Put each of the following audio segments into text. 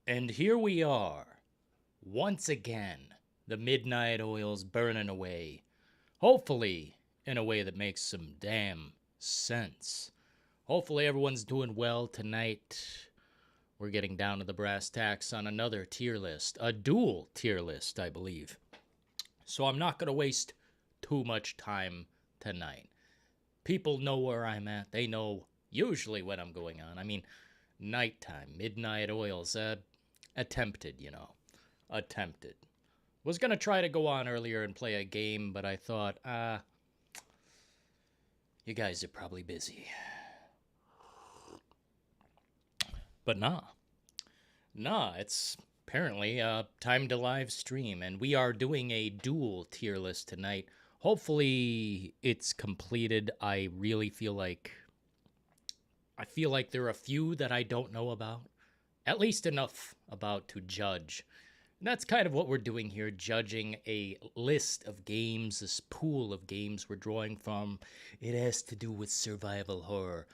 And here we are, once again, the midnight oil's burning away. Hopefully, in a way that makes some damn sense. Hopefully everyone's doing well tonight. We're getting down to the brass tacks on another tier list. A dual tier list, I believe. So I'm not going to waste too much time tonight. People know where I'm at. They know usually when I'm going on. I mean, nighttime, midnight oils. Attempted, you know. Attempted. Was going to try to go on earlier and play a game, but I thought, you guys are probably busy. But nah, it's apparently time to live stream, and we are doing a dual tier list tonight. Hopefully it's completed. I really feel like there are a few that I don't know about, at least enough about to judge. And that's kind of what we're doing here, judging a list of games, this pool of games we're drawing from. It has to do with survival horror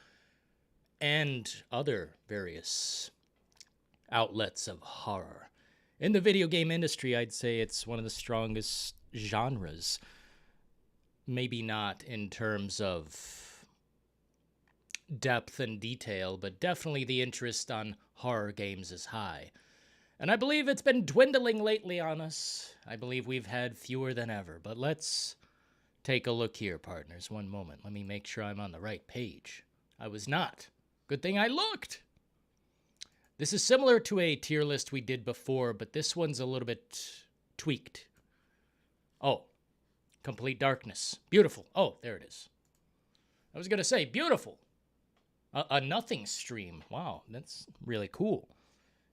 and other various outlets of horror. In the video game industry, I'd say it's one of the strongest genres. Maybe not in terms of depth and detail, but definitely the interest on horror games is high. And I believe it's been dwindling lately on us. I believe we've had fewer than ever. But let's take a look here, partners. One moment. Let me make sure I'm on the right page. I was not. Good thing I looked. This is similar to a tier list we did before, but this one's a little bit tweaked. Oh, complete darkness. Beautiful. Oh, there it is. I was going to say, beautiful. A nothing stream. Wow, that's really cool.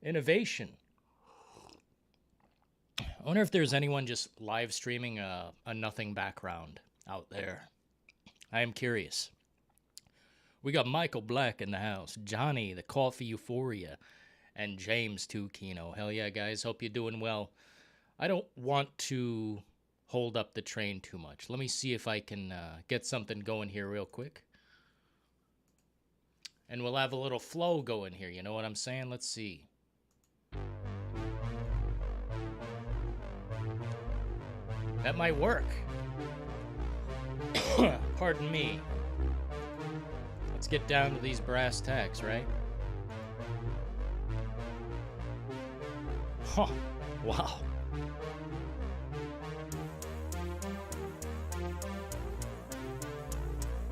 Innovation. I wonder if there's anyone just live streaming a nothing background out there. I am curious. We got Michael Black in the house, Johnny, the Coffee Euphoria, and James 2 Kino. Hell yeah, guys. Hope you're doing well. I don't want to hold up the train too much. Let me see if I can get something going here real quick. And we'll have a little flow going here. You know what I'm saying? Let's see. That might work. Pardon me. Let's get down to these brass tacks, right? Huh. Wow.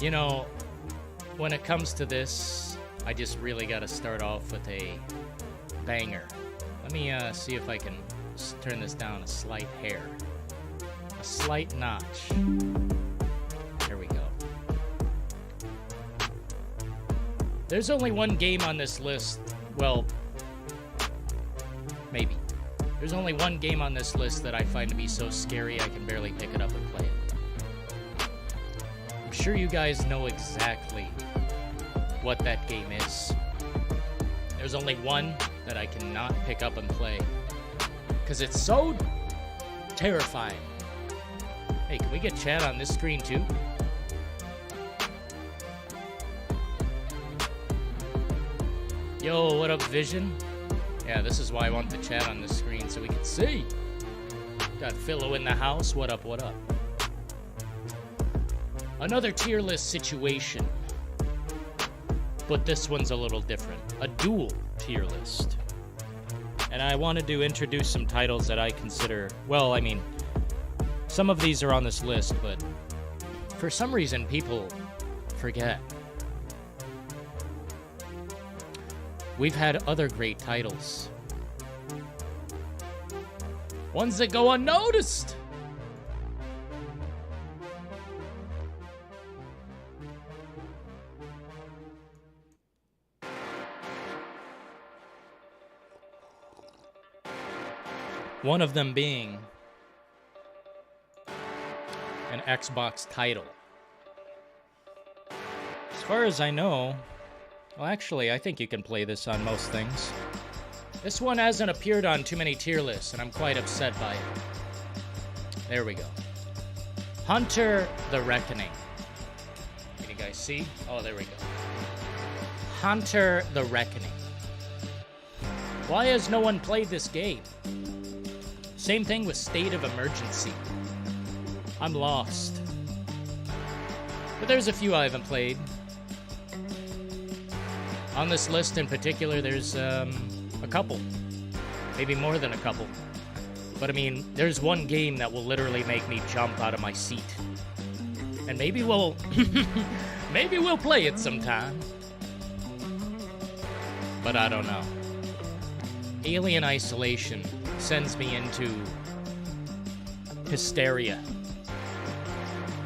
You know, when it comes to this, I just really got to start off with a banger. Let me see if I can turn this down a slight hair. A slight notch. There we go. There's only one game on this list. Well, maybe. There's only one game on this list that I find to be so scary I can barely pick it up and play it. I'm sure you guys know exactly what that game is. There's only one that I cannot pick up and play because it's so terrifying. Hey, can we get chat on this screen too? Yo, what up, Vision? Yeah, this is why I want the chat on this screen so we can see. Got Philo in the house. What up, what up? Another tier list situation. But this one's a little different. A dual tier list. And I wanted to introduce some titles that I consider... Well, I mean, some of these are on this list, but for some reason people forget. We've had other great titles. Ones that go unnoticed. One of them being an Xbox title. As far as I know, well, actually, I think you can play this on most things. This one hasn't appeared on too many tier lists, and I'm quite upset by it. There we go. Hunter the Reckoning. Can you guys see? Oh, there we go. Hunter the Reckoning. Why has no one played this game? Same thing with State of Emergency. I'm lost. But there's a few I haven't played. On this list in particular, there's a couple. Maybe more than a couple. But I mean, there's one game that will literally make me jump out of my seat. And maybe we'll maybe we'll play it sometime. But I don't know. Alien Isolation sends me into hysteria.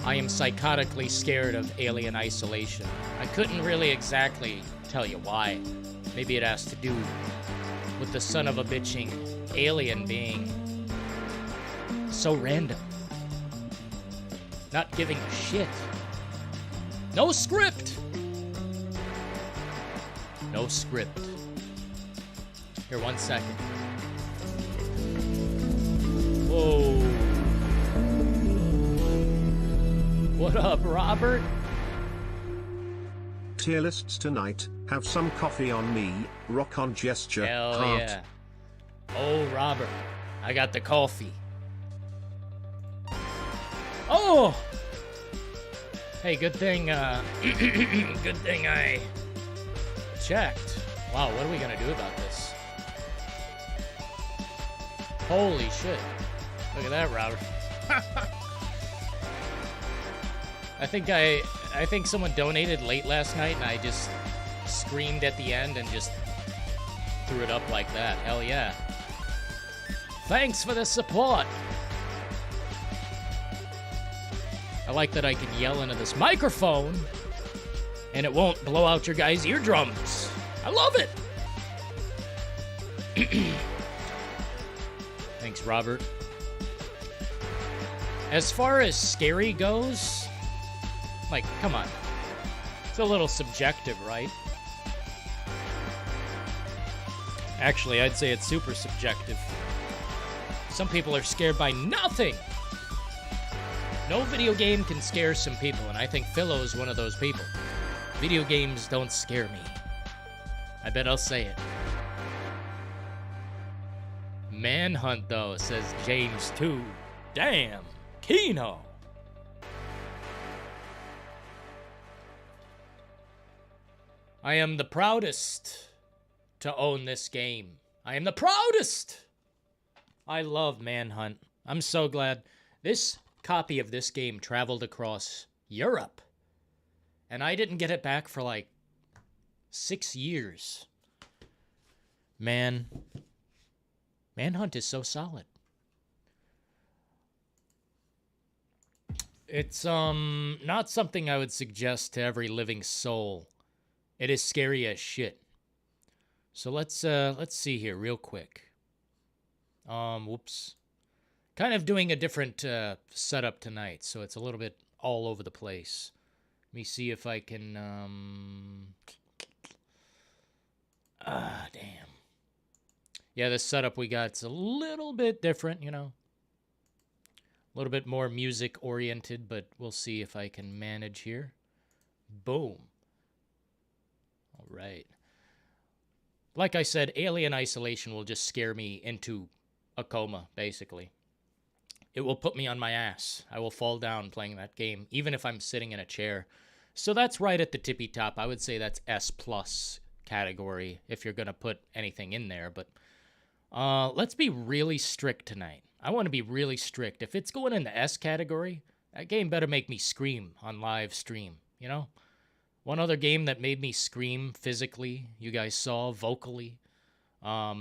I am psychotically scared of Alien Isolation. I couldn't really exactly tell you why. Maybe it has to do with the son of a bitching alien being so random. Not giving a shit. No script! No script. Here, 1 second. Whoa. What up, Robert? Tier lists tonight. Have some coffee on me. Rock on gesture. Hell heart. yeah. Oh, Robert. I got the coffee. Oh! Hey, good thing, good thing I checked. Wow, what are we gonna do about this? Holy shit. Look at that, Robert. I think someone donated late last night and I just screamed at the end and just threw it up like that. Hell yeah. Thanks for the support. I like that I can yell into this microphone and it won't blow out your guys' eardrums. I love it. Thanks, Robert. As far as scary goes, like, come on. It's a little subjective, right? Actually, I'd say it's super subjective. Some people are scared by nothing. No video game can scare some people, and I think Philo is one of those people. Video games don't scare me. I bet I'll say it. Manhunt, though, says James 2. Damn, Kino. I am the proudest to own this game. I am the proudest. I love Manhunt. I'm so glad this copy of this game traveled across Europe. And I didn't get it back for like 6 years. Man, Manhunt is so solid. It's not something I would suggest to every living soul. It is scary as shit. So let's see here real quick. Whoops. Kind of doing a different setup tonight, so it's a little bit all over the place. Let me see if I can, damn. Yeah, this setup we got, it's a little bit different, you know. A little bit more music-oriented, but we'll see if I can manage here. Boom. All right. Like I said, Alien Isolation will just scare me into a coma, basically. It will put me on my ass. I will fall down playing that game, even if I'm sitting in a chair. So that's right at the tippy top. I would say that's S+ category if you're going to put anything in there. But let's be really strict tonight. I want to be really strict. If it's going in the S category, that game better make me scream on live stream, you know? One other game that made me scream physically, you guys saw, vocally. I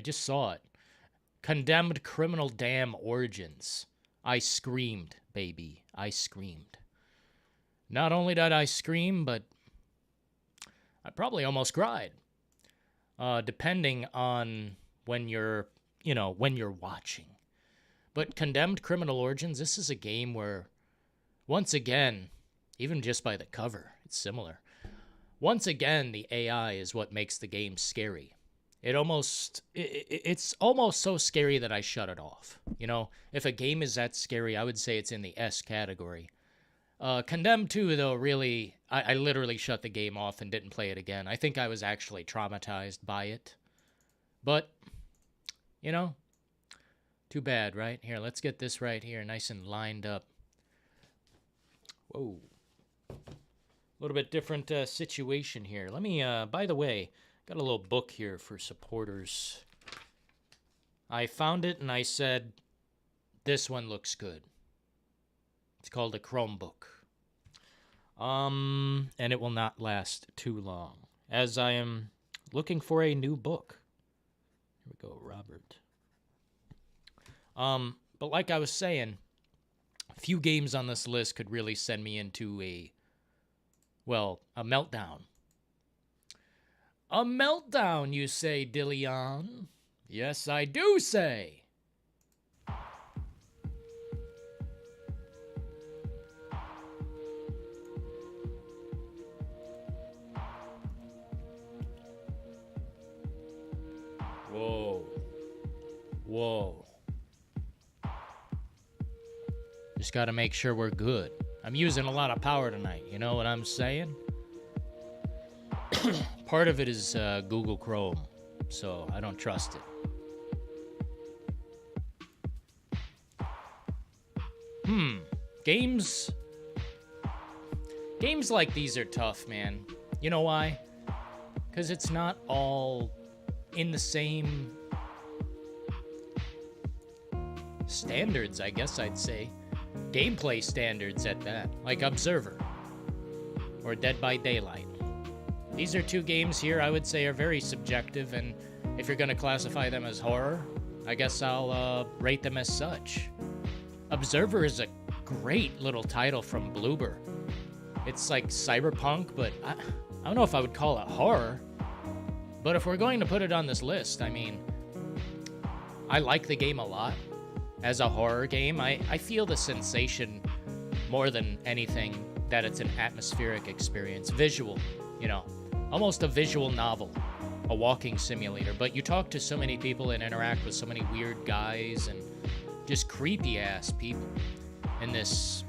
just saw it. Condemned Criminal Dam Origins. I screamed, baby. I screamed. Not only did I scream, but I probably almost cried. Depending on when you're, when you're watching. But Condemned Criminal Origins, this is a game where, once again, even just by the cover, it's similar. Once again, the AI is what makes the game scary. It's almost so scary that I shut it off. You know, if a game is that scary, I would say it's in the S category. Condemned 2, though, really, I literally shut the game off and didn't play it again. I think I was actually traumatized by it. But, you know, too bad, right? Here, let's get this right here, nice and lined up. Whoa. A little bit different situation here. Let me, by the way, got a little book here for supporters. I found it and I said, this one looks good. It's called a Chromebook. And it will not last too long, as I am looking for a new book. Here we go, Robert. But like I was saying, a few games on this list could really send me into a meltdown. A meltdown, you say, Dillion? Yes, I do say. Whoa. Whoa. Just got to make sure we're good. I'm using a lot of power tonight, you know what I'm saying? Part of it is Google Chrome, so I don't trust it. Games like these are tough, man. You know why? Because it's not all in the same standards, I guess I'd say. Gameplay standards at that, like Observer or Dead by Daylight. These are two games here I would say are very subjective, and if you're going to classify them as horror, I guess I'll rate them as such. Observer is a great little title from Bloober. It's like cyberpunk, but I don't know if I would call it horror. But if we're going to put it on this list, I mean, I like the game a lot. As a horror game, I feel the sensation more than anything that it's an atmospheric experience. Visual, you know, almost a visual novel, a walking simulator. But you talk to so many people and interact with so many weird guys and just creepy-ass people in this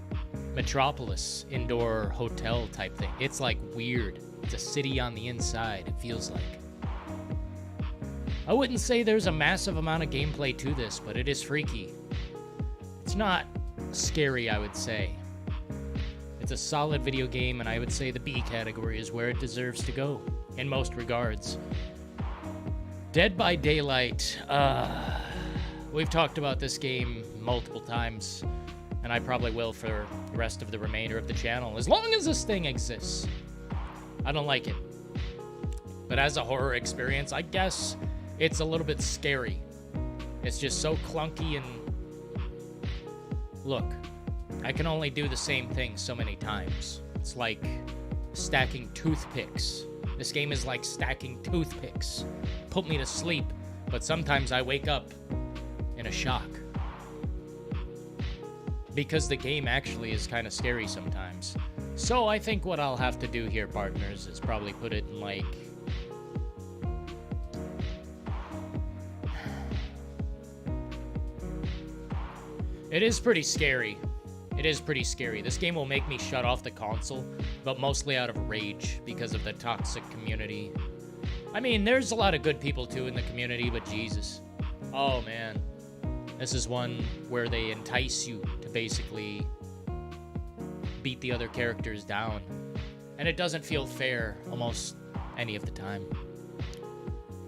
metropolis indoor hotel type thing. It's like weird. It's a city on the inside, it feels like. I wouldn't say there's a massive amount of gameplay to this, but it is freaky. It's not scary, I would say. It's a solid video game, and I would say the B category is where it deserves to go, in most regards. Dead by Daylight, we've talked about this game multiple times, and I probably will for the rest of the remainder of the channel, as long as this thing exists. I don't like it. But as a horror experience, I guess it's a little bit scary. It's just so clunky and... Look, I can only do the same thing so many times. It's like stacking toothpicks. This game is like stacking toothpicks. Put me to sleep, but sometimes I wake up in a shock. Because the game actually is kind of scary sometimes. So I think what I'll have to do here, partners, is probably put it in like... It is pretty scary. It is pretty scary. This game will make me shut off the console, but mostly out of rage because of the toxic community. I mean, there's a lot of good people too in the community, but Jesus. Oh man. This is one where they entice you to basically beat the other characters down. And it doesn't feel fair almost any of the time.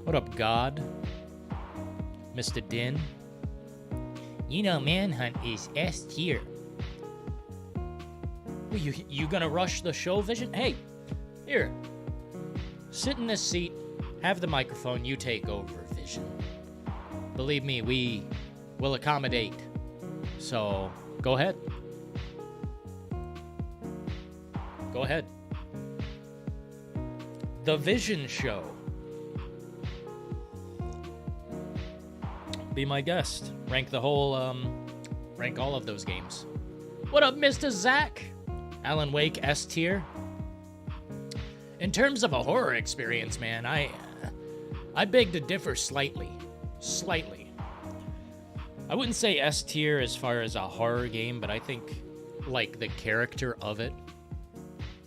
What up, God? Mr. Din? You know Manhunt is S tier. Well, you gonna rush the show, Vision? Hey, here. Sit in this seat, have the microphone, you take over, Vision. Believe me, we will accommodate. So, go ahead. Go ahead. The Vision Show. Be my guest. Rank the whole, rank all of those games. What up, Mr. Zach? Alan Wake, S tier. In terms of a horror experience, man, I beg to differ slightly. Slightly. I wouldn't say S tier as far as a horror game, but I think like the character of it,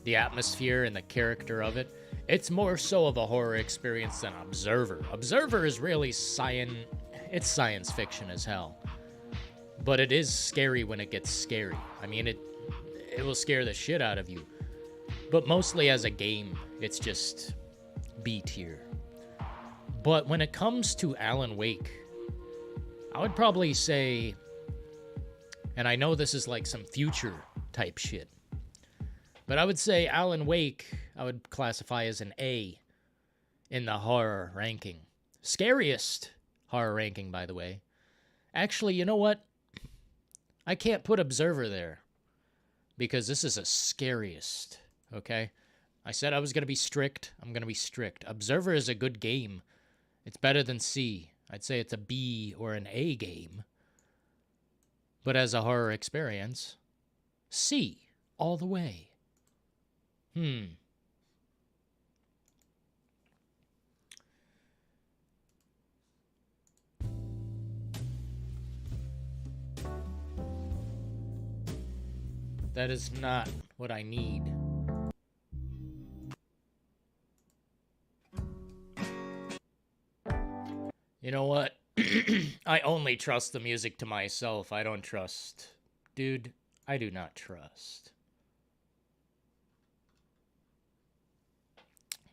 the atmosphere and the character of it. It's more so of a horror experience than Observer. Observer is really it's science fiction as hell. But it is scary when it gets scary. I mean, it will scare the shit out of you. But mostly as a game, it's just B tier. But when it comes to Alan Wake, I would probably say, and I know this is like some future type shit, but I would say Alan Wake, I would classify as an A in the horror ranking. Scariest horror ranking, by the way. Actually, you know what? I can't put Observer there because this is a scariest, okay? I said I was going to be strict. I'm going to be strict. Observer is a good game. It's better than C. I'd say it's a B or an A game. But as a horror experience, C all the way. That is not what I need. You know what? I only trust the music to myself. I don't trust. Dude, I do not trust.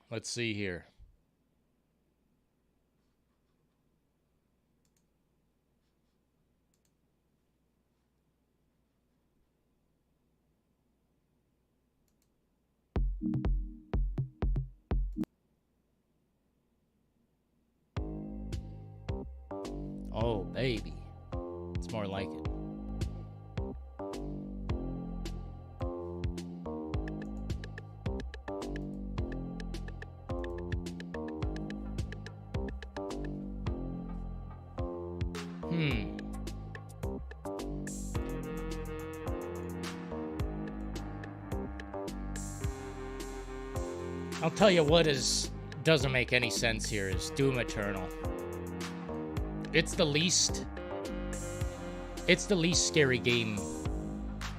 Let's see here. Oh, baby. It's more like it. I'll tell you what doesn't make any sense here is Doom Eternal. It's the least scary game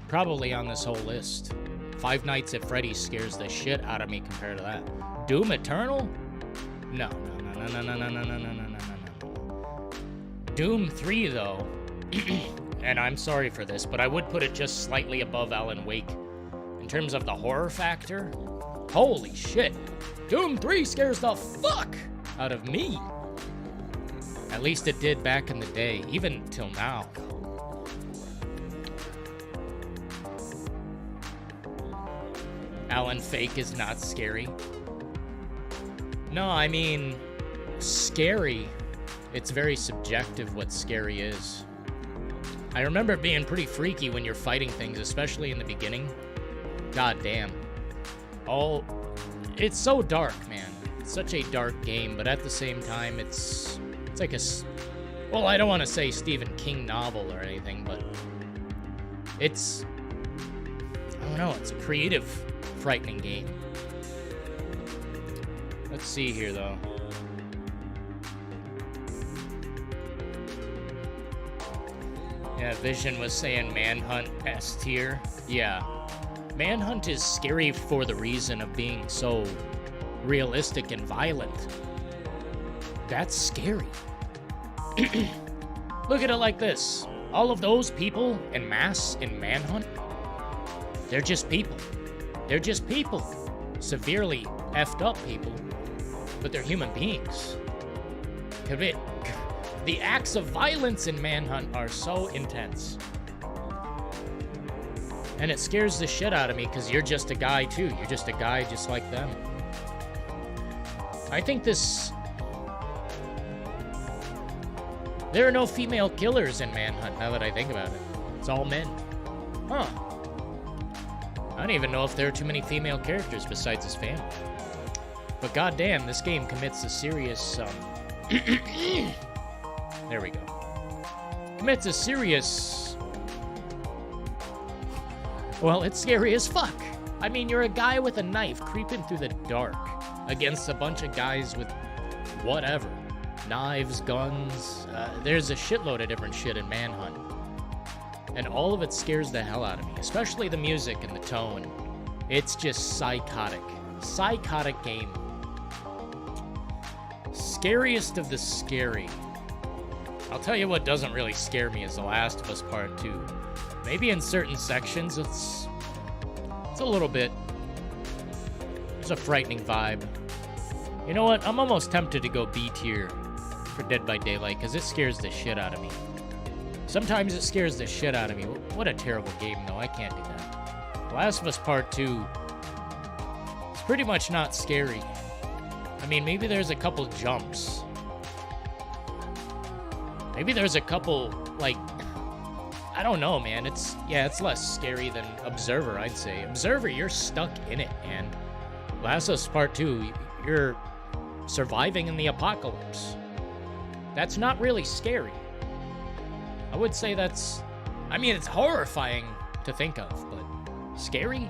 probably on this whole list. Five Nights at Freddy's scares the shit out of me compared to that. Doom Eternal? No. Doom 3 though, and I'm sorry for this, but I would put it just slightly above Alan Wake. In terms of the horror factor, holy shit. Doom 3 scares the fuck out of me. At least it did back in the day, even till now. Alan Fake is not scary. No, I mean, scary. It's very subjective what scary is. I remember it being pretty freaky when you're fighting things, especially in the beginning. God damn. Oh, it's so dark, man. It's such a dark game, but at the same time, it's like well, I don't want to say Stephen King novel or anything, but I don't know, it's a creative, frightening game. Let's see here, though. Yeah, Vision was saying Manhunt S tier. Yeah. Manhunt is scary for the reason of being so realistic and violent. That's scary. Look at it like this. All of those people en masse in Manhunt, they're just people. They're just people. Severely effed up people, but they're human beings. The acts of violence in Manhunt are so intense. And it scares the shit out of me because you're just a guy too. You're just a guy just like them. I think there are no female killers in Manhunt now that I think about it. It's all men. Huh. I don't even know if there are too many female characters besides his family. But goddamn, this game commits a serious, there we go. Commits a serious... Well, it's scary as fuck. I mean, you're a guy with a knife creeping through the dark against a bunch of guys with whatever. Knives, guns, there's a shitload of different shit in Manhunt. and all of it scares the hell out of me, especially the music and the tone. It's just psychotic. Psychotic game. Scariest of the scary. I'll tell you what doesn't really scare me is The Last of Us Part 2. Maybe in certain sections it's a little bit. There's a frightening vibe. You know what? I'm almost tempted to go B tier for Dead by Daylight because it scares the shit out of me. Sometimes it scares the shit out of me. What a terrible game, though. I can't do that. The Last of Us Part 2 is pretty much not scary. I mean, maybe there's a couple jumps. Maybe there's a couple, like, I don't know, man. It's less scary than Observer, I'd say. Observer, you're stuck in it, man. Last of Us Part 2, you're surviving in the apocalypse. That's not really scary. I would say that's... I mean, it's horrifying to think of, but scary?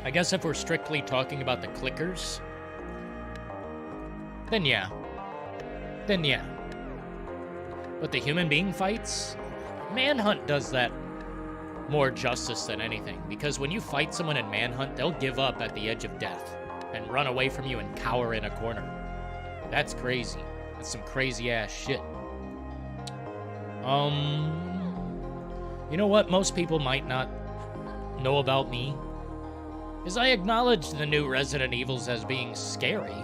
I guess if we're strictly talking about the clickers, then yeah. But the human being fights? Manhunt does that more justice than anything, because when you fight someone in Manhunt, they'll give up at the edge of death and run away from you and cower in a corner. That's crazy. That's some crazy ass shit. You know what most people might not know about me is I acknowledge the new Resident Evils as being scary.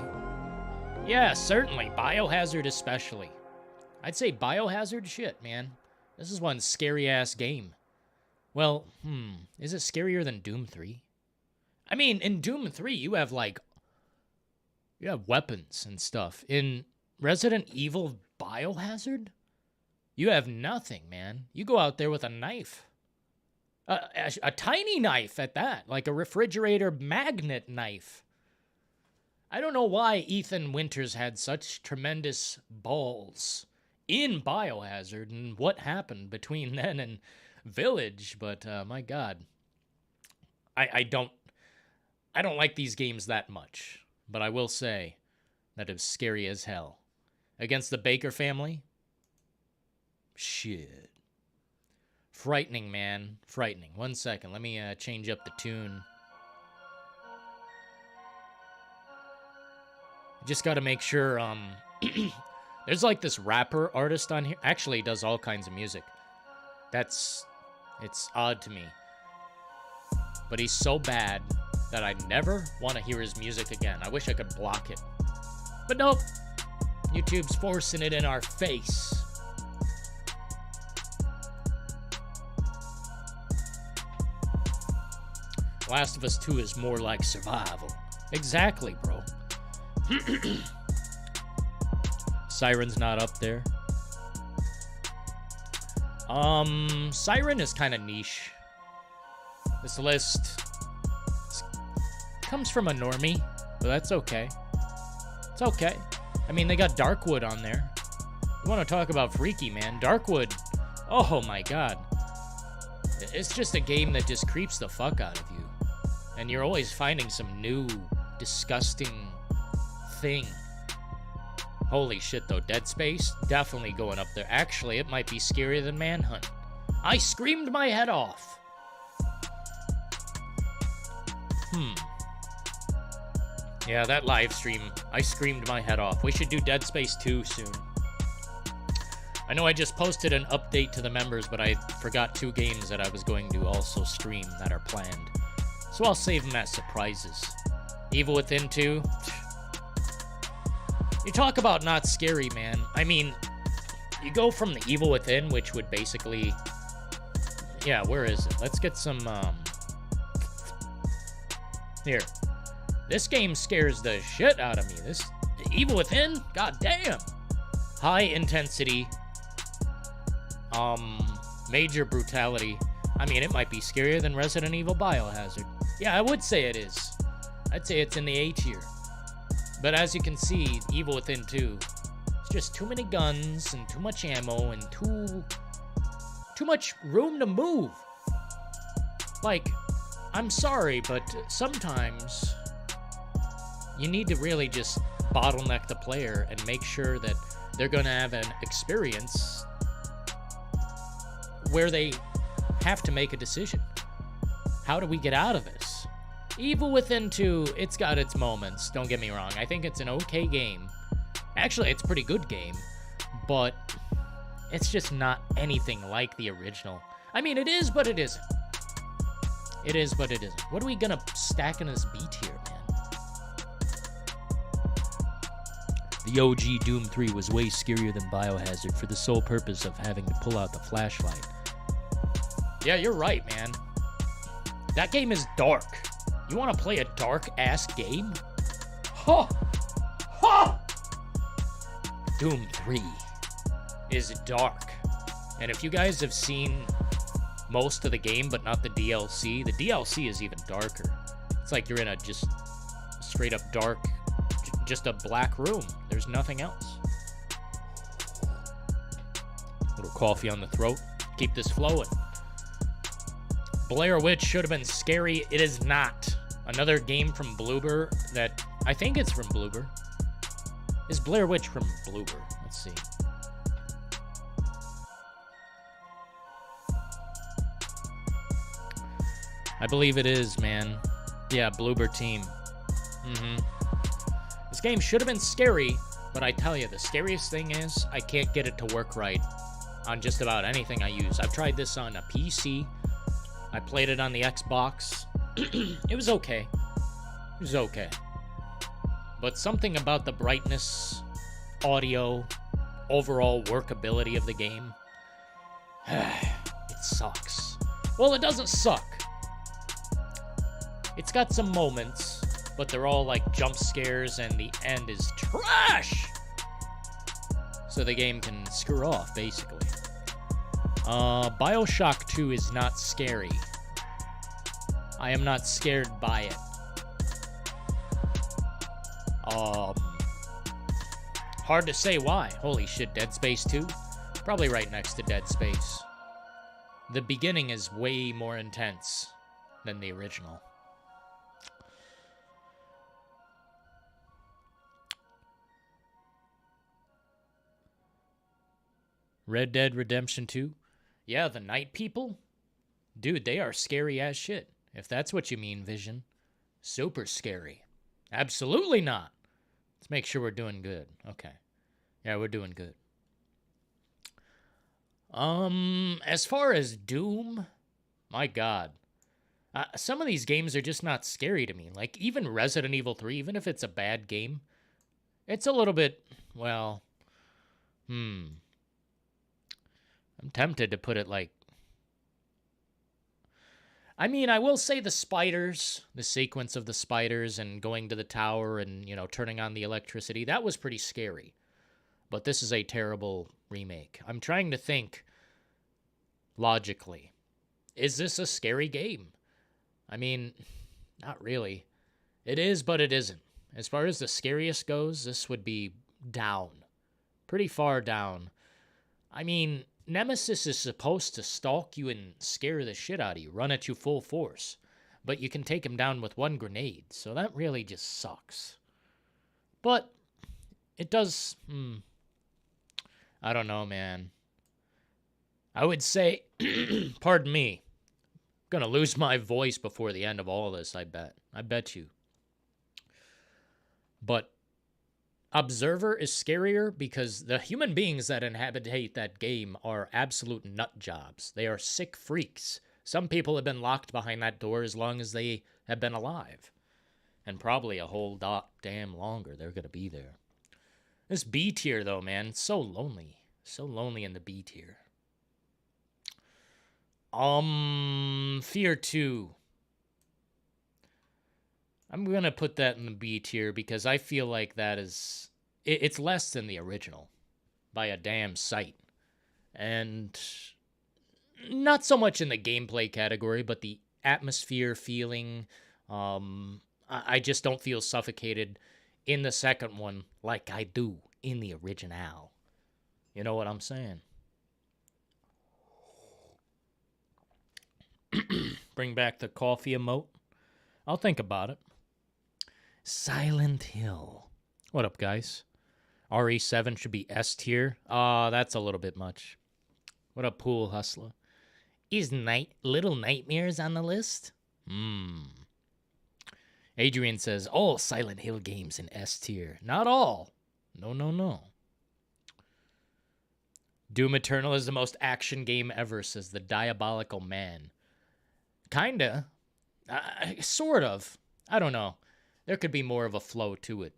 Yeah, certainly. Biohazard especially. I'd say Biohazard, shit, man. This is one scary-ass game. Well, is it scarier than Doom 3? I mean, in Doom 3, you have weapons and stuff. In Resident Evil Biohazard, you have nothing, man. You go out there with a knife. A tiny knife at that, like a refrigerator magnet knife. I don't know why Ethan Winters had such tremendous balls in Biohazard and what happened between then and Village, but my God. I don't like these games that much, but I will say that it's scary as hell. Against the Baker family? Shit. Frightening, man. Frightening. 1 second. Let me change up the tune. Just got to make sure, there's like this rapper artist on here. Actually, he does all kinds of music. It's odd to me. But he's so bad that I never want to hear his music again. I wish I could block it. But nope. YouTube's forcing it in our face. Last of Us 2 is more like survival. Exactly, bro. Siren's not up there. Siren is kind of niche. This list comes from a normie, but that's okay. It's okay. I mean, they got Darkwood on there. You want to talk about freaky, man. Darkwood, oh my God. It's just a game that just creeps the fuck out of you. And you're always finding some new, disgusting thing. Holy shit, though. Dead Space, definitely going up there. Actually, it might be scarier than Manhunt. I screamed my head off. Yeah, that live stream, I screamed my head off. We should do Dead Space 2 soon. I know I just posted an update to the members, but I forgot 2 games that I was going to also stream that are planned. So I'll save them as surprises. Evil Within 2. You talk about not scary, man. I mean, you go from the Evil Within, which would basically... Yeah, where is it? Let's get some, Here. This game scares the shit out of me. The Evil Within? God damn. High intensity. Major brutality. I mean, it might be scarier than Resident Evil Biohazard. Yeah, I would say it is. I'd say it's in the A tier. But as you can see, Evil Within 2, it's just too many guns and too much ammo and too much room to move. Like, I'm sorry, but sometimes you need to really just bottleneck the player and make sure that they're going to have an experience where they have to make a decision. How do we get out of this? Evil Within 2, it's got its moments, don't get me wrong. I think it's an okay game. Actually, it's a pretty good game, but it's just not anything like the original. I mean, it is, but it isn't. It is, but it isn't. What are we gonna stack in this B tier, man? The OG Doom 3 was way scarier than Biohazard for the sole purpose of having to pull out the flashlight. Yeah, you're right, man. That game is dark. You want to play a dark-ass game? Huh! Huh! Doom 3 is dark. And if you guys have seen most of the game, but not the DLC is even darker. It's like you're in a just straight up dark, just a black room. There's nothing else. Little coffee on the throat. Keep this flowing. Blair Witch should have been scary. It is not. Another game from Bloober that I think it's from Bloober. Is Blair Witch from Bloober? Let's see. I believe it is, man. Yeah, Bloober team. This game should have been scary, but I tell you, the scariest thing is I can't get it to work right on just about anything I use. I've tried this on a PC. I played it on the Xbox. It was okay. It was okay. But something about the brightness, audio, overall workability of the game, it sucks. Well, it doesn't suck. It's got some moments, but they're all like jump scares and the end is trash! So the game can screw off, basically. BioShock 2 is not scary. I am not scared by it. Hard to say why. Holy shit, Dead Space 2? Probably right next to Dead Space. The beginning is way more intense than the original. Red Dead Redemption 2? Yeah, the Night People? Dude, they are scary as shit. If that's what you mean, Vision. Super scary. Absolutely not. Let's make sure we're doing good. Okay. Yeah, we're doing good. As far as Doom, my God. Some of these games are just not scary to me. Like, even Resident Evil 3, even if it's a bad game, it's a little bit, well, I'm tempted to put it like, I mean, I will say the spiders, the sequence of the spiders and going to the tower and, you know, turning on the electricity, that was pretty scary. But this is a terrible remake. I'm trying to think logically. Is this a scary game? I mean, not really. It is, but it isn't. As far as the scariest goes, this would be down. Pretty far down. I mean, Nemesis is supposed to stalk you and scare the shit out of you, run at you full force. But you can take him down with one grenade, so that really just sucks. But it does, I don't know, man. I would say, pardon me, I'm gonna lose my voice before the end of all this, I bet. I bet you. But Observer is scarier because the human beings that inhabit that game are absolute nut jobs. They are sick freaks. Some people have been locked behind that door as long as they have been alive. And probably a whole damn longer they're going to be there. This B tier, though, man, it's so lonely. So lonely in the B tier. Fear 2. I'm going to put that in the B tier because I feel like that is... It's less than the original by a damn sight. And not so much in the gameplay category, but the atmosphere, feeling. I just don't feel suffocated in the second one like I do in the original. You know what I'm saying? Bring back the coffee emote. I'll think about it. Silent Hill. What up, guys? RE7 should be S tier. That's a little bit much. What up, Pool Hustler? Is Little Nightmares on the list? Adrian says, all Silent Hill games in S tier. Not all. No, no, no. Doom Eternal is the most action game ever, says the Diabolical Man. Kinda. Sort of. I don't know. There could be more of a flow to it.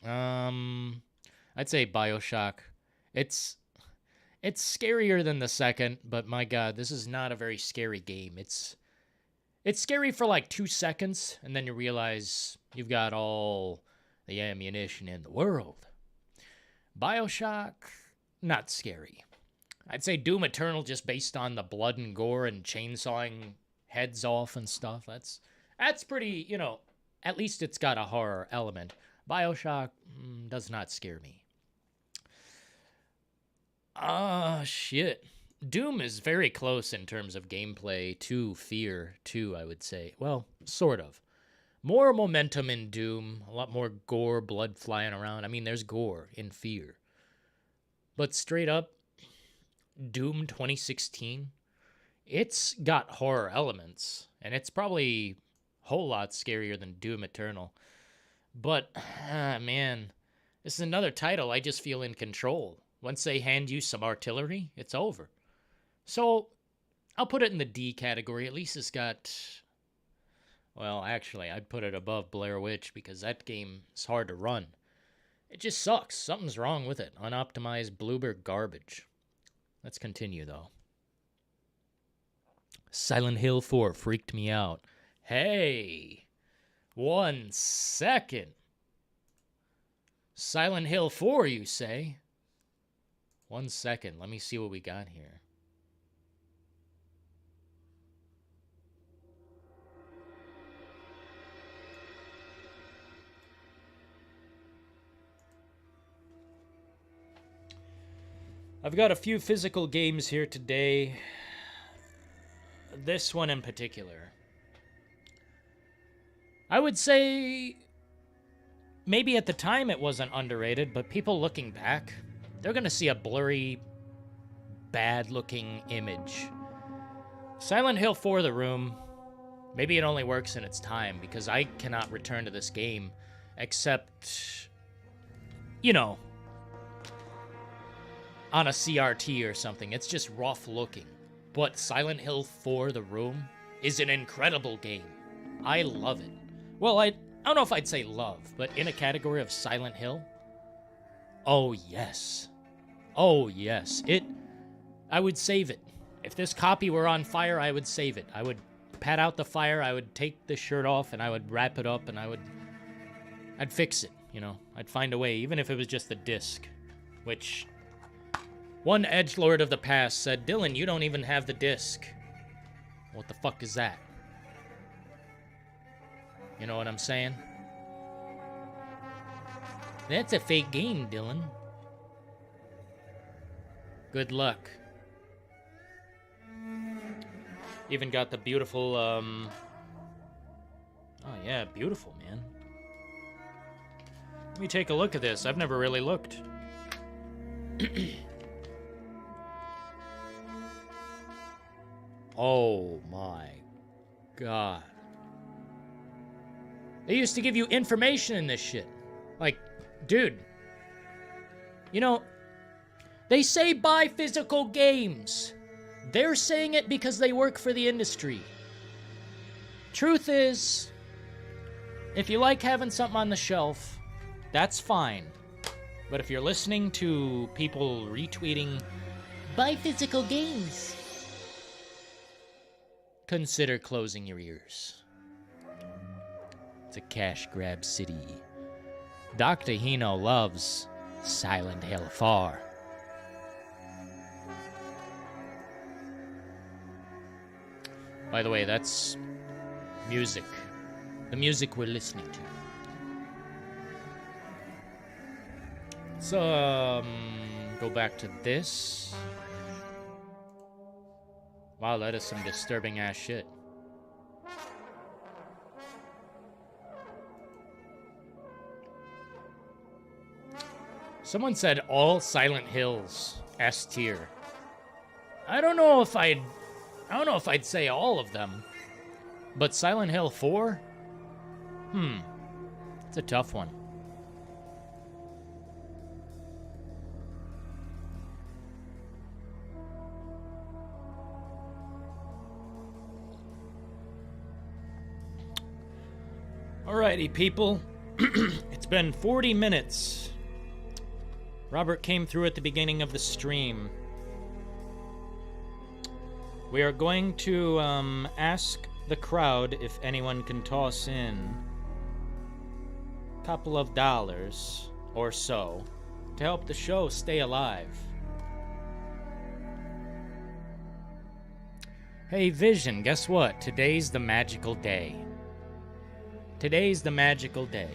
I'd say BioShock. It's scarier than the second, but my God, this is not a very scary game. It's scary for like 2 seconds, and then you realize you've got all the ammunition in the world. BioShock, not scary. I'd say Doom Eternal, just based on the blood and gore and chainsawing heads off and stuff. That's pretty, you know, at least it's got a horror element. BioShock does not scare me. Shit. Doom is very close in terms of gameplay to Fear, too, I would say. Well, sort of. More momentum in Doom, a lot more gore, blood flying around. I mean, there's gore in Fear. But straight up, Doom 2016, it's got horror elements, and it's probably a whole lot scarier than Doom Eternal. But, man, this is another title I just feel in control. Once they hand you some artillery, it's over. So, I'll put it in the D category. At least it's got... Well, actually, I'd put it above Blair Witch because that game is hard to run. It just sucks. Something's wrong with it. Unoptimized Bluebird garbage. Let's continue, though. Silent Hill 4 freaked me out. Hey! 1 second. Silent Hill 4, you say? 1 second. Let me see what we got here. I've got a few physical games here today. This one in particular. I would say maybe at the time it wasn't underrated, but people looking back, they're going to see a blurry, bad-looking image. Silent Hill 4 The Room, maybe it only works in its time, because I cannot return to this game except, you know, on a CRT or something. It's just rough looking. But Silent Hill 4 The Room is an incredible game. I love it. Well, I don't know if I'd say love, but in a category of Silent Hill, oh yes. Oh yes. I would save it. If this copy were on fire, I would save it. I would pat out the fire, I would take the shirt off, and I would wrap it up, and I'd fix it, you know. I'd find a way, even if it was just the disc. Which, one edgelord of the past said, Dylan, you don't even have the disc. What the fuck is that? You know what I'm saying? That's a fake game, Dylan. Good luck. Even got the beautiful, oh yeah, beautiful, man. Let me take a look at this. I've never really looked. Oh my God. They used to give you information in this shit. Like, dude. You know, they say buy physical games. They're saying it because they work for the industry. Truth is, if you like having something on the shelf, that's fine. But if you're listening to people retweeting, buy physical games, consider closing your ears. It's a cash grab city. Dr. Hino loves Silent Hill 4. By the way, that's music. The music we're listening to. Let's go back to this. Wow, that is some disturbing ass shit. Someone said all Silent Hills S tier. I don't know if I'd I don't know if I'd say all of them, but Silent Hill 4? It's a tough one. Alrighty, people. It's been 40 minutes. Robert came through at the beginning of the stream. We are going to ask the crowd if anyone can toss in a couple of dollars or so to help the show stay alive. Hey, Vision, guess what? Today's the magical day. Today's the magical day.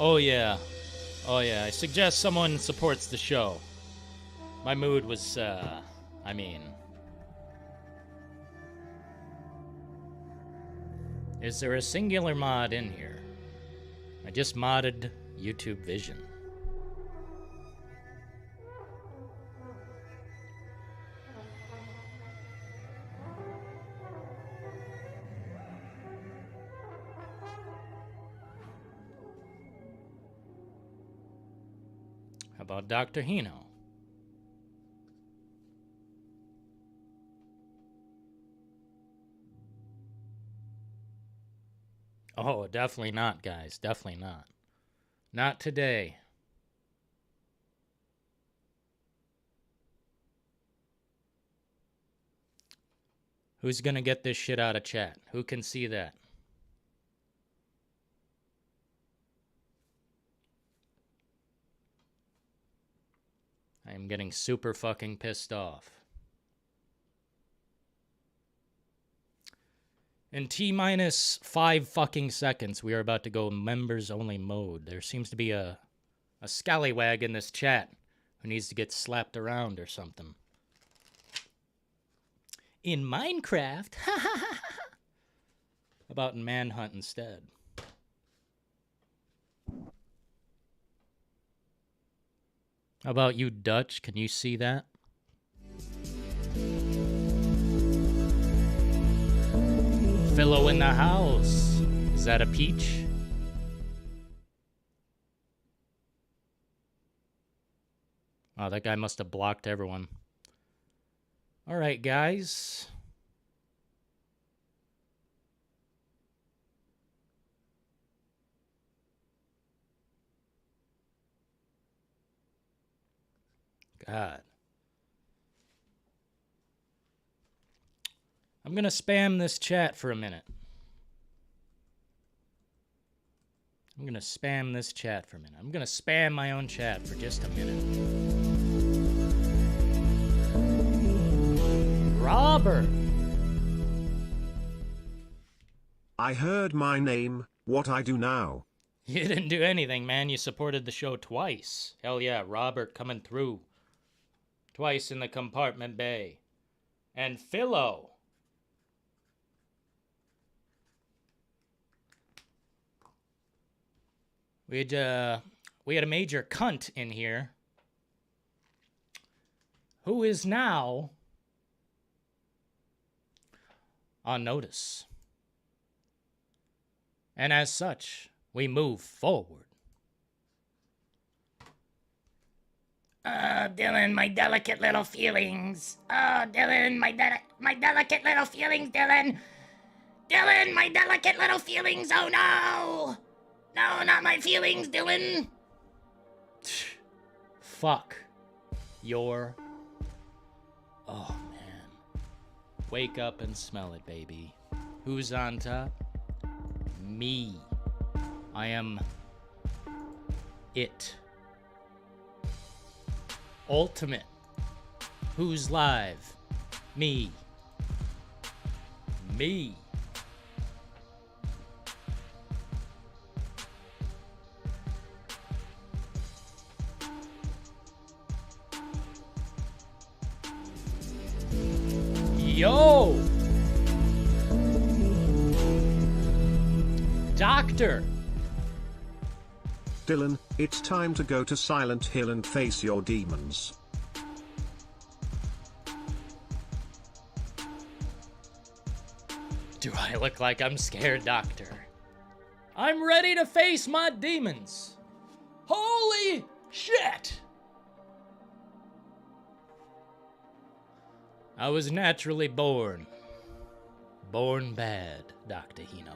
Oh yeah. Oh yeah. I suggest someone supports the show. My mood was, I mean... Is there a singular mod in here? I just modded YouTube Vision. How about Dr. Hino? Oh, definitely not, guys. Definitely not. Not today. Who's gonna get this shit out of chat? Who can see that? I am getting super fucking pissed off. In T-minus 5 fucking seconds, we are about to go members-only mode. There seems to be a scallywag in this chat who needs to get slapped around or something. In Minecraft? How about in Manhunt instead? How about you, Dutch? Can you see that? Philo in the house. Is that a peach? Oh, that guy must have blocked everyone. All right, guys. God. I'm going to spam this chat for a minute. I'm going to spam this chat for a minute. I'm going to spam my own chat for just a minute. Robert! I heard my name. What I do now? You didn't do anything, man. You supported the show twice. Hell yeah, Robert coming through. Twice in the compartment bay. And Philo. We had a major cunt in here who is now on notice. And as such, we move forward. Oh, Dylan, my delicate little feelings. Oh, Dylan, my delicate little feelings, Dylan. Dylan, my delicate little feelings. Oh, no. No, not my feelings, Dylan. Fuck. Your... Oh, man. Wake up and smell it, baby. Who's on top? Me. I am... it. Ultimate. Who's live? Me. Me. Yo! Doctor! Dylan, it's time to go to Silent Hill and face your demons. Do I look like I'm scared, Doctor? I'm ready to face my demons. Holy shit! I was naturally born. Born bad, Dr. Hino.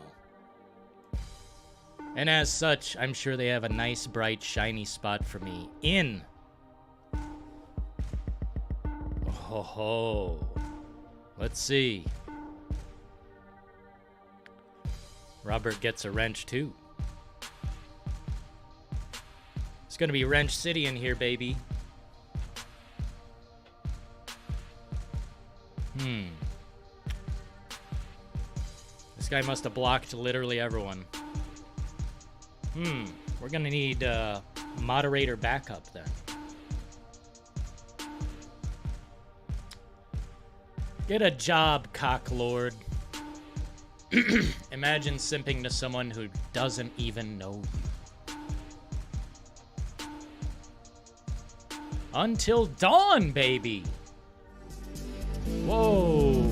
And as such, I'm sure they have a nice, bright, shiny spot for me in. Oh ho. Let's see. Robert gets a wrench too. It's gonna be Wrench City in here, baby. This guy must have blocked literally everyone. We're gonna need moderator backup then. Get a job, cocklord. Imagine simping to someone who doesn't even know you. Until dawn, baby! Whoa!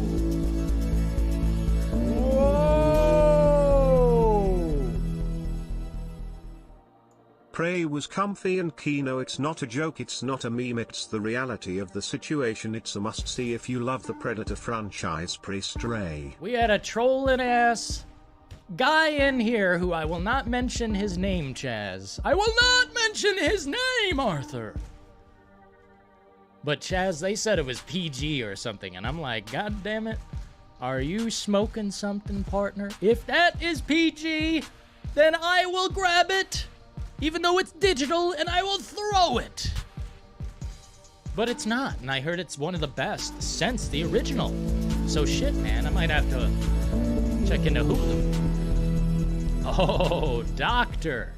Whoa! Prey was comfy and Kino. It's not a joke, it's not a meme, it's the reality of the situation. It's a must-see if you love the Predator franchise. Stray. We had a trolling ass guy in here who I will not mention his name, Chaz. I will not mention his name, Arthur! But Chaz, they said it was PG or something, and I'm like, God damn it. Are you smoking something, partner? If that is PG, then I will grab it, even though it's digital, and I will throw it. But it's not, and I heard it's one of the best since the original. So shit, man, I might have to check into Hulu. Oh, Doctor.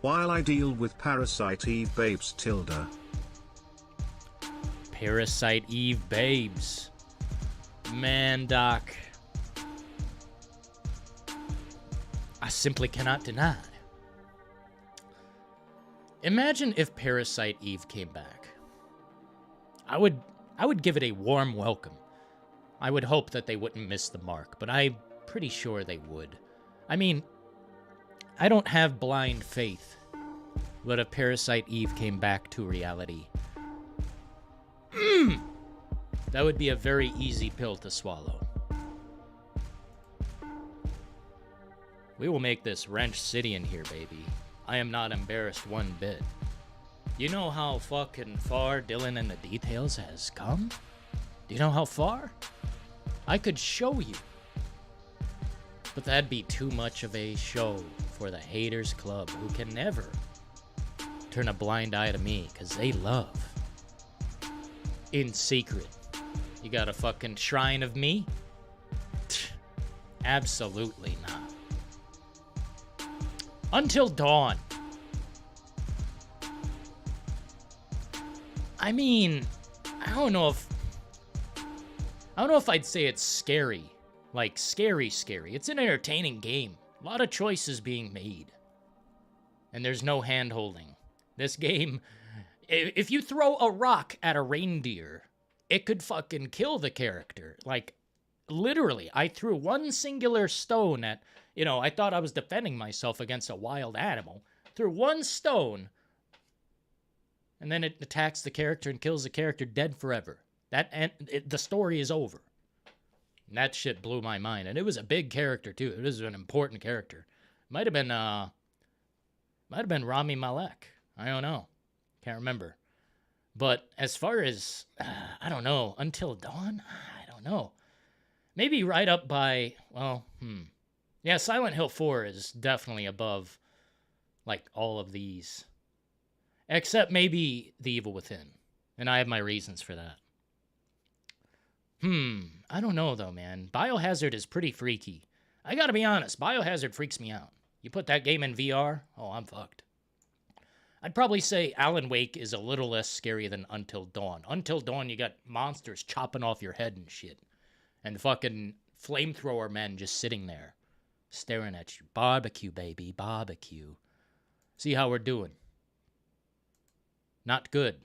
While I deal with Parasite Eve babes tilde. Parasite Eve babes. Man, Doc. I simply cannot deny. Imagine if Parasite Eve came back. I would give it a warm welcome. I would hope that they wouldn't miss the mark, but I'm pretty sure they would. I mean, I don't have blind faith, but if Parasite Eve came back to reality, that would be a very easy pill to swallow. We will make this Wrench City in here, baby. I am not embarrassed one bit. You know how fucking far Dylan and the Details has come? Do you know how far? I could show you. But that'd be too much of a show for the Haters Club, who can never turn a blind eye to me, because they love. In secret. You got a fucking shrine of me? Absolutely not. Until dawn. I mean, I don't know if I'd say it's scary. Like, scary. It's an entertaining game. A lot of choices being made. And there's no hand-holding. This game, if you throw a rock at a reindeer, it could fucking kill the character. Like, literally, I threw one singular stone at, I thought I was defending myself against a wild animal. Threw one stone, and then it attacks the character and kills the character dead forever. The story is over. And that shit blew my mind. And it was a big character, too. It was an important character. Might have been Rami Malek. I don't know. Can't remember. But as far as, I don't know, Until Dawn? I don't know. Maybe right up by, Yeah, Silent Hill 4 is definitely above, like, all of these. Except maybe The Evil Within. And I have my reasons for that. I don't know, though, man. Biohazard is pretty freaky. I gotta be honest, Biohazard freaks me out. You put that game in VR, oh, I'm fucked. I'd probably say Alan Wake is a little less scary than Until Dawn. Until Dawn, you got monsters chopping off your head and shit. And fucking flamethrower men just sitting there. Staring at you. Barbecue, baby. Barbecue. See how we're doing. Not good.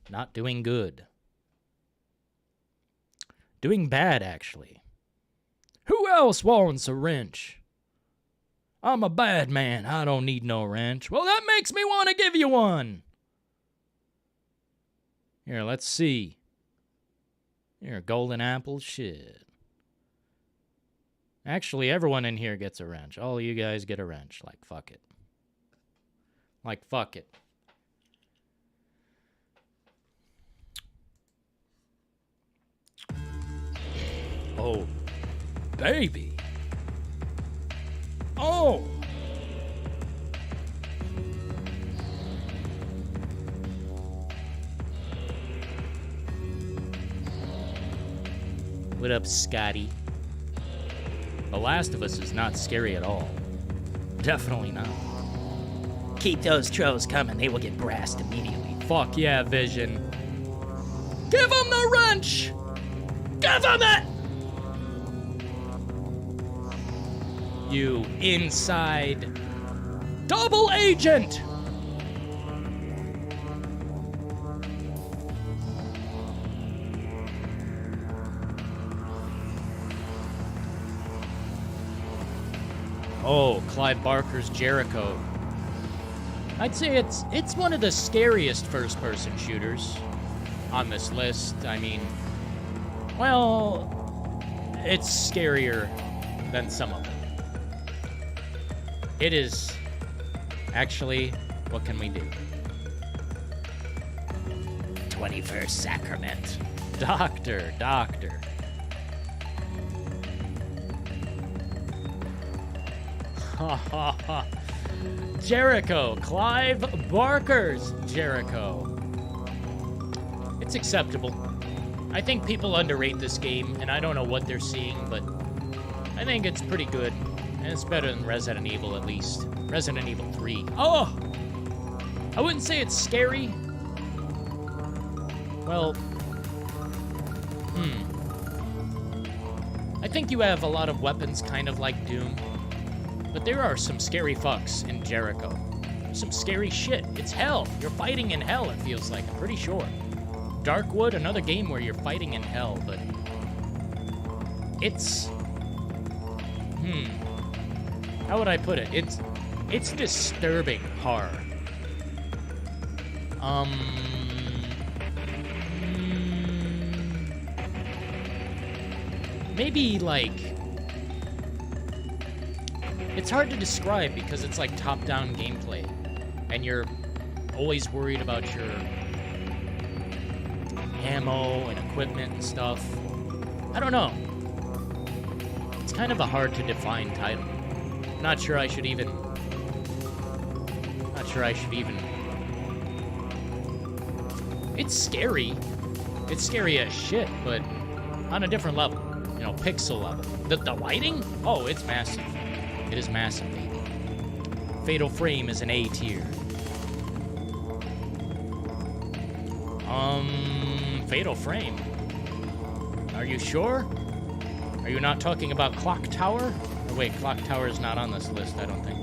Not doing good. Doing bad, actually. Who else wants a wrench? I'm a bad man. I don't need no wrench. Well, that makes me want to give you one. Here, let's see. Here, golden apple. Shit. Actually, everyone in here gets a wrench. All you guys get a wrench. Like, fuck it. Like, fuck it. Oh, baby. Oh. What up, Scotty? The Last of Us is not scary at all. Definitely not. Keep those trolls coming. They will get brassed immediately. Fuck yeah, Vision. Give him the wrench! Give him it! You inside double agent! Oh, Clive Barker's Jericho. I'd say it's one of the scariest first-person shooters on this list. I mean, well, it's scarier than some of them. It is. Actually, what can we do? 21st Sacrament. Doctor. Ha ha ha. Jericho. Clive Barker's Jericho. It's acceptable. I think people underrate this game, and I don't know what they're seeing, but I think it's pretty good. And it's better than Resident Evil, at least. Resident Evil 3. Oh! I wouldn't say it's scary. Well, I think you have a lot of weapons kind of like Doom. But there are some scary fucks in Jericho. Some scary shit. It's hell. You're fighting in hell, it feels like. I'm pretty sure. Darkwood, another game where you're fighting in hell, but it's... How would I put it? It's disturbing horror. Maybe, like... It's hard to describe because it's like top-down gameplay. And you're always worried about your ammo and equipment and stuff. I don't know. It's kind of a hard-to-define title. Not sure I should even... It's scary. It's scary as shit, but on a different level. You know, pixel level. The lighting? Oh, it's massive. It is massive, baby. Fatal Frame is an A tier. Fatal Frame? Are you sure? Are you not talking about Clock Tower? Oh, wait, Clock Tower is not on this list, I don't think.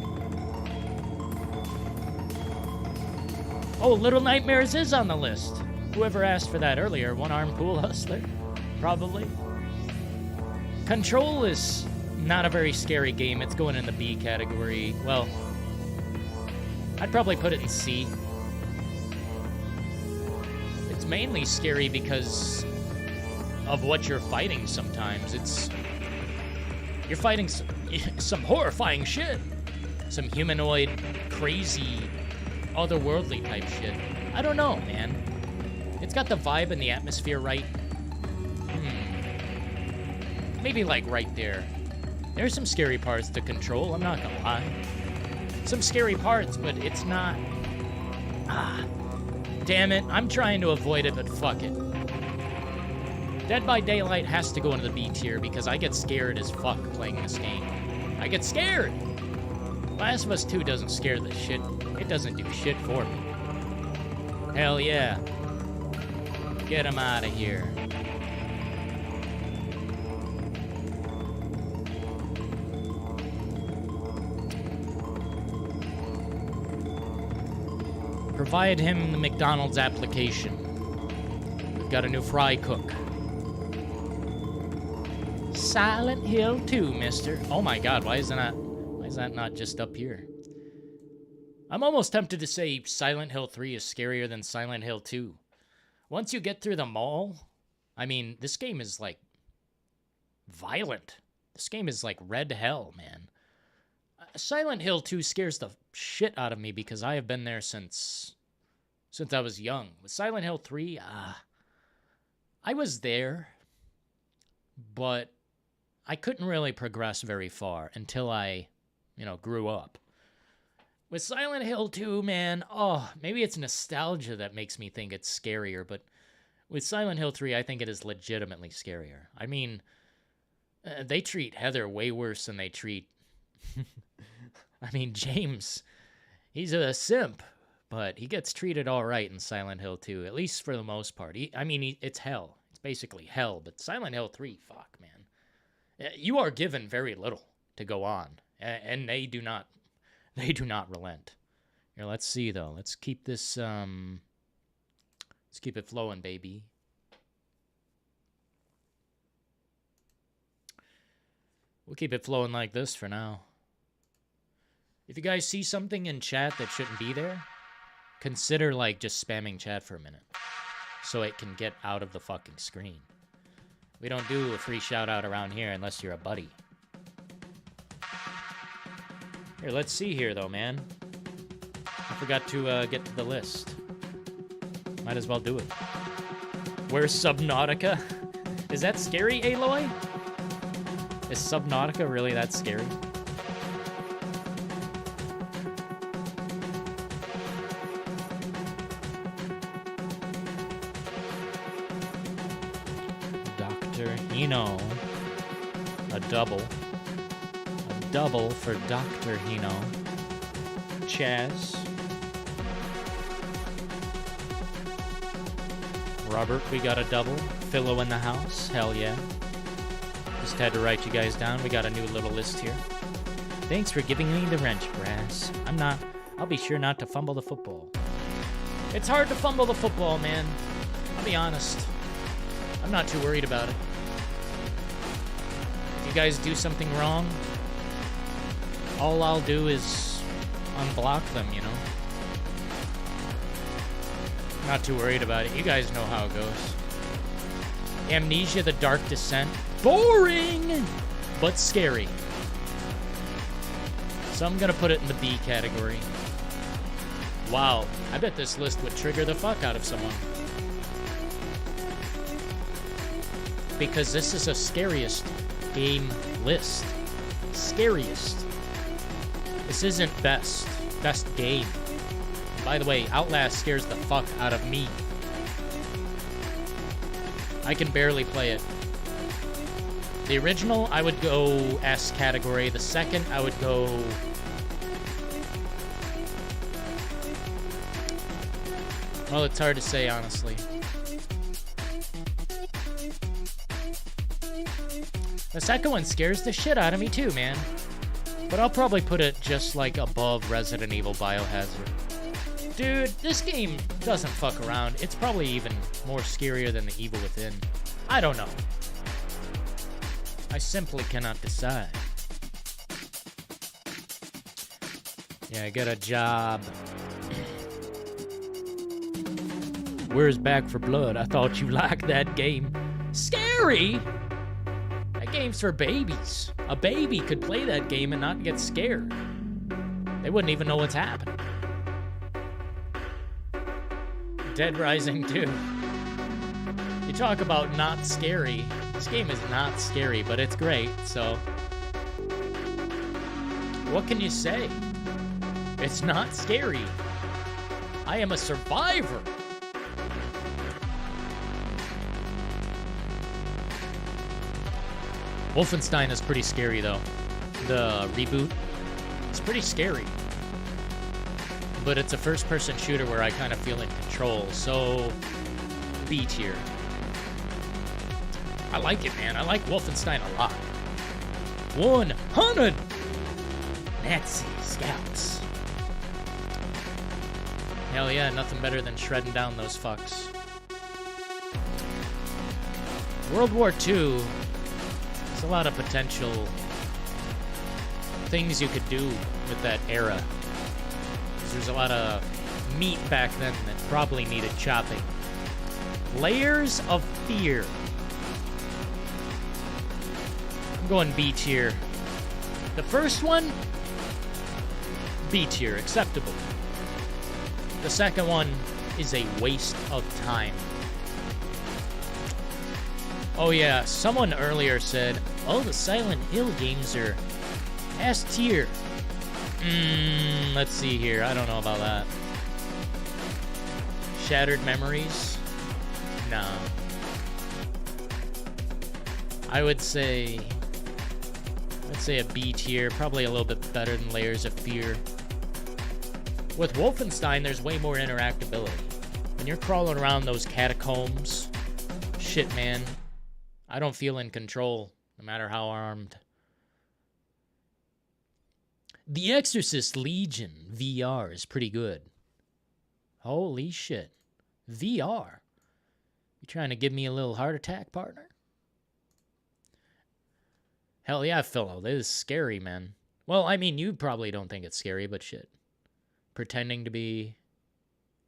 Oh, Little Nightmares is on the list. Whoever asked for that earlier, one-arm pool hustler? Probably. Control is not a very scary game. It's going in the B category. Well, I'd probably put it in C. It's mainly scary because of what you're fighting sometimes. You're fighting some horrifying shit. Some humanoid, crazy, otherworldly type shit. I don't know, man. It's got the vibe and the atmosphere right. Maybe like right there. There's some scary parts to Control, I'm not gonna lie. Some scary parts, but it's not... Damn it, I'm trying to avoid it, but fuck it. Dead by Daylight has to go into the B tier because I get scared as fuck playing this game. I get scared! Last of Us 2 doesn't scare the shit. It doesn't do shit for me. Hell yeah. Get him out of here. Provide him the McDonald's application. We've got a new fry cook. Silent Hill 2, mister. Oh my god, why is that not just up here? I'm almost tempted to say Silent Hill 3 is scarier than Silent Hill 2. Once you get through the mall, I mean, this game is like violent. This game is like red hell, man. Silent Hill 2 scares the shit out of me because I have been there since I was young. With Silent Hill 3, I was there, but I couldn't really progress very far until I, grew up. With Silent Hill 2, man, maybe it's nostalgia that makes me think it's scarier, but with Silent Hill 3, I think it is legitimately scarier. I mean, they treat Heather way worse than they treat... I mean, James, he's a simp, but he gets treated all right in Silent Hill 2, at least for the most part. It's hell. It's basically hell, but Silent Hill 3, fuck, man. You are given very little to go on, and they do not relent. Here, let's see, though. Let's keep this, let's keep it flowing, baby. We'll keep it flowing like this for now. If you guys see something in chat that shouldn't be there, consider, just spamming chat for a minute so it can get out of the fucking screen. We don't do a free shout-out around here unless you're a buddy. Here, let's see here, though, man. I forgot to get to the list. Might as well do it. Where's Subnautica? Is that scary, Aloy? Is Subnautica really that scary? Hino. A double. A double for Dr. Hino. Chaz. Robert, we got a double. Philo in the house. Hell yeah. Just had to write you guys down. We got a new little list here. Thanks for giving me the wrench, Brass. I'll be sure not to fumble the football. It's hard to fumble the football, man. I'll be honest. I'm not too worried about it. If you guys do something wrong, all I'll do is unblock them, Not too worried about it. You guys know how it goes. Amnesia: The Dark Descent. Boring! But scary. So I'm gonna put it in the B category. Wow, I bet this list would trigger the fuck out of someone. Because this is a scariest game list. Scariest. This isn't best game. And by the way, Outlast scares the fuck out of me. I can barely play it. The original, I would go S category. The second, I would go... Well, it's hard to say, honestly. The second one scares the shit out of me too, man. But I'll probably put it just above Resident Evil Biohazard. Dude, this game doesn't fuck around. It's probably even more scarier than The Evil Within. I don't know. I simply cannot decide. Yeah, I got a job. Where's Back for Blood? I thought you liked that game. Scary? That game's for babies. A baby could play that game and not get scared. They wouldn't even know what's happening. Dead Rising 2. You talk about not scary. This game is not scary, but it's great, so... What can you say? It's not scary. I am a survivor. Wolfenstein is pretty scary, though. The reboot. It's pretty scary. But it's a first-person shooter where I kind of feel in control, so... B tier. I like it, man. I like Wolfenstein a lot. 100 Nazi scouts. Hell yeah, nothing better than shredding down those fucks. World War II, there's a lot of potential things you could do with that era. 'Cause there's a lot of meat back then that probably needed chopping. Layers of Fear. I'm going B tier. The first one, B tier, acceptable. The second one is a waste of time. Oh yeah, someone earlier said, oh, the Silent Hill games are S tier. Let's see here. I don't know about that. Shattered Memories? No. I'd say a B tier, probably a little bit better than Layers of Fear. With Wolfenstein, there's way more interactability. When you're crawling around those catacombs, shit, man, I don't feel in control, no matter how armed. The Exorcist Legion VR is pretty good. Holy shit. VR? You trying to give me a little heart attack, partner? Hell yeah, Philo. This is scary, man. Well, I mean, you probably don't think it's scary, but shit. Pretending to be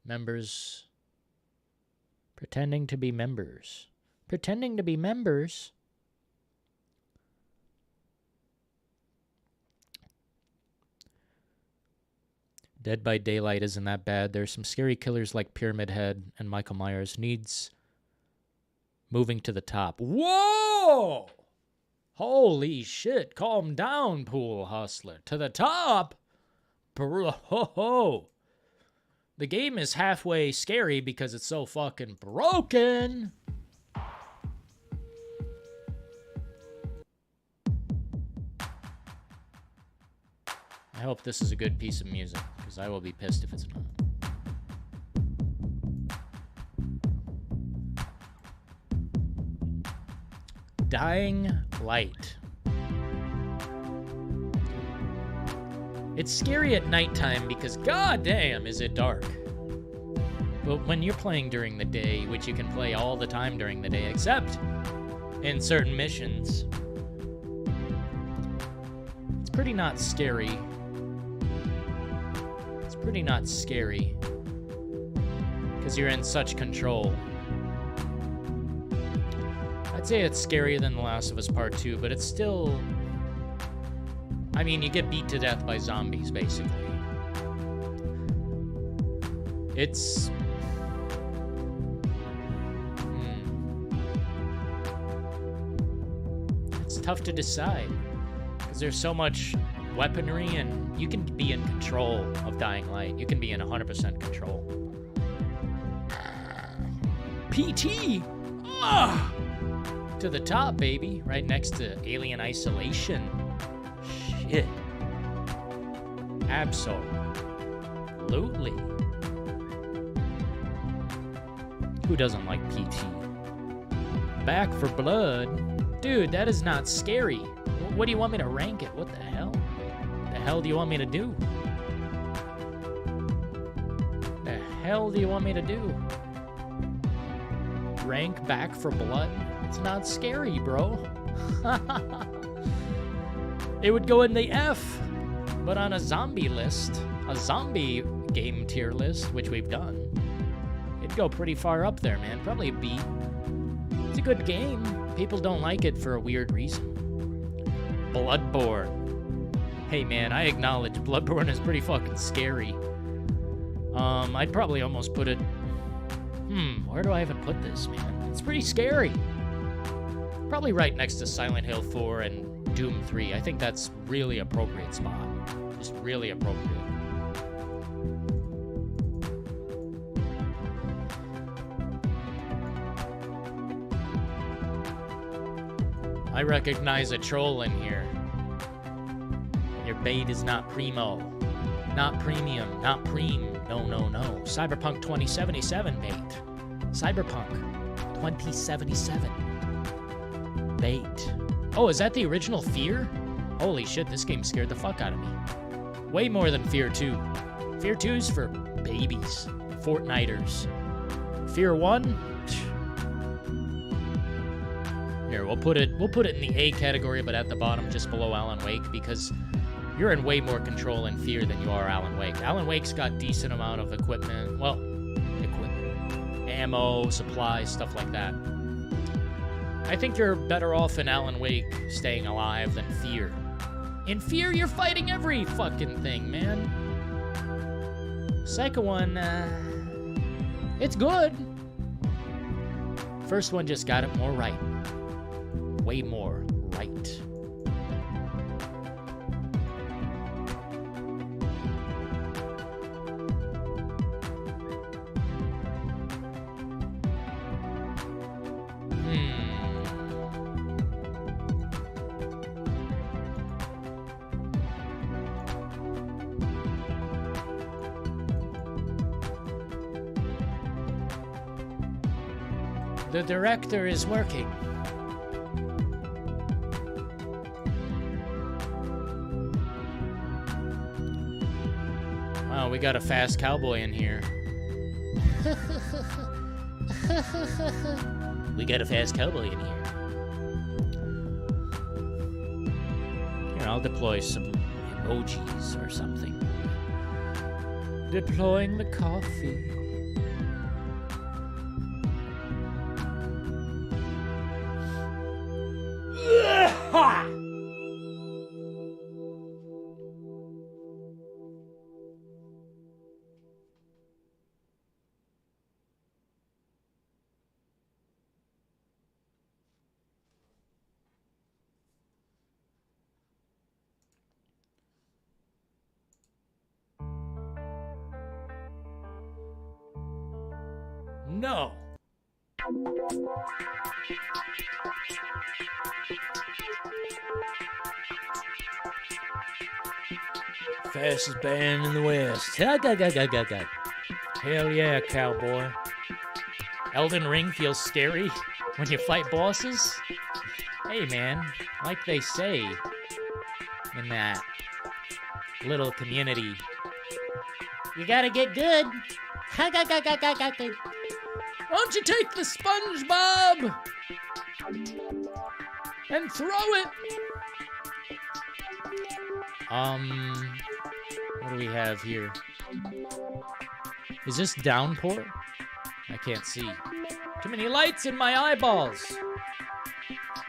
members. Pretending to be members. Pretending to be members. Dead by Daylight isn't that bad. There's some scary killers like Pyramid Head and Michael Myers. Needs moving to the top. Whoa! Holy shit. Calm down, Pool Hustler. To the top? Bro. The game is halfway scary because it's so fucking broken. I hope this is a good piece of music, because I will be pissed if it's not. Dying Light. It's scary at nighttime because goddamn is it dark. But when you're playing during the day, which you can play all the time during the day, except in certain missions, it's pretty not scary. It's pretty not scary because you're in such control. I'd say it's scarier than The Last of Us Part 2, but it's still... I mean, you get beat to death by zombies, basically. It's... It's tough to decide, because there's so much weaponry, and you can be in control of Dying Light. You can be in 100% control. PT! Ah! To the top, baby. Right next to Alien Isolation. Shit. Absolutely. Who doesn't like PT? Back for Blood. Dude, that is not scary. What do you want me to rank it? What the hell? The hell do you want me to do? The hell do you want me to do? Rank Back for Blood? It's not scary, bro. It would go in the F, but on a zombie list, a zombie game tier list, which we've done, it'd go pretty far up there, man. Probably a B. It's a good game. People don't like it for a weird reason. Bloodborne. Hey, man, I acknowledge Bloodborne is pretty fucking scary. I'd probably almost put it... where do I even put this, man? It's pretty scary. Probably right next to Silent Hill 4 and Doom 3. I think that's really appropriate spot. Just really appropriate. I recognize a troll in here. Your bait is not primo. Not premium. Not preem. No, no, no. Cyberpunk 2077 bait. Cyberpunk 2077. Bait. Oh, is that the original Fear? Holy shit, this game scared the fuck out of me. Way more than Fear 2. Fear 2's for babies. Fortniters. Fear 1? Here, we'll put it in the A category, but at the bottom, just below Alan Wake, because you're in way more control and fear than you are Alan Wake. Alan Wake's got decent amount of equipment. Well, equipment. Ammo, supplies, stuff like that. I think you're better off in Alan Wake staying alive than Fear. In Fear, you're fighting every fucking thing, man. Second one, it's good. First one just got it more right. Way more right. The director is working. Wow, we got a fast cowboy in here. We got a fast cowboy in here. Here, I'll deploy some emojis or something. Deploying the coffee. No. Fastest band in the West. Hell yeah, cowboy. Elden Ring feels scary when you fight bosses? Hey, man, like they say in that little community, you gotta get good. Why don't you take the SpongeBob and throw it? What do we have here? Is this downpour? I can't see. Too many lights in my eyeballs.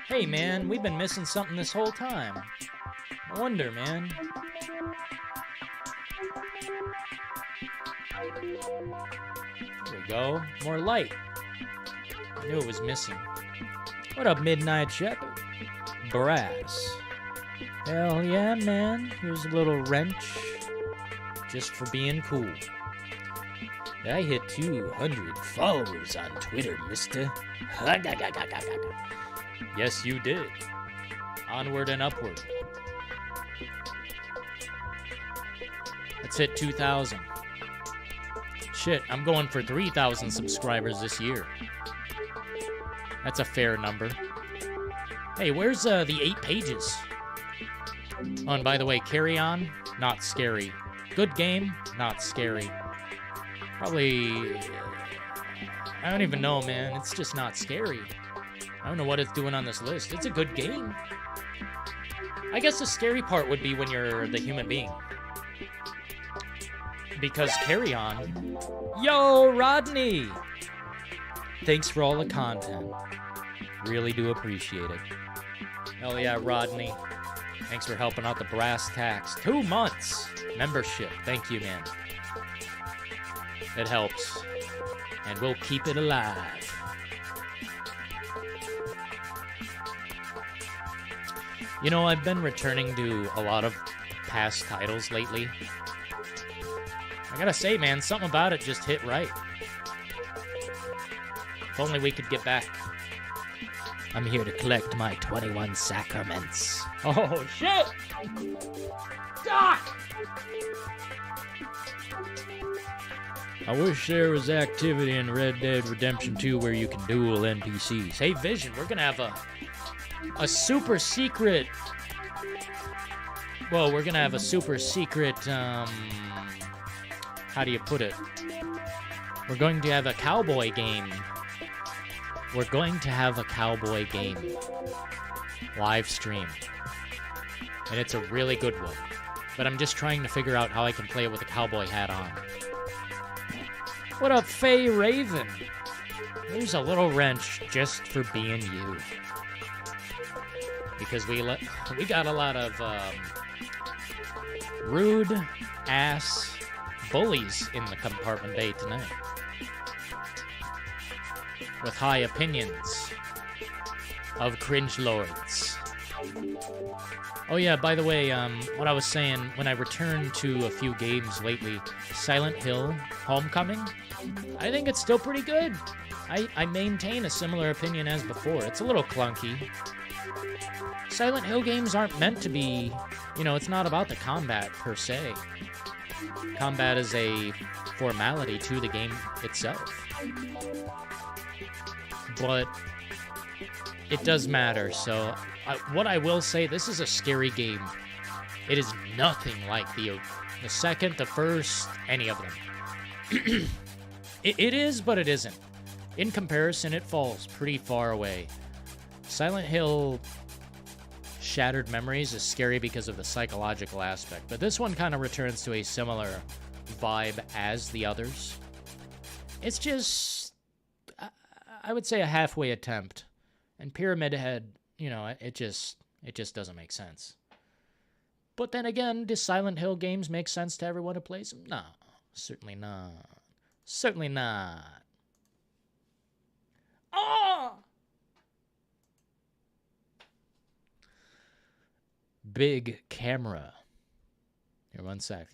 Hey, man, we've been missing something this whole time. No wonder, man. There we go. More light. I knew it was missing. What up, Midnight Shepherd? Brass. Hell yeah, man. Here's a little wrench. Just for being cool. I hit 200 followers on Twitter, mister. Yes, you did. Onward and upward. Let's hit 2,000. Shit, I'm going for 3,000 subscribers this year. That's a fair number. Hey, where's the 8 pages? Oh, and by the way, Carry On, not scary. Good game, not scary. Probably... I don't even know, man. It's just not scary. I don't know what it's doing on this list. It's a good game. I guess the scary part would be when you're the human being. Because Carry On... Yo, Rodney! Thanks for all the content. Really do appreciate it. Hell yeah, Rodney. Thanks for helping out the brass tacks. 2 months membership. Thank you, man. It helps. And we'll keep it alive. You know, I've been returning to a lot of past titles lately. I gotta say, man, something about it just hit right. If only we could get back. I'm here to collect my 21 sacraments. Oh, shit! Doc! I wish there was activity in Red Dead Redemption 2 where you can duel NPCs. Hey, Vision, we're gonna have a super secret... Well, we're gonna have a super secret, how do you put it? We're going to have a cowboy game. We're going to have a cowboy game. Live stream. And it's a really good one. But I'm just trying to figure out how I can play it with a cowboy hat on. What up, Faye Raven? Here's a little wrench just for being you. Because we got a lot of rude ass bullies in the compartment bay tonight. With high opinions of cringe lords. Oh yeah, by the way, what I was saying, when I returned to a few games lately, Silent Hill Homecoming, I think it's still pretty good. I maintain a similar opinion as before. It's a little clunky. Silent Hill games aren't meant to be, you know, it's not about the combat per se. Combat is a formality to the game itself. But it does matter, so what I will say, this is a scary game. It is nothing like the second, the first, any of them. It is, but it isn't. In comparison, it falls pretty far away. Silent Hill Shattered Memories is scary because of the psychological aspect, but this one kind of returns to a similar vibe as the others. It's just, I would say, a halfway attempt. And Pyramid Head, you know, it just doesn't make sense. But then again, do Silent Hill games make sense to everyone who plays them? No, certainly not. Certainly not. Oh! Big camera. Here, one sec.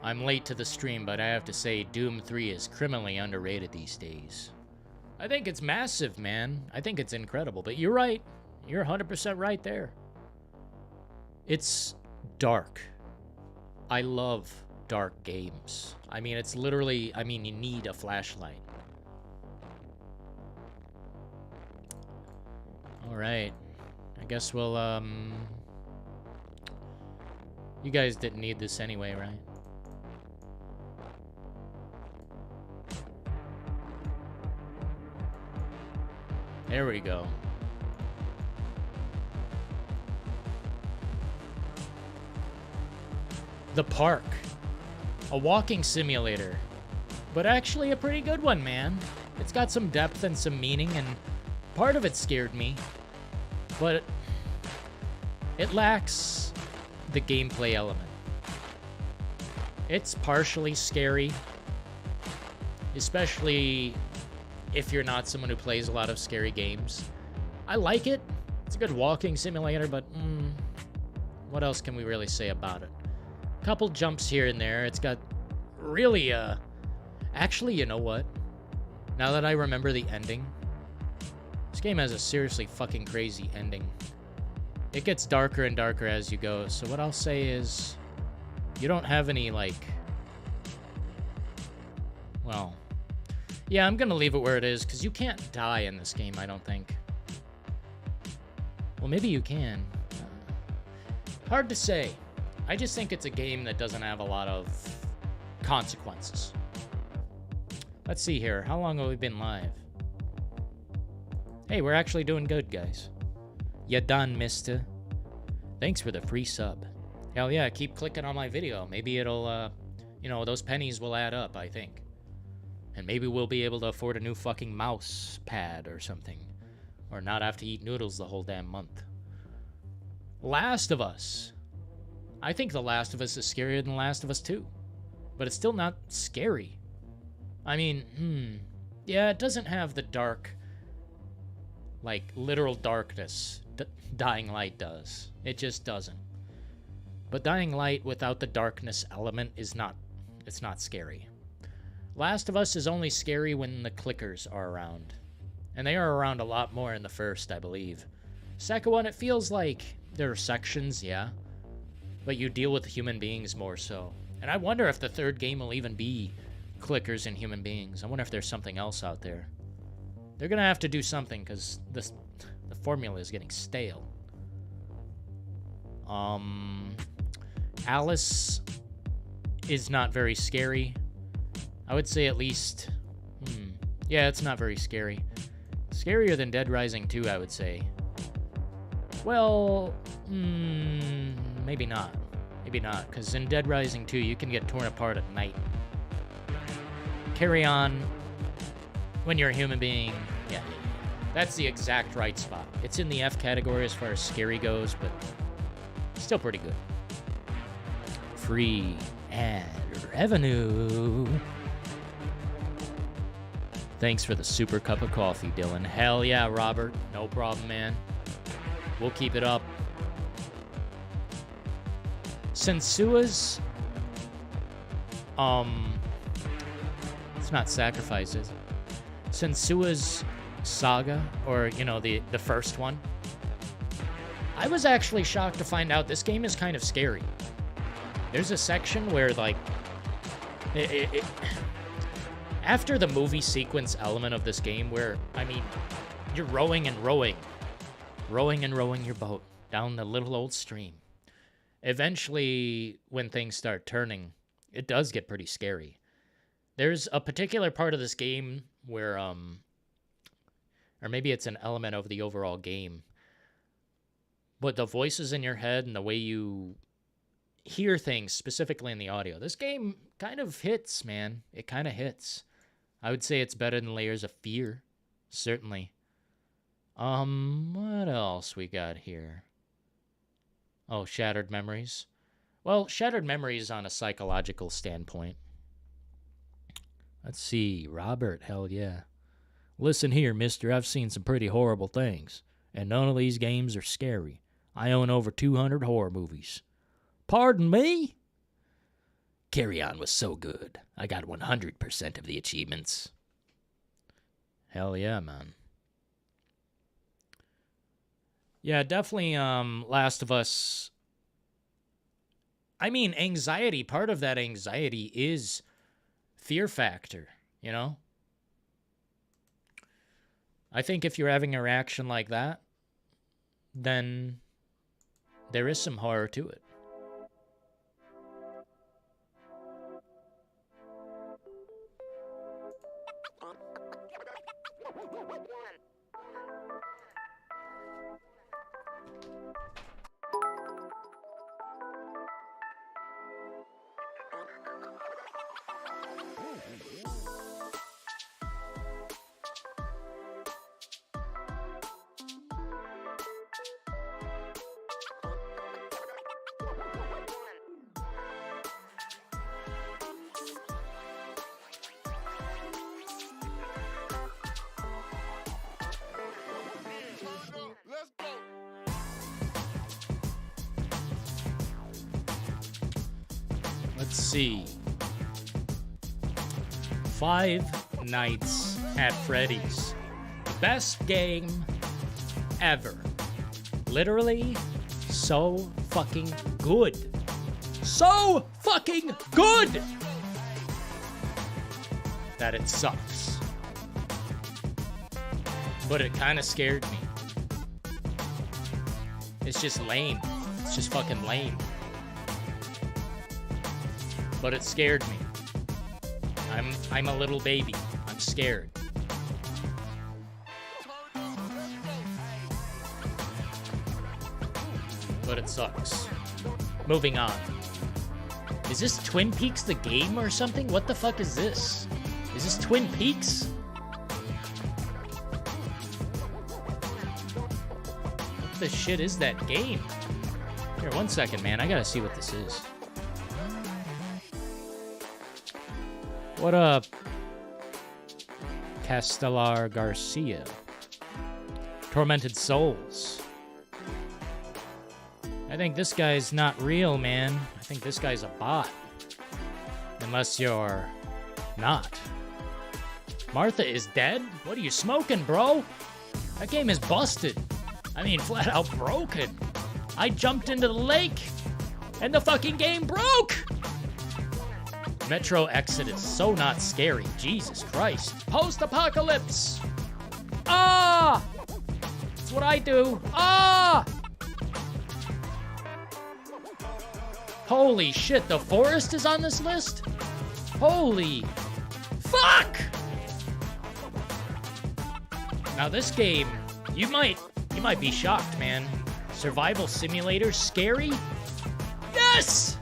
I'm late to the stream, but I have to say Doom 3 is criminally underrated these days. I think it's massive, man. I think it's incredible, but you're right. You're 100% right there. It's dark. I love dark games. I mean, it's literally, I mean, you need a flashlight. All right. I guess we'll, you guys didn't need this anyway, right? There we go. The Park. A walking simulator. But actually a pretty good one, man. It's got some depth and some meaning, and part of it scared me. But it lacks the gameplay element. It's partially scary. Especially if you're not someone who plays a lot of scary games. I like it. It's a good walking simulator, but what else can we really say about it? Couple jumps here and there. It's got really, actually, you know what? Now that I remember the ending, this game has a seriously fucking crazy ending. It gets darker and darker as you go, so what I'll say is, you don't have any, like, well, yeah, I'm gonna leave it where it is, because you can't die in this game, I don't think. Well, maybe you can. Hard to say. I just think it's a game that doesn't have a lot of consequences. Let's see here. How long have we been live? Hey, we're actually doing good, guys. Ya done, mister. Thanks for the free sub. Hell yeah, keep clicking on my video. Maybe it'll, you know, those pennies will add up, I think. And maybe we'll be able to afford a new fucking mouse pad or something. Or not have to eat noodles the whole damn month. Last of Us. I think The Last of Us is scarier than Last of Us 2. But it's still not scary. I mean, yeah, it doesn't have the dark, like, literal darkness Dying Light does. It just doesn't. But Dying Light without the darkness element is not, it's not scary. Last of Us is only scary when the clickers are around. And they are around a lot more in the first, I believe. Second one, it feels like there are sections, yeah. But you deal with human beings more so. And I wonder if the third game will even be clickers and human beings. I wonder if there's something else out there. They're gonna have to do something because the formula is getting stale. Alice is not very scary. I would say at least... yeah, it's not very scary. Scarier than Dead Rising 2, I would say. Well, maybe not. Maybe not, because in Dead Rising 2, you can get torn apart at night. Carry On, when you're a human being, yeah. That's the exact right spot. It's in the F category as far as scary goes, but still pretty good. Free ad revenue. Thanks for the super cup of coffee, Dylan. Hell yeah, Robert. No problem, man. We'll keep it up. Sensua's... It's not Sacrifices. Sensua's Saga, or, you know, the first one. I was actually shocked to find out this game is kind of scary. There's a section where, like... after the movie sequence element of this game where, I mean, you're rowing and rowing your boat down the little old stream. Eventually, when things start turning, it does get pretty scary. There's a particular part of this game where, or maybe it's an element of the overall game, but the voices in your head and the way you hear things, specifically in the audio, this game kind of hits, man. It kind of hits. I would say it's better than Layers of Fear, certainly. What else we got here? Oh, Shattered Memories. Well, Shattered Memories on a psychological standpoint. Let's see, Robert, hell yeah. Listen here, mister, I've seen some pretty horrible things, and none of these games are scary. I own over 200 horror movies. Pardon me? Carry On was so good. I got 100% of the achievements. Hell yeah, man. Yeah, definitely Last of Us. I mean, anxiety, part of that anxiety is fear factor, you know? I think if you're having a reaction like that, then there is some horror to it. Let's see. Five Nights at Freddy's. Best game ever. Literally, so fucking good. So fucking good! That it sucks. But it kind of scared me. It's just lame. It's just fucking lame. But it scared me. I'm a little baby. I'm scared. But it sucks. Moving on. Is this Twin Peaks the game or something? What the fuck is this? Is this Twin Peaks? What the shit is that game? Here, 1 second, man. I gotta see what this is. What up, Castellar Garcia? Tormented Souls. I think this guy's not real, man. I think this guy's a bot. Unless you're not. Martha is dead? What are you smoking, bro? That game is busted. I mean, flat out broken. I jumped into the lake, and the fucking game broke! Metro Exodus, so not scary. Jesus Christ. Post-apocalypse! Ah! That's what I do. Ah! Holy shit, the forest is on this list? Holy fuck! Now this game, you might be shocked, man. Survival simulator, scary? Yes!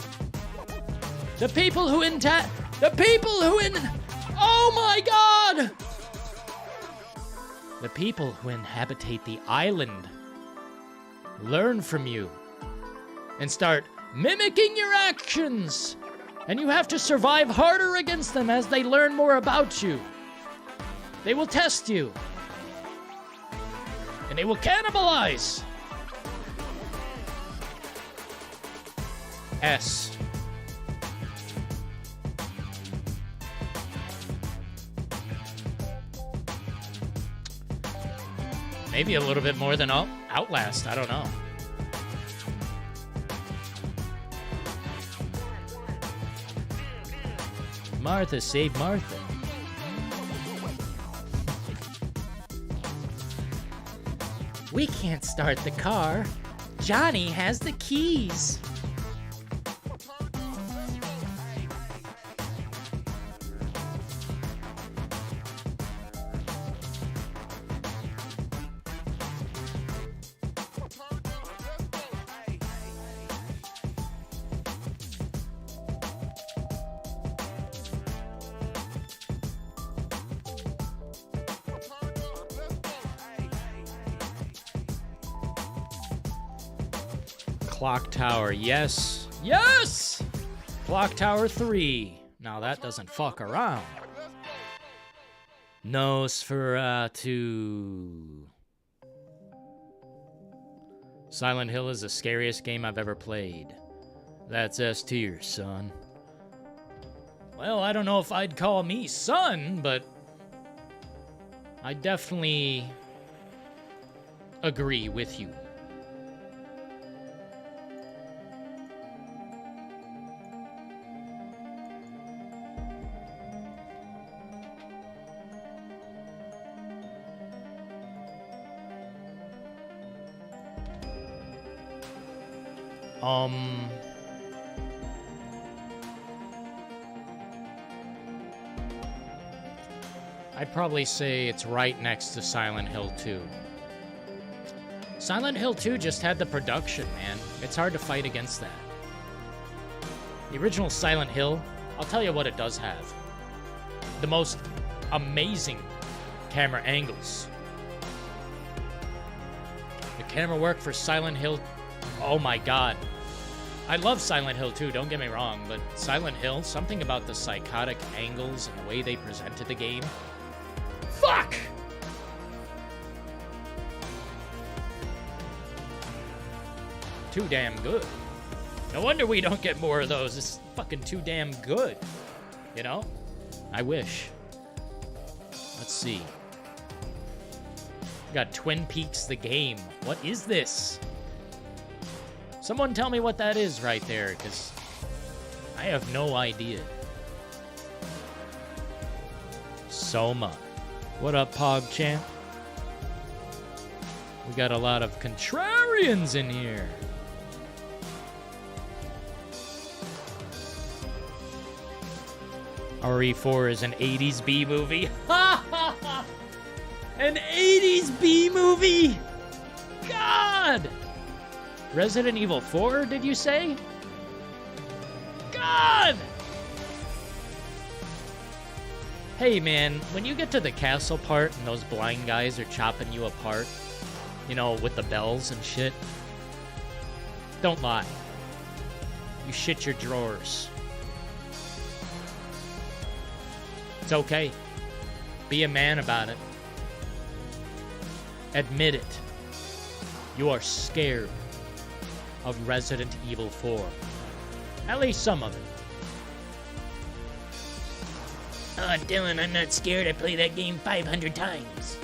The people who oh my god! The people who inhabitate the island learn from you and start mimicking your actions. And you have to survive harder against them as they learn more about you. They will test you. And they will cannibalize. S. Maybe a little bit more than Outlast, I don't know. Martha, save Martha. We can't start the car. Johnny has the keys. Clock Tower, yes. Yes! Clock Tower 3. Now that doesn't fuck around. Nosferatu. Silent Hill is the scariest game I've ever played. That's S tier, son. Well, I don't know if I'd call me son, but I definitely agree with you. I'd probably say it's right next to Silent Hill 2. Silent Hill 2 just had the production, man. It's hard to fight against that. The original Silent Hill, I'll tell you what it does have. The most amazing camera angles. The camera work for Silent Hill, oh my god. I love Silent Hill 2, don't get me wrong, but Silent Hill, something about the psychotic angles and the way they presented the game. Fuck! Too damn good. No wonder we don't get more of those. It's fucking too damn good. You know? I wish. Let's see. We got Twin Peaks the game. What is this? Someone tell me what that is right there, because I have no idea. Soma. What up, PogChamp? We got a lot of contrarians in here. RE4 is an 80s B movie. An 80s B movie? God! Resident Evil 4, did you say? God! Hey man, when you get to the castle part and those blind guys are chopping you apart, you know, with the bells and shit, don't lie. You shit your drawers. It's okay. Be a man about it. Admit it. You are scared of Resident Evil 4. At least some of it. Oh, Dylan, I'm not scared. I play that game 500 times.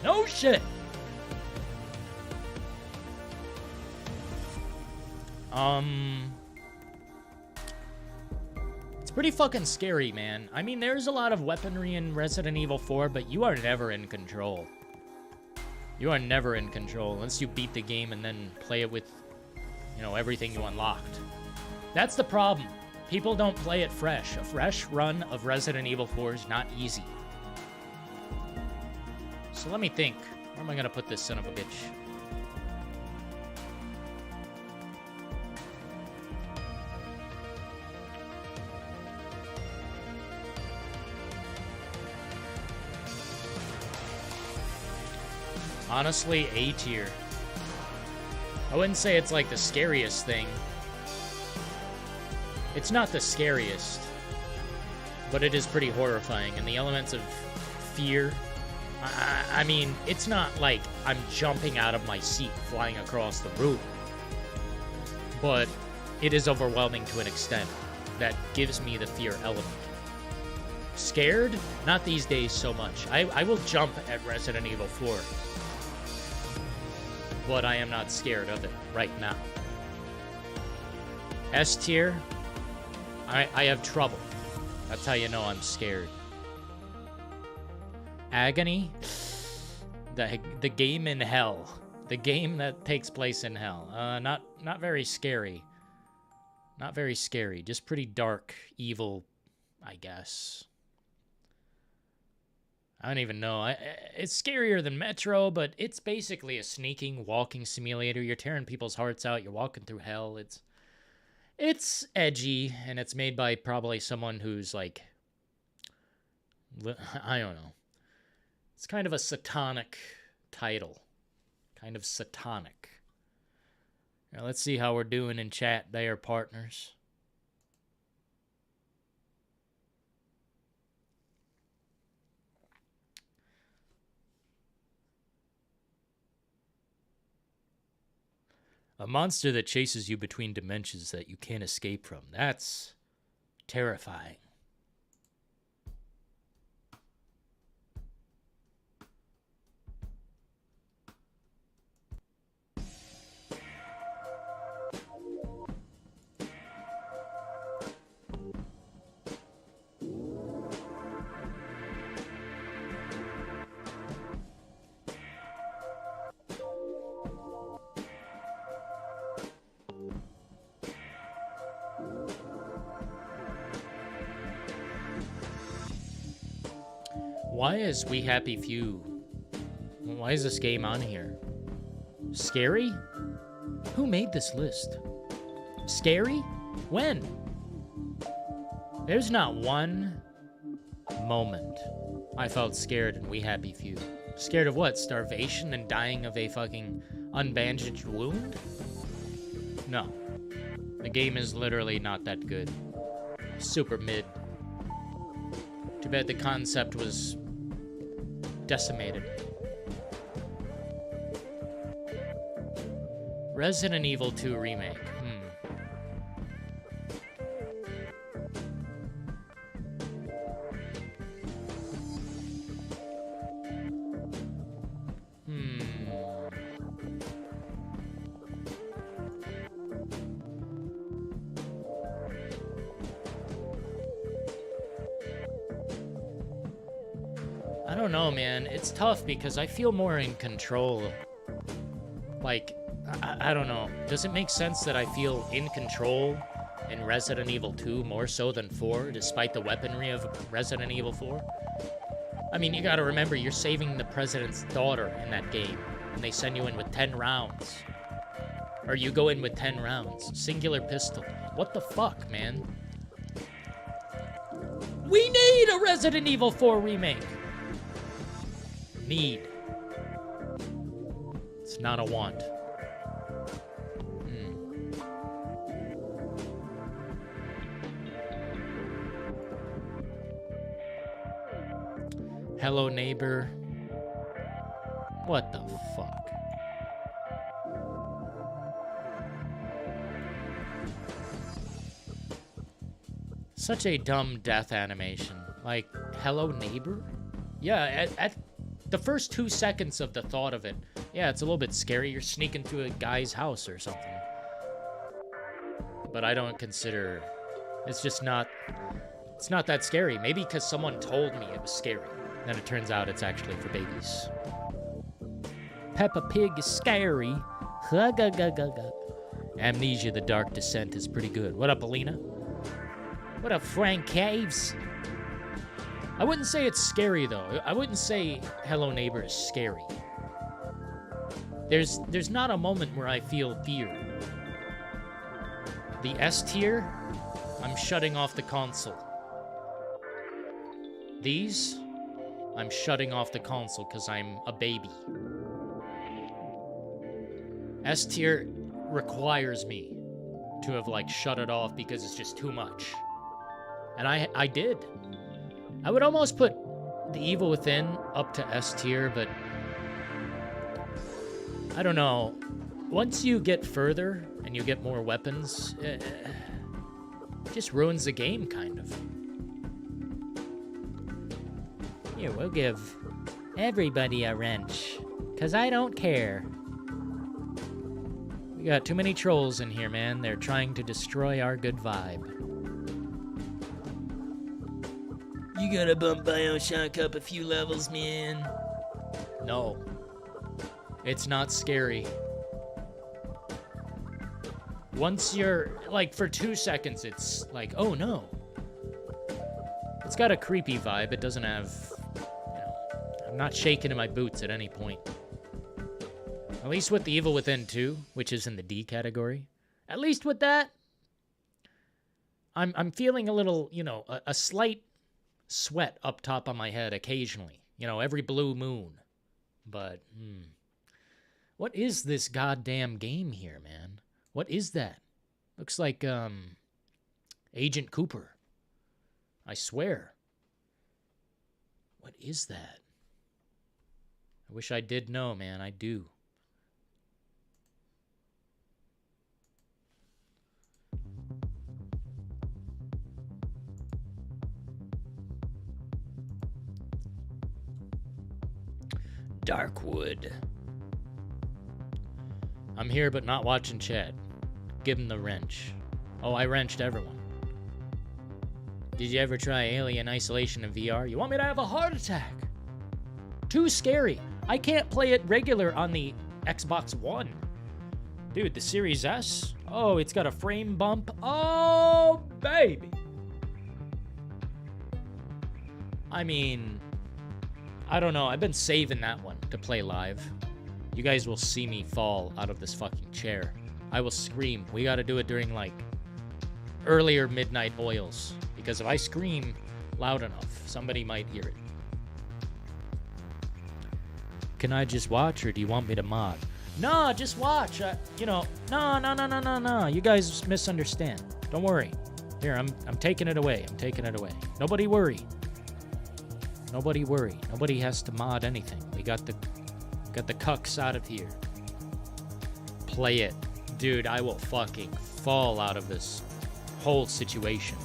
No shit. It's pretty fucking scary, man. I mean, there's a lot of weaponry in Resident Evil 4, but you are never in control. You are never in control unless you beat the game and then play it with, you know, everything you unlocked. That's the problem. People don't play it fresh. A fresh run of Resident Evil 4 is not easy. So let me think. Where am I going to put this son of a bitch? Honestly, A tier. I wouldn't say it's like the scariest thing. It's not the scariest, but it is pretty horrifying. And the elements of fear, I mean, it's not like I'm jumping out of my seat, flying across the room. But it is overwhelming to an extent that gives me the fear element. Scared? Not these days so much. I will jump at Resident Evil 4. But I am not scared of it right now. S tier, I have trouble. That's how you know I'm scared. Agony, the game in hell. The game that takes place in hell. Not very scary. Not very scary. Just pretty dark, evil, I guess. I don't even know. It's scarier than Metro, but it's basically a sneaking, walking simulator. You're tearing people's hearts out. You're walking through hell. It's edgy, and it's made by probably someone who's like, I don't know. It's kind of a satanic title. Kind of satanic. Now, let's see how we're doing in chat there, partners. A monster that chases you between dimensions that you can't escape from. That's terrifying. Why is We Happy Few? Why is this game on here? Scary? Who made this list? Scary? When? There's not one moment I felt scared in We Happy Few. Scared of what? Starvation and dying of a fucking unbandaged wound? No. The game is literally not that good. Super mid. Too bad the concept was decimated. Resident Evil 2 Remake. I don't know, man. It's tough because I feel more in control. Like, I don't know. Does it make sense that I feel in control in Resident Evil 2 more so than 4, despite the weaponry of Resident Evil 4? I mean, you gotta remember, you're saving the president's daughter in that game, and they send you in with 10 rounds. Or you go in with 10 rounds. Singular pistol. What the fuck, man? We need a Resident Evil 4 remake! Need. It's not a want. Hello, neighbor. What the fuck? Such a dumb death animation. Like, hello, neighbor? Yeah, at the first 2 seconds of the thought of it, yeah, it's a little bit scary. You're sneaking through a guy's house or something. But I don't consider... It's just not... It's not that scary. Maybe because someone told me it was scary. Then it turns out it's actually for babies. Peppa Pig is scary. Amnesia: The Dark Descent is pretty good. What up, Alina? What up, Frank Caves? I wouldn't say it's scary, though. I wouldn't say Hello Neighbor is scary. There's not a moment where I feel fear. The S tier, I'm shutting off the console. These, I'm shutting off the console because I'm a baby. S tier requires me to have, like, shut it off because it's just too much. And I did. I would almost put The Evil Within up to S tier, but I don't know. Once you get further and you get more weapons, it just ruins the game, kind of. Here, we'll give everybody a wrench, because I don't care. We got too many trolls in here, man. They're trying to destroy our good vibe. You gotta bump BioShock up a few levels, man. No. It's not scary. Once you're, like, for 2 seconds, it's like, oh no. It's got a creepy vibe. It doesn't have, I'm not shaking in my boots at any point. At least with The Evil Within 2, which is in the D category. At least with that, I'm feeling a little, a slight sweat up top of my head occasionally. Every blue moon. But, what is this goddamn game here, man? What is that? Looks like, Agent Cooper. I swear. What is that? I wish I did know, man. I do. Darkwood. I'm here but not watching chat. Give him the wrench. Oh, I wrenched everyone. Did you ever try Alien Isolation in VR? You want me to have a heart attack? Too scary. I can't play it regular on the Xbox One. Dude, the Series S? Oh, it's got a frame bump. Oh, baby. I mean, I don't know. I've been saving that one to play live. You guys will see me fall out of this fucking chair. I will scream. We gotta do it during, like, earlier midnight oils. Because if I scream loud enough, somebody might hear it. Can I just watch, or do you want me to mod? No, just watch. No. You guys misunderstand. Don't worry. Here, I'm taking it away. I'm taking it away. Nobody worry. Nobody worry. Nobody has to mod anything. We got the cucks out of here. Play it. Dude, I will fucking fall out of this whole situation.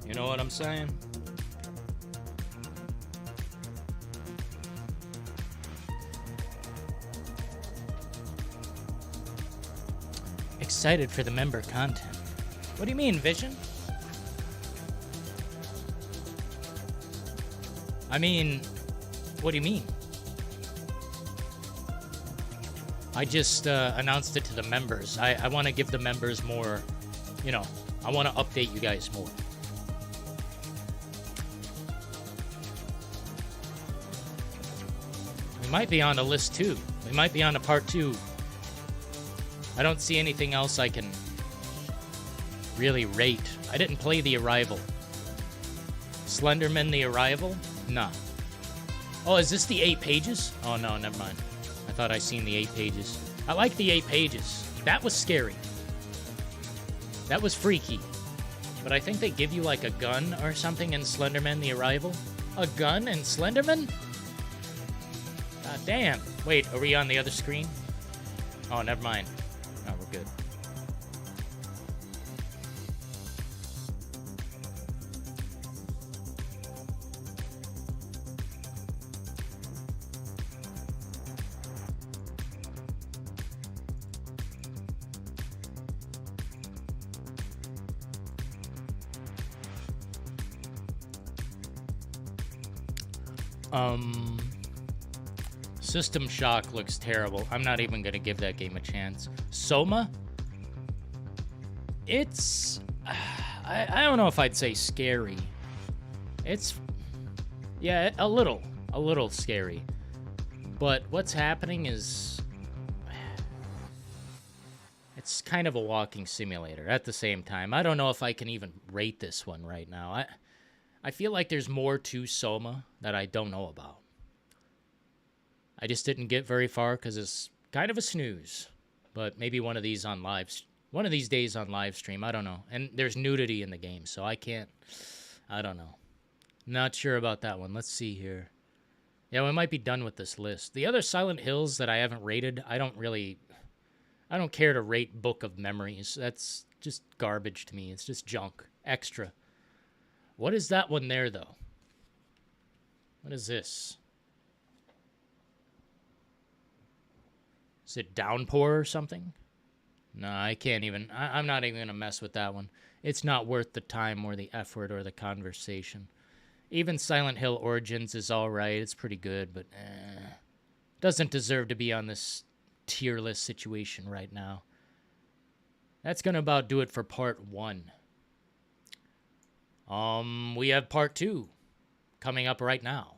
You know what I'm saying? Excited for the member content. What do you mean, Vision? I mean, what do you mean? I just announced it to the members. I want to give the members more, I want to update you guys more. We might be on the list too. We might be on a part 2 I don't see anything else I can really rate. I didn't play The Arrival. Slenderman The Arrival? No. Oh, is this the 8 pages? Oh, no, never mind. I thought I seen the 8 pages. I like the 8 pages. That was scary. That was freaky. But I think they give you, like, a gun or something in Slenderman The Arrival. A gun in Slenderman? God damn. Wait, are we on the other screen? Oh, never mind. Oh, we're good. System Shock looks terrible. I'm not even gonna give that game a chance. Soma? It's... I don't know if I'd say scary. It's... yeah, a little scary. But what's happening is... it's kind of a walking simulator at the same time. I don't know if I can even rate this one right now. I feel like there's more to Soma that I don't know about. I just didn't get very far because it's kind of a snooze. But maybe one of these days on live stream. I don't know. And there's nudity in the game, so I can't. I don't know. Not sure about that one. Let's see here. Yeah, we might be done with this list. The other Silent Hills that I haven't rated, I don't care to rate Book of Memories. That's just garbage to me. It's just junk. Extra. What is that one there, though? What is this? Is it Downpour or something? No, I can't even. I'm not even going to mess with that one. It's not worth the time or the effort or the conversation. Even Silent Hill Origins is all right. It's pretty good, but doesn't deserve to be on this tier list situation right now. That's going to about do it for part 1. We have part 2 coming up right now.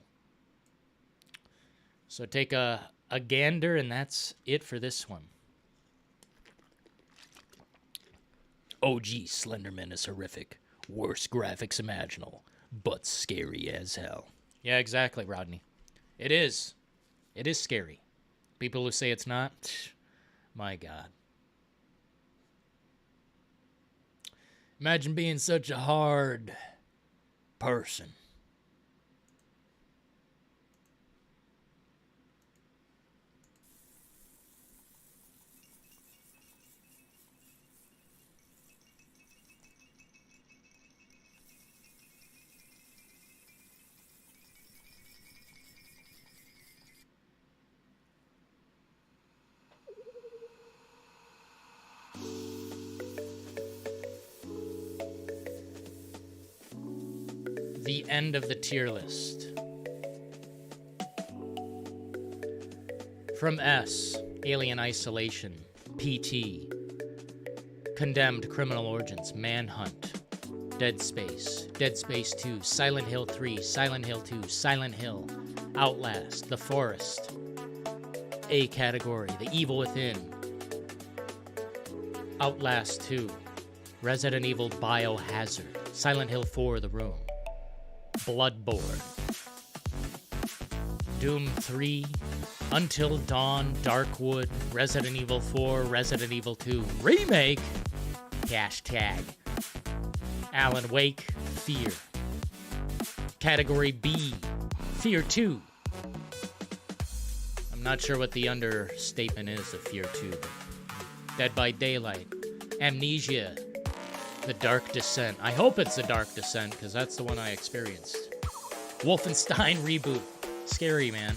So take a gander, and that's it for this one. OG Slenderman is horrific. Worst graphics imaginable, but scary as hell. Yeah, exactly, Rodney. It is. It is scary. People who say it's not, my God. Imagine being such a hard person. The end of the tier list. From S, Alien Isolation, PT, Condemned Criminal Origins, Manhunt, Dead Space, Dead Space 2, Silent Hill 3, Silent Hill 2, Silent Hill, Outlast, The Forest, A category, The Evil Within, Outlast 2, Resident Evil Biohazard, Silent Hill 4, The Room, Bloodborne, Doom 3, Until Dawn, Darkwood, Resident Evil 4, Resident Evil 2 Remake, hashtag, Alan Wake, Fear. Category B, Fear 2. I'm not sure what the understatement is of Fear 2, but Dead by Daylight, Amnesia, The Dark Descent. I hope it's The Dark Descent, because that's the one I experienced. Wolfenstein Reboot. Scary, man.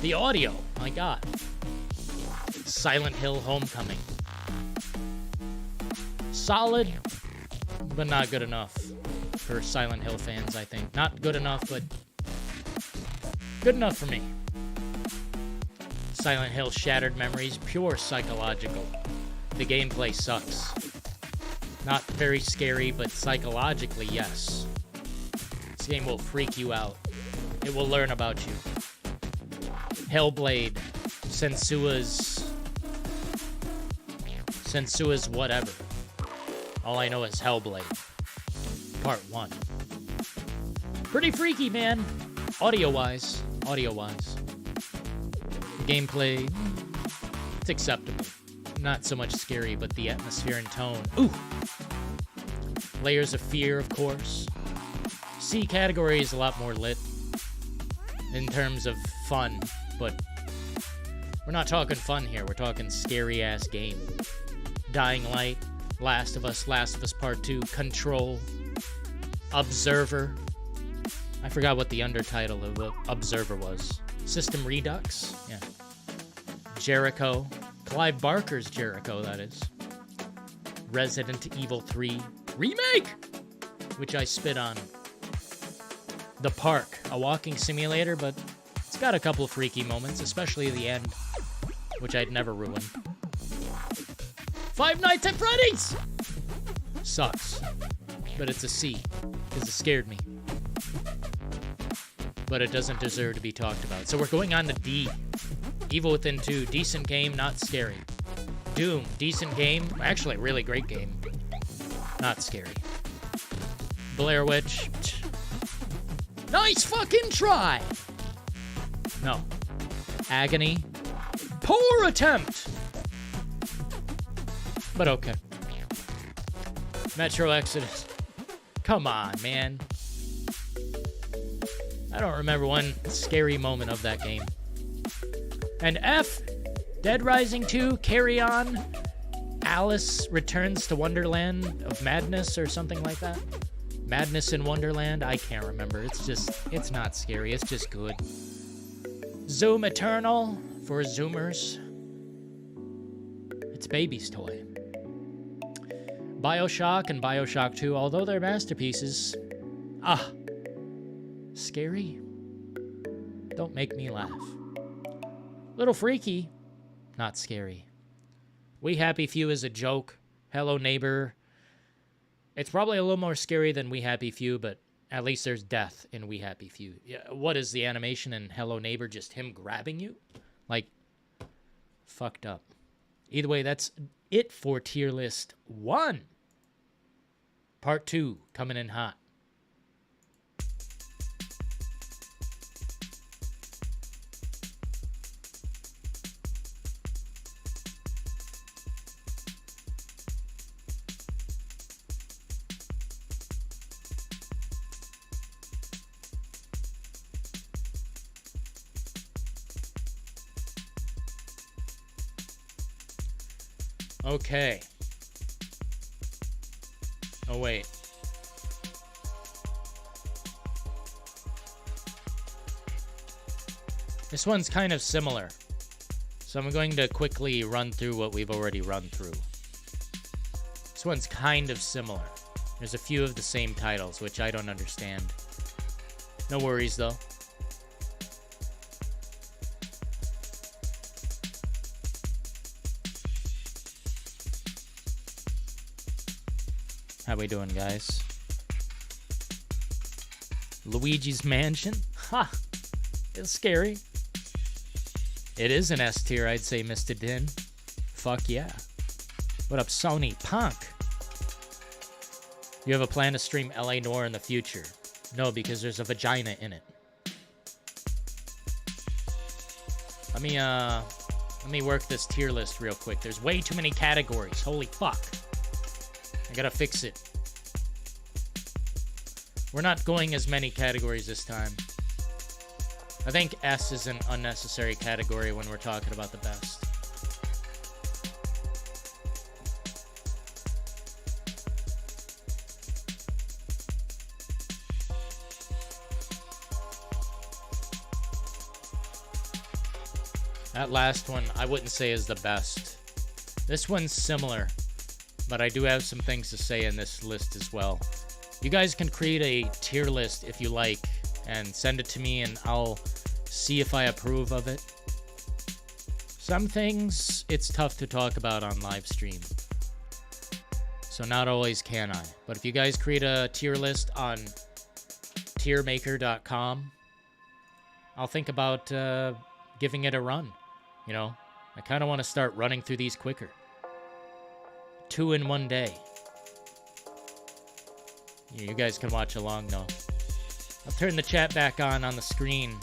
The audio. My God. Silent Hill Homecoming. Solid, but not good enough for Silent Hill fans, I think. Not good enough, but good enough for me. Silent Hill Shattered Memories. Pure psychological. The gameplay sucks. Not very scary, but psychologically, yes. This game will freak you out. It will learn about you. Hellblade, Sensua's Sensua's whatever. All I know is Hellblade. Part 1. Pretty freaky, man. Audio-wise. Gameplay, it's acceptable. Not so much scary, but the atmosphere and tone. Ooh! Layers of fear, of course. C category is a lot more lit in terms of fun, but we're not talking fun here. We're talking scary-ass game. Dying Light, Last of Us Part 2, Control, Observer. I forgot what the undertitle of Observer was. System Redux? Yeah. Jericho. Clive Barker's Jericho, that is. Resident Evil 3 Remake! Which I spit on. The Park, a walking simulator, but it's got a couple of freaky moments, especially the end, which I'd never ruin. Five Nights at Freddy's! Sucks. But it's a C, because it scared me. But it doesn't deserve to be talked about. So we're going on to D. Evil Within 2, decent game, not scary. Doom, decent game, actually a really great game. Not scary. Blair Witch, nice fucking try! No. Agony, poor attempt! But okay. Metro Exodus, come on, man. I don't remember one scary moment of that game. And F, Dead Rising 2, Carry On, Alice Returns to Wonderland of Madness or something like that. Madness in Wonderland, I can't remember. It's not scary, it's just good. Zoom Eternal for Zoomers. It's baby's toy. BioShock and BioShock 2, although they're masterpieces, scary? Don't make me laugh. Little freaky, not scary. We Happy Few is a joke. Hello Neighbor. It's probably a little more scary than We Happy Few, but at least there's death in We Happy Few. Yeah, what is the animation in Hello Neighbor? Just him grabbing you? Like, fucked up. Either way, that's it for tier list 1. Part 2 coming in hot. Okay. Oh, wait. This one's kind of similar. So I'm going to quickly run through what we've already run through. This one's kind of similar. There's a few of the same titles, which I don't understand. No worries, though. How we doing, guys? Luigi's Mansion? Ha! It's scary. It is an S tier, I'd say, Mr. Din. Fuck yeah. What up, Sony Punk? You have a plan to stream LA Noire in the future? No, because there's a vagina in it. Let me work this tier list real quick. There's way too many categories. Holy fuck. I gotta fix it. We're not going as many categories this time. I think S is an unnecessary category when we're talking about the best. That last one, I wouldn't say is the best. This one's similar, but I do have some things to say in this list as well. You guys can create a tier list if you like and send it to me and I'll see if I approve of it. Some things it's tough to talk about on live stream, so not always can I. But if you guys create a tier list on tiermaker.com, I'll think about giving it a run. You know, I kind of want to start running through these quicker. 2 in one day. You guys can watch along though. I'll turn the chat back on the screen.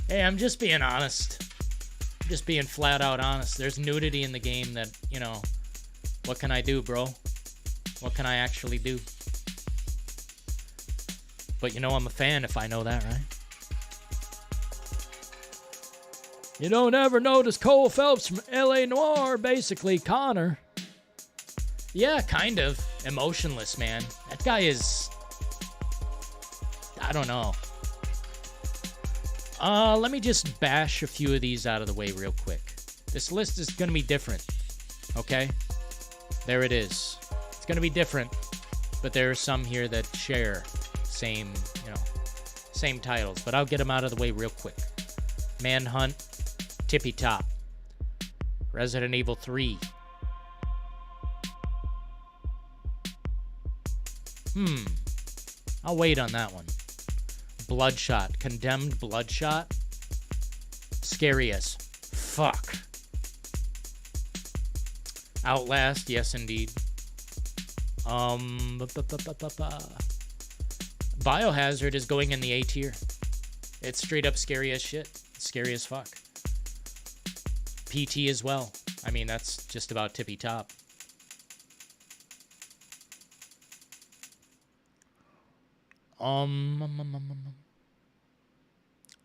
Hey, I'm just being honest. I'm just being flat out honest. There's nudity in the game that, you know, what can I do, bro? What can I actually do? But you know I'm a fan if I know that, right? You don't ever notice Cole Phelps from LA Noire, basically, Connor. Yeah, kind of. Emotionless, man. That guy is... I don't know. Let me just bash a few of these out of the way real quick. This list is going to be different, okay? There it is. It's going to be different, but there are some here that share same, you know, same titles, but I'll get them out of the way real quick. Manhunt, Tippy Top, Resident Evil 3. I'll wait on that one. Bloodshot, Condemned Bloodshot. Scariest. Fuck. Outlast, yes indeed. Biohazard is going in the A tier. It's straight up scary as shit. It's scary as fuck. PT as well. I mean, that's just about tippy top.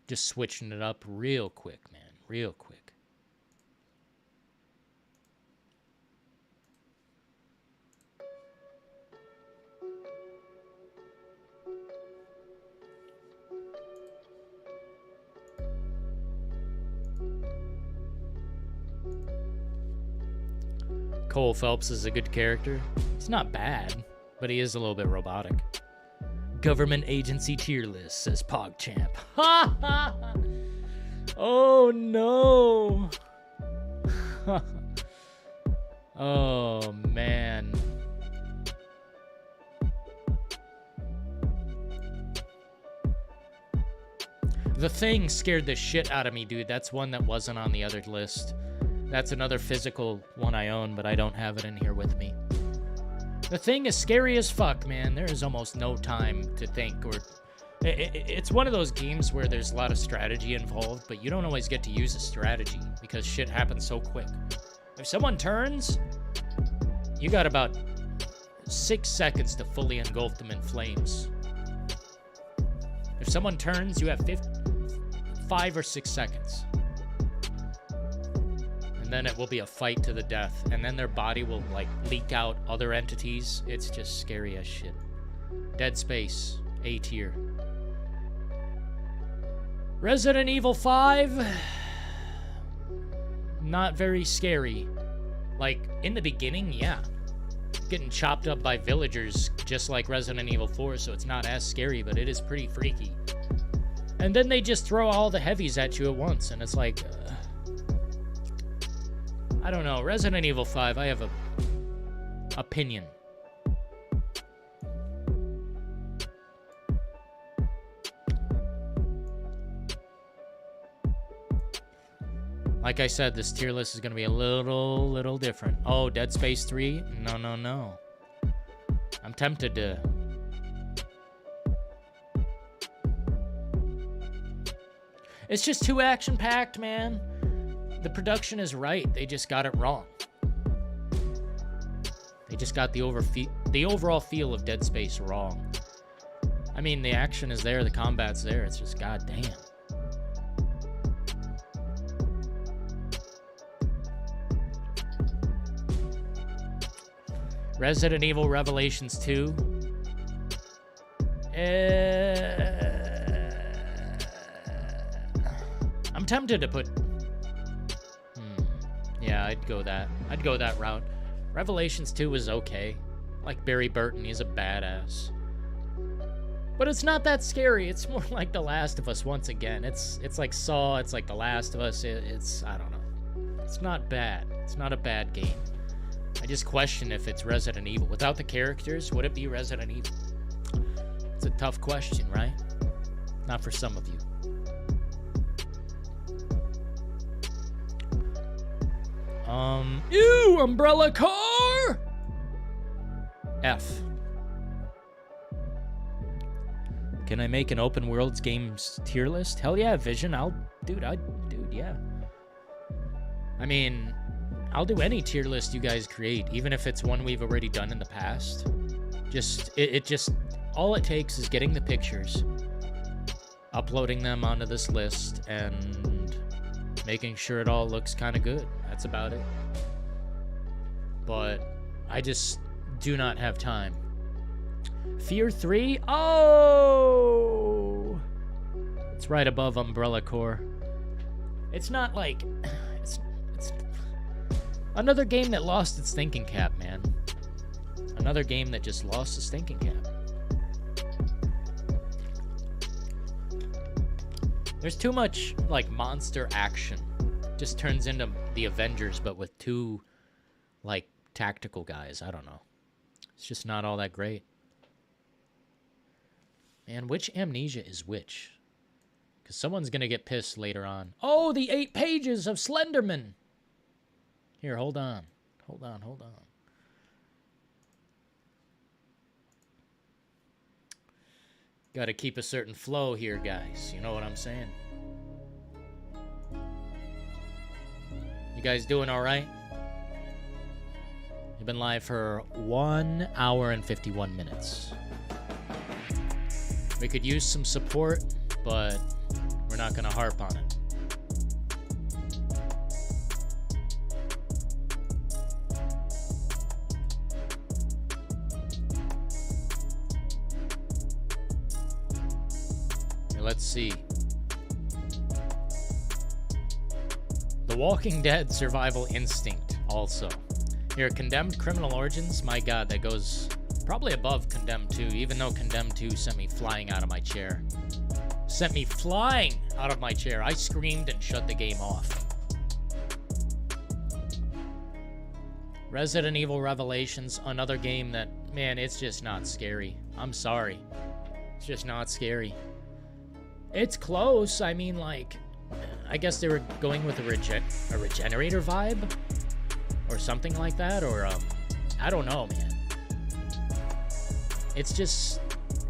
Just switching it up real quick, man. Real quick. Cole Phelps is a good character. He's not bad, but he is a little bit robotic. Government agency tier list, says PogChamp. Ha ha! Oh no! Oh man. The Thing scared the shit out of me, dude. That's one that wasn't on the other list. That's another physical one I own, but I don't have it in here with me. The Thing is scary as fuck, man. There is almost no time to think, or... It's one of those games where there's a lot of strategy involved, but you don't always get to use a strategy because shit happens so quick. If someone turns, you got about 6 seconds to fully engulf them in flames. If someone turns, you have 5 or 6 seconds. And then it will be a fight to the death, and then their body will like leak out other entities. It's just scary as shit. Dead Space, A tier. Resident Evil 5, not very scary. Like in the beginning, yeah, getting chopped up by villagers just like Resident Evil 4, so it's not as scary, but it is pretty freaky. And then they just throw all the heavies at you at once, and it's like I don't know. Resident Evil 5, I have a opinion. Like I said, this tier list is going to be a little different. Oh, Dead Space 3? No. I'm tempted to... It's just too action-packed, man. The production is right. They just got it wrong. They just got the overall feel of Dead Space wrong. I mean, the action is there, the combat's there. It's just goddamn. Resident Evil Revelations 2. I'm tempted to put... Yeah, I'd go that route. Revelations 2 is okay. Like Barry Burton, he's a badass. But it's not that scary. It's more like The Last of Us once again. It's like Saw, it's like The Last of Us. It's I don't know. It's not bad. It's not a bad game. I just question if it's Resident Evil. Without the characters, would it be Resident Evil? It's a tough question, right? Not for some of you. Ew, umbrella car! F. Can I make an open worlds games tier list? Hell yeah, Vision. Dude, yeah. I mean, I'll do any tier list you guys create, even if it's one we've already done in the past. All it takes is getting the pictures, uploading them onto this list, and making sure it all looks kind of good. That's about it. But I just do not have time. Fear 3? Oh! It's right above Umbrella Corps. It's not like... It's another game that lost its thinking cap, man. Another game that just lost its thinking cap. There's too much, like, monster action. Just turns into the Avengers, but with two, like, tactical guys. I don't know. It's just not all that great. Man, which Amnesia is which? Because someone's going to get pissed later on. Oh, the 8 pages of Slenderman! Here, hold on. Hold on. Got to keep a certain flow here, guys. You know what I'm saying? You guys doing all right? You've been live for 1 hour and 51 minutes. We could use some support, but we're not going to harp on it. Here, let's see. The Walking Dead Survival Instinct also. Here, Condemned Criminal Origins. My God, that goes probably above Condemned 2, even though Condemned 2 sent me flying out of my chair. Sent me flying out of my chair. I screamed and shut the game off. Resident Evil Revelations, another game that, man, it's just not scary. I'm sorry. It's just not scary. It's close. I mean, like, I guess they were going with a regenerator vibe or something like that, or I don't know, man. It's just,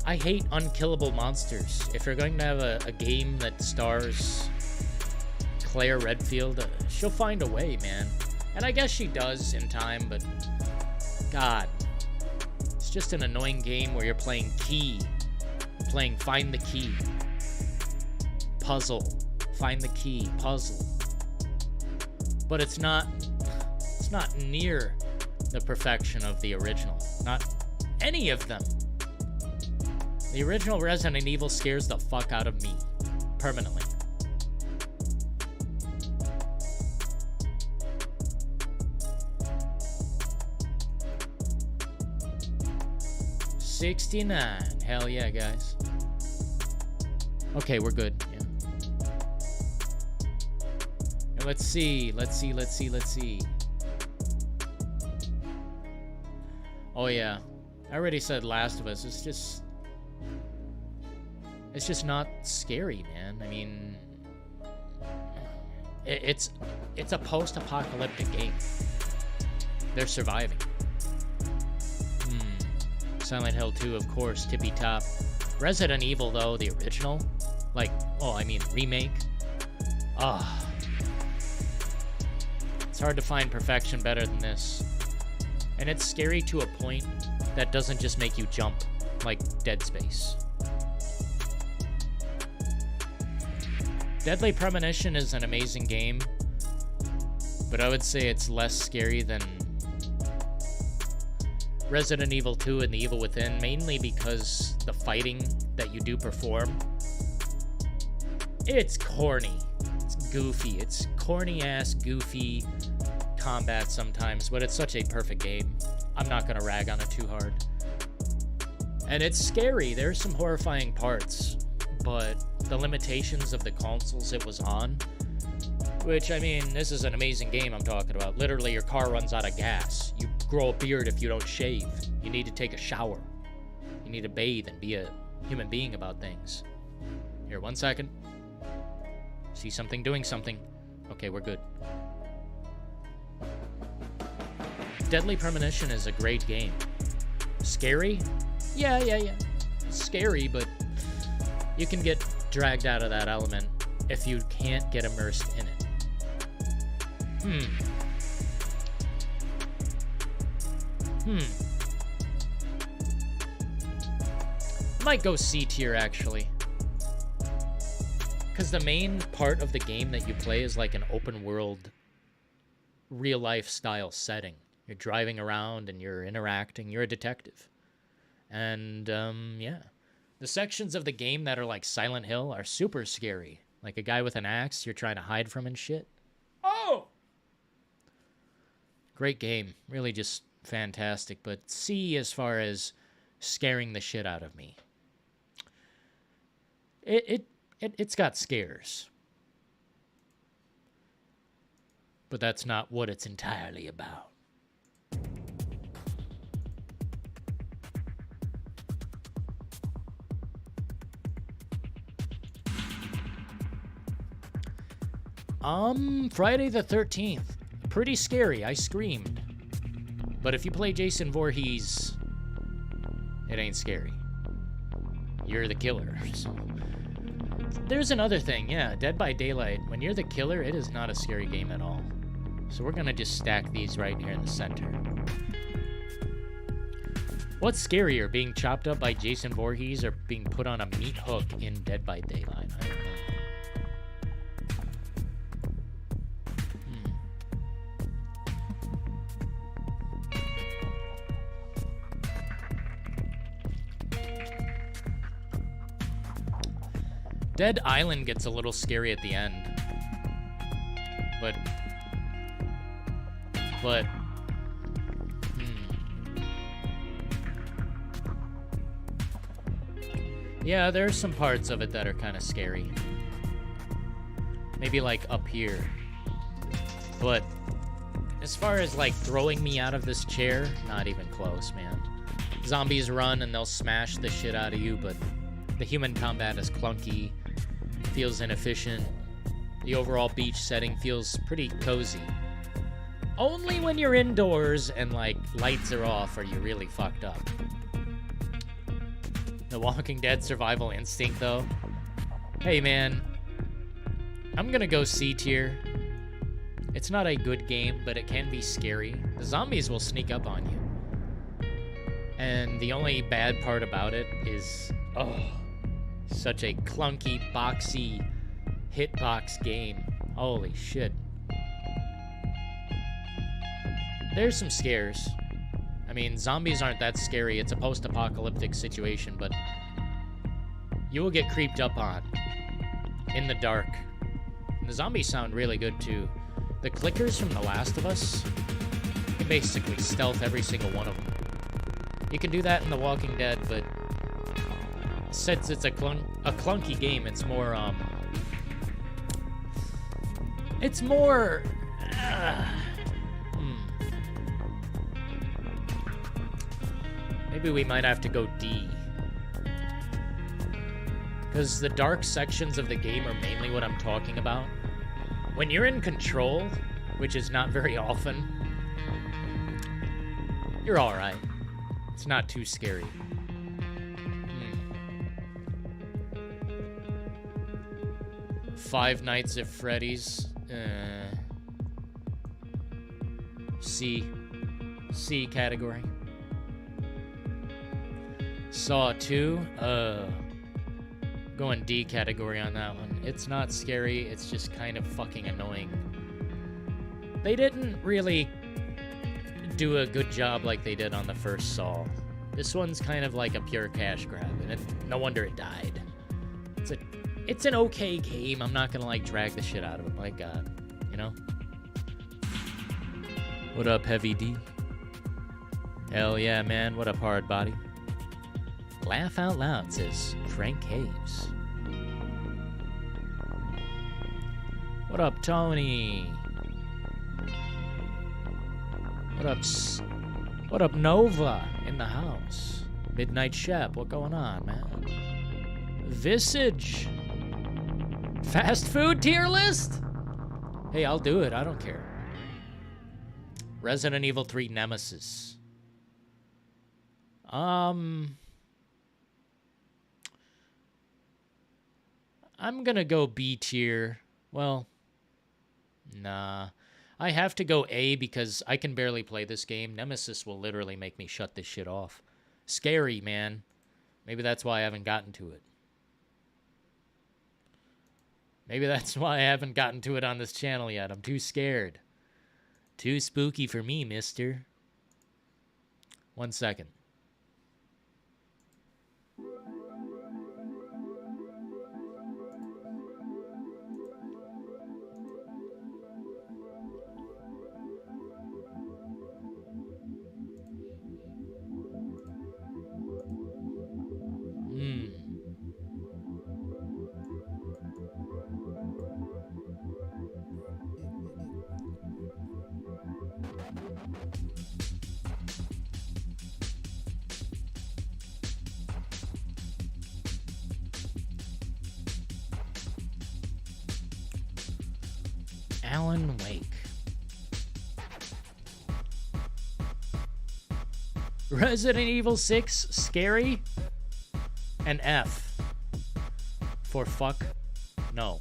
I hate unkillable monsters. If you're going to have a game that stars Claire Redfield, she'll find a way, man. And I guess she does in time, but God, it's just an annoying game where you're playing key. You're playing find the key. Puzzle. Find the key. Puzzle. But it's not near the perfection of the original. Not any of them. The original Resident Evil scares the fuck out of me. Permanently. $69. Hell yeah, guys. Okay, we're good. Yeah. And let's see. Oh yeah. I already said Last of Us. It's just not scary, man. I mean, it's a post-apocalyptic game. They're surviving. Silent Hill 2, of course, tippy top. Resident Evil, though, the original, remake. It's hard to find perfection better than this. And it's scary to a point that doesn't just make you jump, like Dead Space. Deadly Premonition is an amazing game, but I would say it's less scary than Resident Evil 2 and The Evil Within, mainly because the fighting that you do perform, it's corny. It's goofy. It's corny-ass, goofy combat sometimes, but it's such a perfect game. I'm not going to rag on it too hard. And it's scary. There's some horrifying parts, but the limitations of the consoles it was on, which, I mean, this is an amazing game I'm talking about. Literally, your car runs out of gas. grow a beard if you don't shave. You need to take a shower. You need to bathe and be a human being about things. Here, 1 second. See something doing something. Okay, we're good. Deadly Premonition is a great game. Scary? Yeah. It's scary, but you can get dragged out of that element if you can't get immersed in it. Might go C tier, actually. Because the main part of the game that you play is like an open world, real life style setting. You're driving around and you're interacting. You're a detective. And, yeah. The sections of the game that are like Silent Hill are super scary. Like a guy with an axe you're trying to hide from and shit. Oh! Great game. Really just fantastic. But C as far as scaring the shit out of me. It's got scares. But that's not what it's entirely about. Friday the 13th. Pretty scary. I screamed. But if you play Jason Voorhees, it ain't scary. You're the killer. So. There's another thing, yeah. Dead by Daylight. When you're the killer, it is not a scary game at all. So we're gonna just stack these right here in the center. What's scarier, being chopped up by Jason Voorhees or being put on a meat hook in Dead by Daylight? I don't know. Dead Island gets a little scary at the end. But yeah, there's some parts of it that are kind of scary. Maybe like up here. But as far as like throwing me out of this chair, not even close, man. Zombies run and they'll smash the shit out of you, but the human combat is clunky. Feels inefficient. The overall beach setting feels pretty cozy. Only when you're indoors and like lights are off are you really fucked up. The Walking Dead survival instinct though. Hey man, I'm gonna go C tier. It's not a good game, but it can be scary. The zombies will sneak up on you. And the only bad part about it is, such a clunky, boxy, hitbox game. Holy shit. There's some scares. I mean, zombies aren't that scary. It's a post-apocalyptic situation, but you will get creeped up on in the dark. And the zombies sound really good, too. The clickers from The Last of Us, you can basically stealth every single one of them. You can do that in The Walking Dead, but since it's a clunky game, it's more, maybe we might have to go D. Because the dark sections of the game are mainly what I'm talking about. When you're in control, which is not very often, you're alright. It's not too scary. Five Nights at Freddy's. C category. Saw 2. Going D category on that one. It's not scary. It's just kind of fucking annoying. They didn't really do a good job like they did on the first Saw. This one's kind of like a pure cash grab, and no wonder it died. It's an okay game. I'm not gonna like drag the shit out of it. My God, you know. What up, Heavy D? Hell yeah, man. What up, Hard Body? Laugh out loud, says Frank Caves. What up, Tony? What up, What up, Nova in the house? Midnight Shep, what going on, man? Visage. Fast food tier list? Hey, I'll do it. I don't care. Resident Evil 3 Nemesis. I'm gonna go B tier. Well, nah. I have to go A because I can barely play this game. Nemesis will literally make me shut this shit off. Scary, man. Maybe that's why I haven't gotten to it. Maybe that's why I haven't gotten to it on this channel yet. I'm too scared. Too spooky for me, mister. 1 second. Alan Wake. Resident Evil 6, scary, and F for fuck no.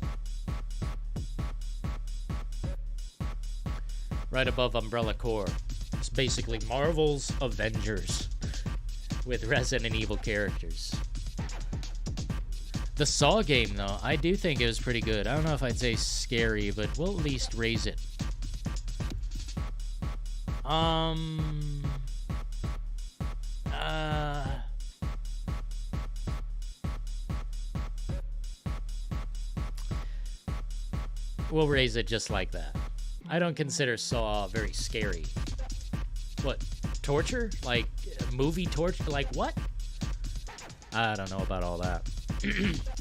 Right above Umbrella Corps. It's basically Marvel's Avengers with Resident Evil characters. The Saw game, though, I do think it was pretty good. I don't know if I'd say scary, but we'll at least raise it. We'll raise it just like that. I don't consider Saw very scary. What? Torture? Like, movie torture? Like, what? I don't know about all that.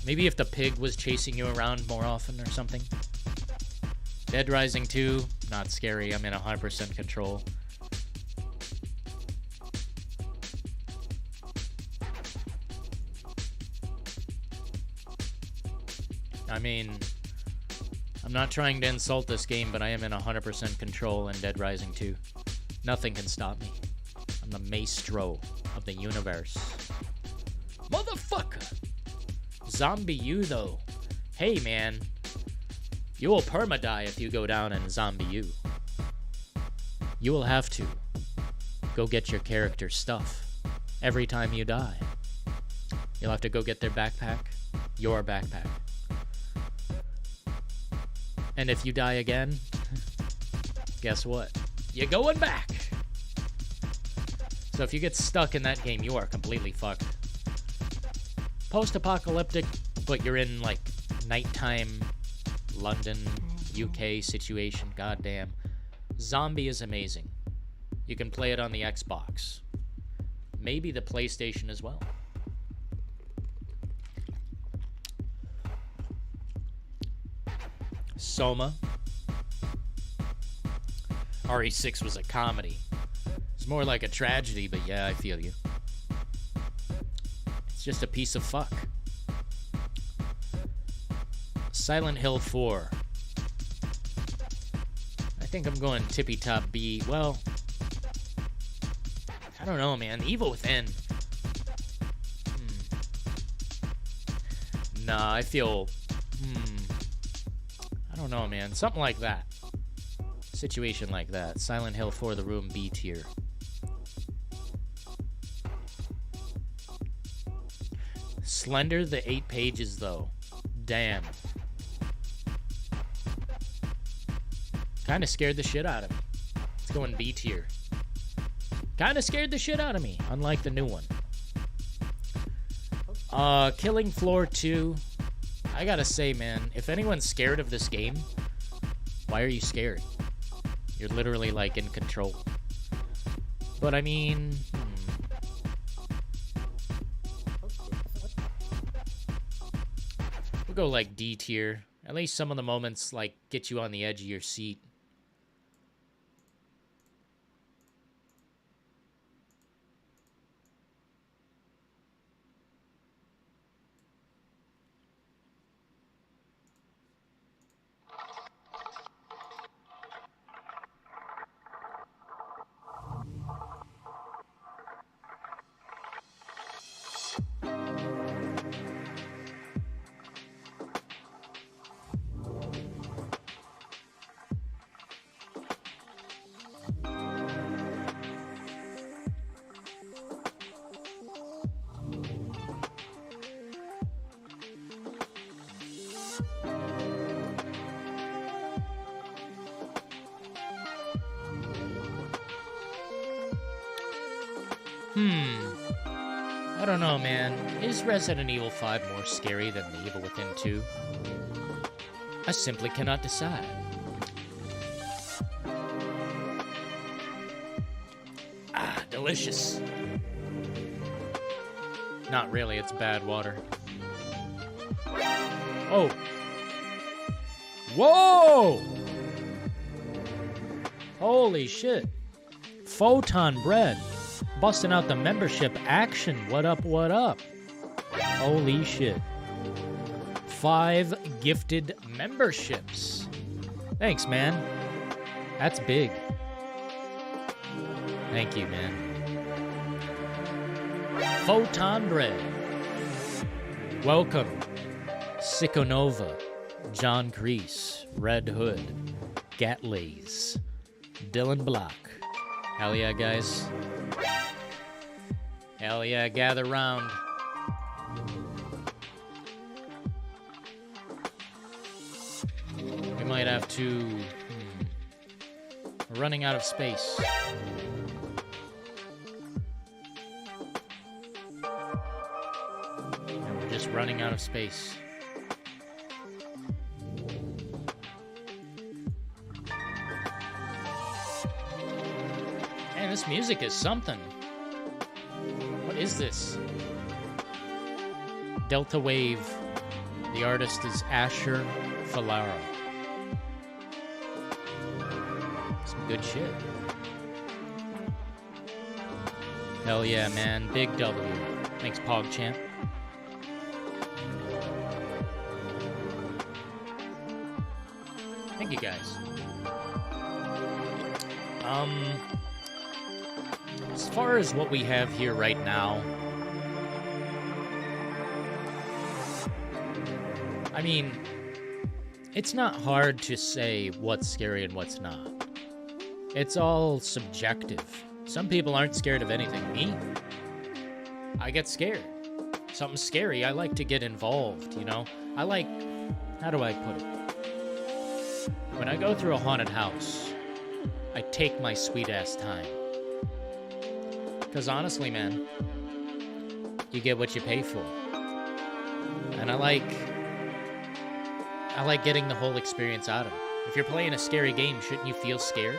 Maybe if the pig was chasing you around more often or something. Dead Rising 2, not scary. I'm in 100% control. I mean, I'm not trying to insult this game, but I am in 100% control in Dead Rising 2. Nothing can stop me. I'm the maestro of the universe. Motherfucker! Zombie U, though. Hey, man. You will perma-die if you go down in Zombie U. You will have to go get your character's stuff every time you die. You'll have to go get their backpack, your backpack. And if you die again, guess what? You're going back! So if you get stuck in that game, you are completely fucked. Post-apocalyptic, but you're in, like, nighttime London, UK situation. Goddamn. Zombie is amazing. You can play it on the Xbox. Maybe the PlayStation as well. Soma. RE6 was a comedy. It's more like a tragedy, but yeah, I feel you. It's just a piece of fuck. Silent Hill 4. I think I'm going tippy-top B. Well, I don't know, man. Evil Within. Nah, I feel... I don't know, man. Something like that. Situation like that. Silent Hill 4, The Room, B tier. Slender, the 8 pages, though. Damn. Kind of scared the shit out of me. It's going B tier. Kind of scared the shit out of me, unlike the new one. Killing Floor 2. I gotta say, man, if anyone's scared of this game, why are you scared? You're literally, like, in control. But, I mean... We'll go, like, D tier. At least some of the moments, like, get you on the edge of your seat. I don't know, man. Is Resident Evil 5 more scary than The Evil Within 2? I simply cannot decide. Ah, delicious. Not really, it's bad water. Oh. Whoa! Holy shit. Photon bread. Busting out the membership action. What up, what up? Holy shit. 5 gifted memberships. Thanks, man. That's big. Thank you, man. Photon bread. Welcome. Sikonova. John Crease. Red Hood. Gatlays. Dylan Block. Hell yeah, guys. Hell yeah, gather round. We might have to... We're running out of space. And we're just running out of space. Man, this music is something. What is this? Delta Wave. The artist is Asher Falaro. Some good shit. Hell yeah, man. Big W. Thanks, PogChamp. Thank you, guys. As far as what we have here right now, I mean, it's not hard to say what's scary and what's not. It's all subjective. Some people aren't scared of anything. Me, I get scared. Something scary, I like to get involved, you know? I like, how do I put it? When I go through a haunted house, I take my sweet-ass time. Because honestly, man, you get what you pay for. And I like getting the whole experience out of it. If you're playing a scary game, shouldn't you feel scared?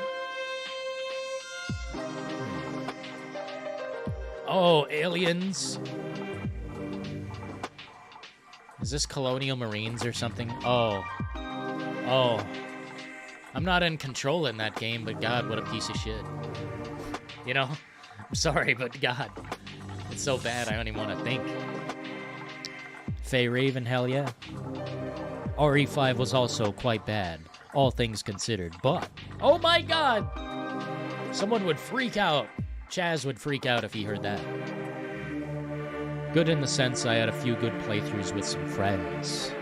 Oh, aliens. Is this Colonial Marines or something? Oh. Oh. I'm not in control in that game, but God, what a piece of shit. You know? I'm sorry, but God. It's so bad, I don't even want to think. Faye Raven, hell yeah. RE5 was also quite bad, all things considered, but... Oh my God! Someone would freak out. Chaz would freak out if he heard that. Good in the sense I had a few good playthroughs with some friends.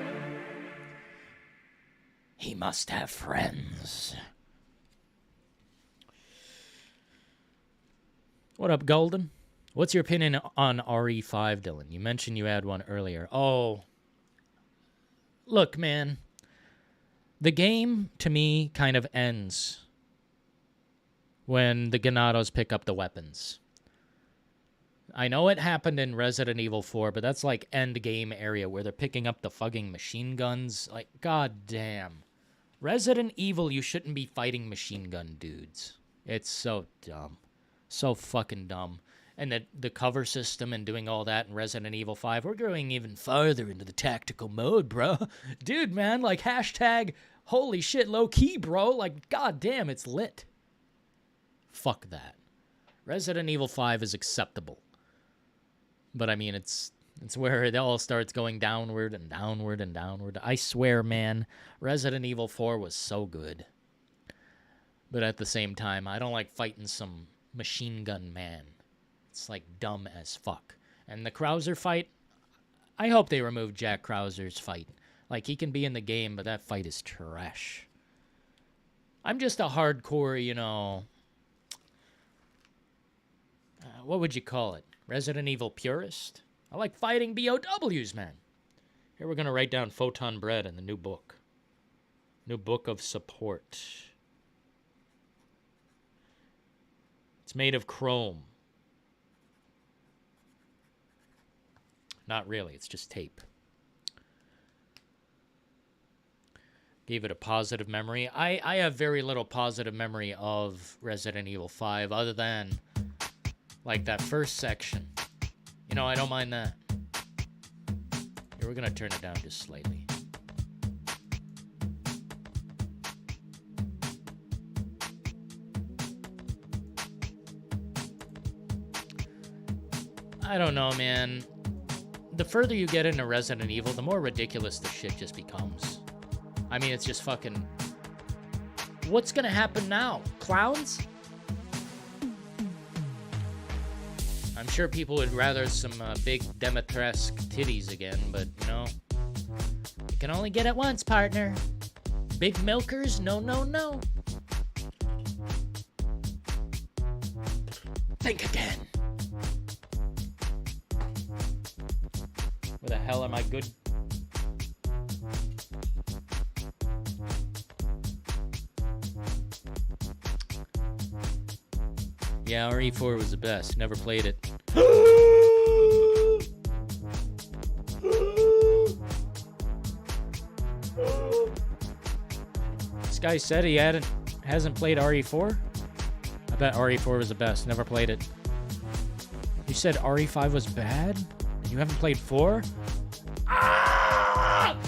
He must have friends. What up, Golden? What's your opinion on RE5, Dylan? You mentioned you had one earlier. Oh. Look, man. The game, to me, kind of ends when the Ganados pick up the weapons. I know it happened in Resident Evil 4, but that's like end game area where they're picking up the fucking machine guns. Like, goddamn. Resident Evil, you shouldn't be fighting machine gun dudes. It's so dumb. So fucking dumb. And the cover system and doing all that in Resident Evil 5, we're going even farther into the tactical mode, bro. Dude, man, like, hashtag, holy shit, low key, bro. Like, goddamn, it's lit. Fuck that. Resident Evil 5 is acceptable. But, I mean, it's where it all starts going downward and downward and downward. I swear, man, Resident Evil 4 was so good. But at the same time, I don't like fighting some machine gun man. It's, like, dumb as fuck. And the Krauser fight, I hope they remove Jack Krauser's fight. Like, he can be in the game, but that fight is trash. I'm just a hardcore, you know... what would you call it? Resident Evil purist? I like fighting BOWs, man. Here we're going to write down Photon Bread in the new book. New book of support. It's made of chrome. Not really, it's just tape. Gave it a positive memory. I have very little positive memory of Resident Evil 5 other than, like, that first section. You know, I don't mind that. Here, we're gonna turn it down just slightly. I don't know, man. The further you get into Resident Evil, the more ridiculous the shit just becomes. I mean, it's just fucking... What's gonna happen now? Clowns? I'm sure people would rather some big Demetresque titties again, but, you know... You can only get it once, partner. Big milkers? No, no, no. Think again. Where the hell am I good? Yeah, RE4 was the best. Never played it. This guy said he hasn't played RE4? I bet RE4 was the best. Never played it. You said RE5 was bad? And you haven't played 4? Ah!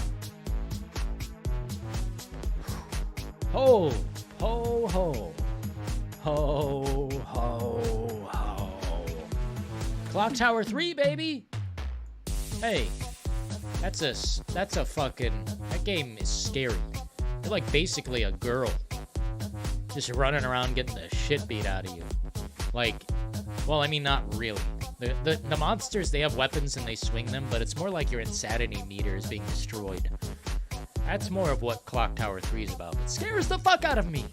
Ho! Ho, ho. Ho, ho, ho. Clock Tower 3, baby! Hey, that's a fucking... That game is scary. You're like basically a girl. Just running around getting the shit beat out of you. Like, well, I mean, not really. The monsters, they have weapons and they swing them, but it's more like your insanity meter is being destroyed. That's more of what Clock Tower 3 is about. It scares the fuck out of me!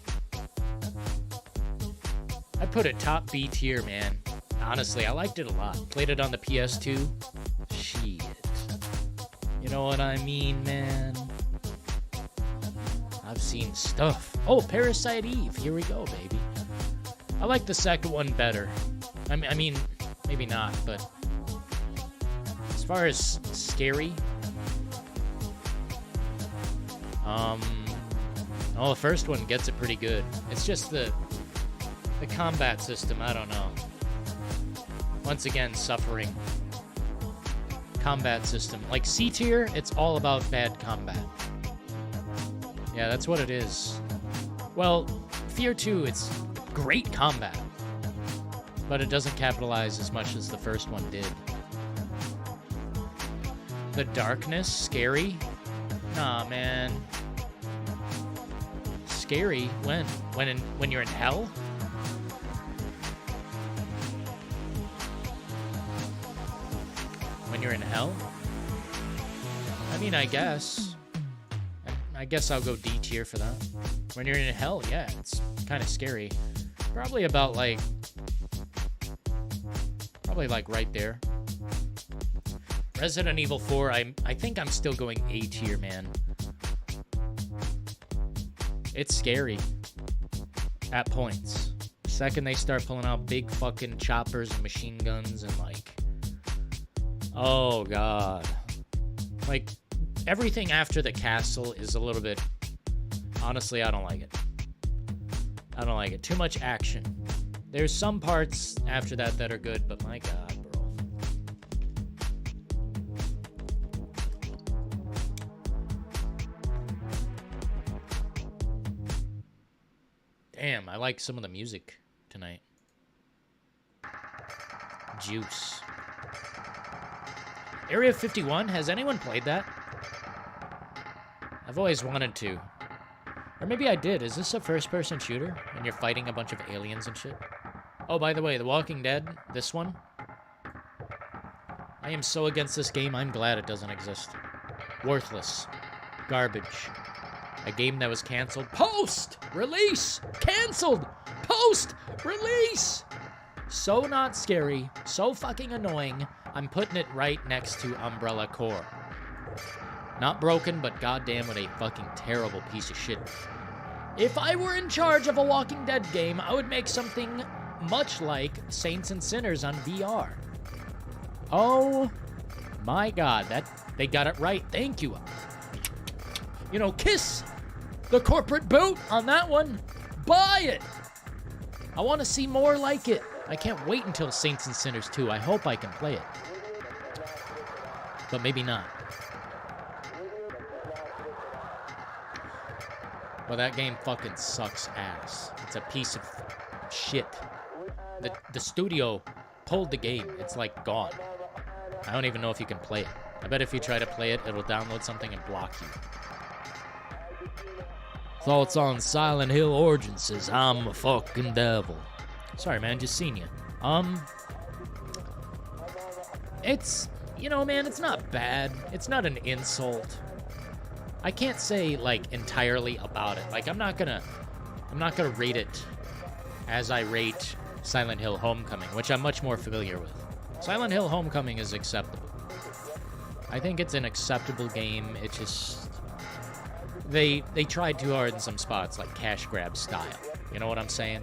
I'd put it top B tier, man. Honestly, I liked it a lot. Played it on the PS2. Shit. You know what I mean, man? I've seen stuff. Oh, Parasite Eve. Here we go, baby. I like the second one better. I mean, maybe not, but... As far as scary... Oh, the first one gets it pretty good. It's just the combat system, I don't know. Once again, suffering. Combat system. Like C tier, it's all about bad combat. Yeah, that's what it is. Well, Fear 2, it's great combat. But it doesn't capitalize as much as the first one did. The darkness, scary? Nah, man. Scary? When? When you're in hell? When you're in hell? I mean, I guess I'll go D tier for that. When you're in hell, yeah, it's kind of scary. Probably about like right there. Resident Evil 4, I think I'm still going A tier, man. It's scary at points. The second they start pulling out big fucking choppers and machine guns and like, oh god. Like, everything after the castle is a little bit... Honestly, I don't like it. I don't like it. Too much action. There's some parts after that are good, but my god, bro. Damn, I like some of the music tonight. Juice. Area 51, has anyone played that? I've always wanted to. Or maybe I did. Is this a first-person shooter? And you're fighting a bunch of aliens and shit? Oh, by the way, The Walking Dead, this one. I am so against this game, I'm glad it doesn't exist. Worthless. Garbage. A game that was canceled. Post-release! Canceled! Post-release! So not scary. So fucking annoying. I'm putting it right next to Umbrella Corps. Not broken, but goddamn what a fucking terrible piece of shit. If I were in charge of a Walking Dead game, I would make something much like Saints and Sinners on VR. Oh My God, they got it right. Thank you. You know, kiss the corporate boot on that one. Buy it. I want to see more like it. I can't wait until Saints and Sinners 2. I hope I can play it. But maybe not. Well, that game fucking sucks ass. It's a piece of shit. The studio pulled the game. It's like gone. I don't even know if you can play it. I bet if you try to play it, it'll download something and block you. Thoughts on Silent Hill Origins says, I'm a fucking devil. Sorry, man, just seen you. It's, you know, man, it's not bad. It's not an insult. I can't say, like, entirely about it. Like, I'm not gonna rate it as I rate Silent Hill Homecoming, which I'm much more familiar with. Silent Hill Homecoming is acceptable. I think it's an acceptable game. It just... They tried too hard in some spots, like cash grab style. You know what I'm saying?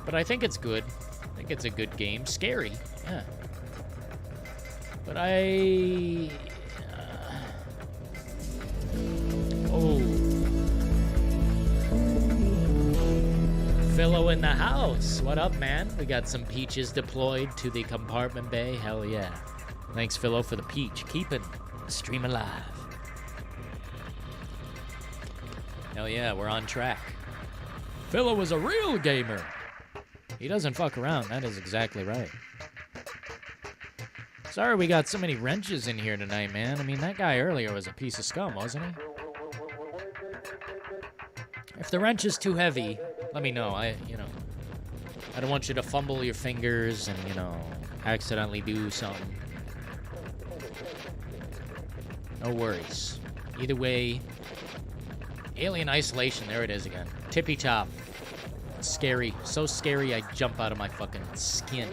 But I think it's good. I think it's a good game. Scary, yeah. But Oh. Philo in the house. What up, man? We got some peaches deployed to the compartment bay. Hell yeah. Thanks, Philo, for the peach. Keeping the stream alive. Hell yeah, we're on track. Philo is a real gamer. He doesn't fuck around. That is exactly right. Sorry we got so many wrenches in here tonight, man. I mean, that guy earlier was a piece of scum, wasn't he? If the wrench is too heavy, let me know. I don't want you to fumble your fingers and, accidentally do something. No worries. Either way, Alien Isolation, there it is again. Tippy top. Scary. So scary I jump out of my fucking skin.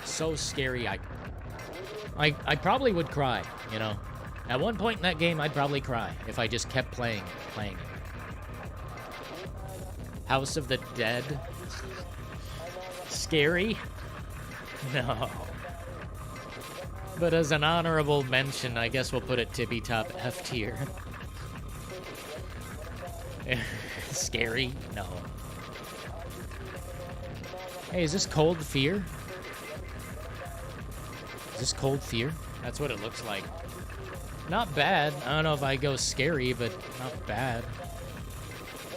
So scary I probably would cry, At one point in that game, I'd probably cry if I just kept playing it. House of the Dead. Scary? No. But as an honorable mention, I guess we'll put it tippy top F tier. Scary? No. Hey, is this Cold Fear? Is this Cold Fear? That's what it looks like. Not bad. I don't know if I go scary, but not bad.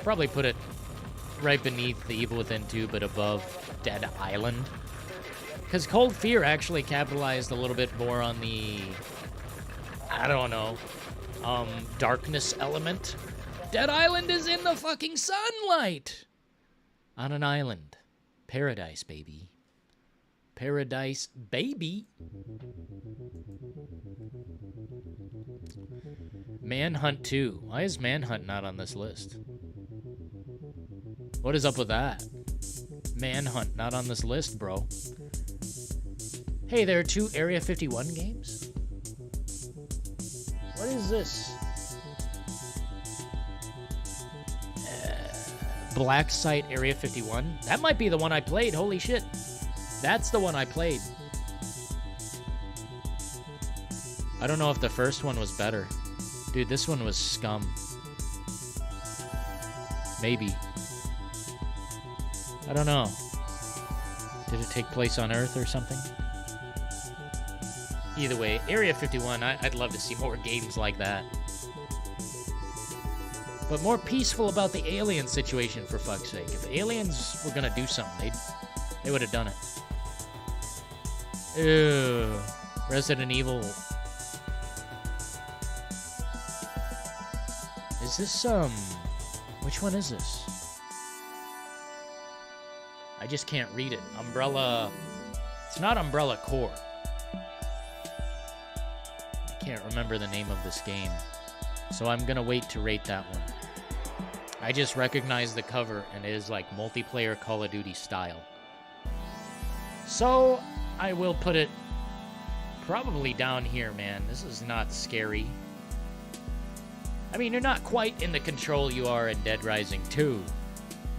Probably put it right beneath The Evil Within 2, but above Dead Island. Because Cold Fear actually capitalized a little bit more on the, I don't know, darkness element. Dead Island is in the fucking sunlight! On an island. Paradise, baby. Paradise, baby. Manhunt 2. Why is Manhunt not on this list? What is up with that? Manhunt not on this list, bro. Hey, there are 2 Area 51 games? What is this? Black Site Area 51? That might be the one I played, holy shit. That's the one I played. I don't know if the first one was better. Dude, this one was scum. Maybe. I don't know. Did it take place on Earth or something? Either way, Area 51, I'd love to see more games like that. But more peaceful about the alien situation, for fuck's sake. If aliens were gonna do something, they would have done it. Ew. Resident Evil. Is this, which one is this? I just can't read it. Umbrella... It's not Umbrella Corps. I can't remember the name of this game. So I'm gonna wait to rate that one. I just recognize the cover, and it is like multiplayer Call of Duty style. So I will put it probably down here, man. This is not scary. I mean, you're not quite in the control you are in Dead Rising 2,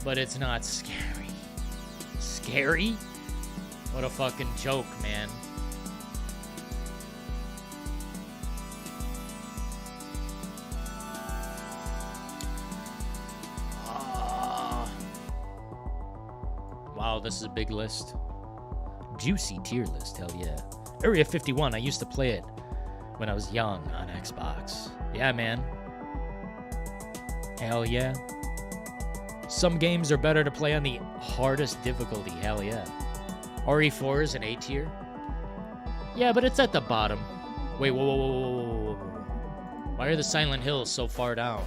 but it's not scary. Scary? What a fucking joke, man. Wow, this is a big list. Juicy tier list, hell yeah. Area 51, I used to play it when I was young on Xbox. Yeah, man. Hell yeah. Some games are better to play on the hardest difficulty, hell yeah. RE4 is an A tier. Yeah, but it's at the bottom. Wait, whoa. Why are the Silent Hills so far down?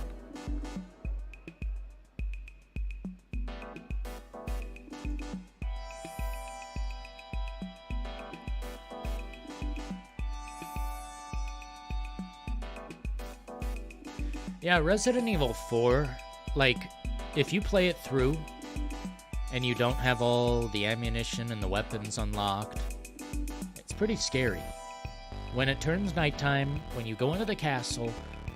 Yeah, Resident Evil 4, like, if you play it through and you don't have all the ammunition and the weapons unlocked, it's pretty scary. When it turns nighttime, when you go into the castle,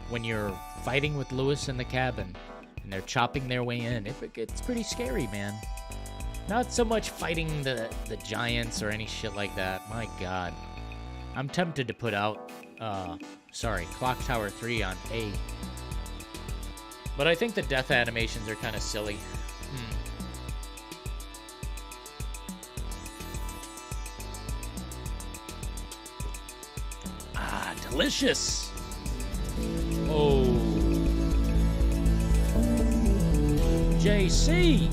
when you're fighting with Lewis in the cabin, and they're chopping their way in, it's pretty scary, man. Not so much fighting the giants or any shit like that. My god. I'm tempted to put out, Clock Tower 3 on A. But I think the death animations are kind of silly. Ah, delicious! Oh. JC!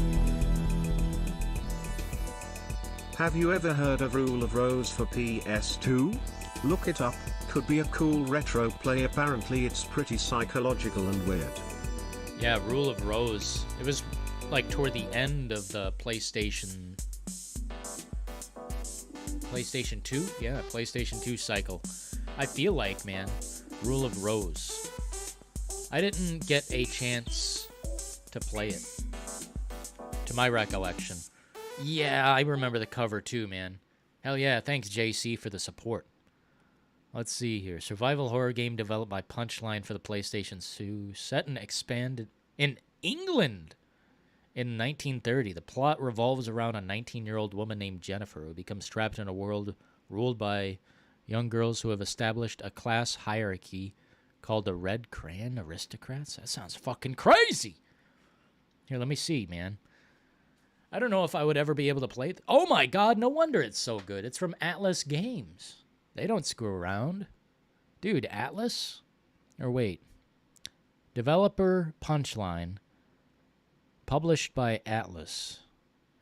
Have you ever heard of Rule of Rose for PS2? Look it up, could be a cool retro play. Apparently it's pretty psychological and weird. Yeah, Rule of Rose. It was like toward the end of the PlayStation 2? Yeah, PlayStation 2 cycle. I feel like, man, Rule of Rose. I didn't get a chance to play it, to my recollection. Yeah, I remember the cover too, man. Hell yeah, thanks JC for the support. Let's see here. Survival horror game developed by Punchline for the PlayStation 2. Set and expanded in England in 1930. The plot revolves around a 19-year-old woman named Jennifer who becomes trapped in a world ruled by young girls who have established a class hierarchy called the Red Crayon Aristocrats. That sounds fucking crazy. Here, let me see, man. I don't know if I would ever be able to play it. Oh my god, no wonder it's so good. It's from Atlas Games. They don't screw around. Dude, Atlas? Or wait. Developer Punchline. Published by Atlas.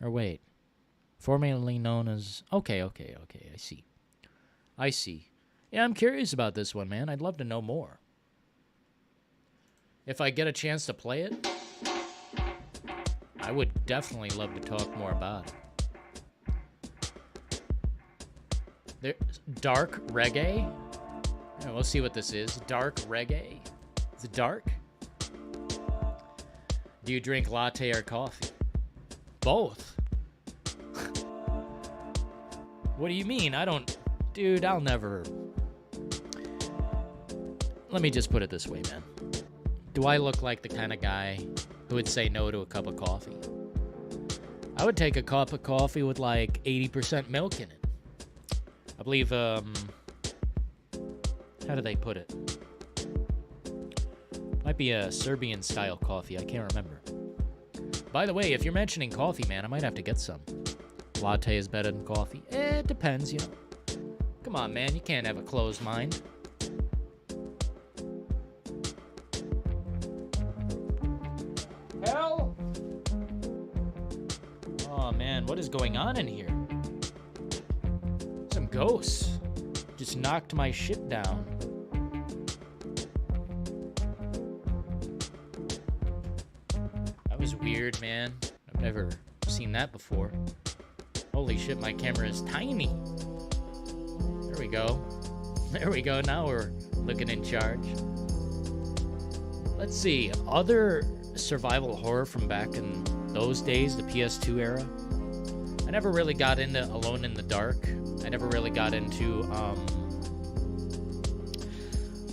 Or wait. Formerly known as... Okay, I see. Yeah, I'm curious about this one, man. I'd love to know more. If I get a chance to play it, I would definitely love to talk more about it. Dark reggae? Yeah, we'll see what this is. Dark reggae? Is it dark? Do you drink latte or coffee? Both. What do you mean? I don't... Dude, I'll never... Let me just put it this way, man. Do I look like the kind of guy who would say no to a cup of coffee? I would take a cup of coffee with like 80% milk in it. I believe, how do they put it? Might be a Serbian-style coffee. I can't remember. By the way, if you're mentioning coffee, man, I might have to get some. Latte is better than coffee. It depends, you know. Come on, man. You can't have a closed mind. Hell? Oh, man. What is going on in here? Some ghosts just knocked my shit down. That was weird, man. I've never seen that before. Holy shit, my camera is tiny. There we go. There we go. Now we're looking in charge. Let's see. Other survival horror from back in those days, the PS2 era. I never really got into Alone in the Dark. I never really got into,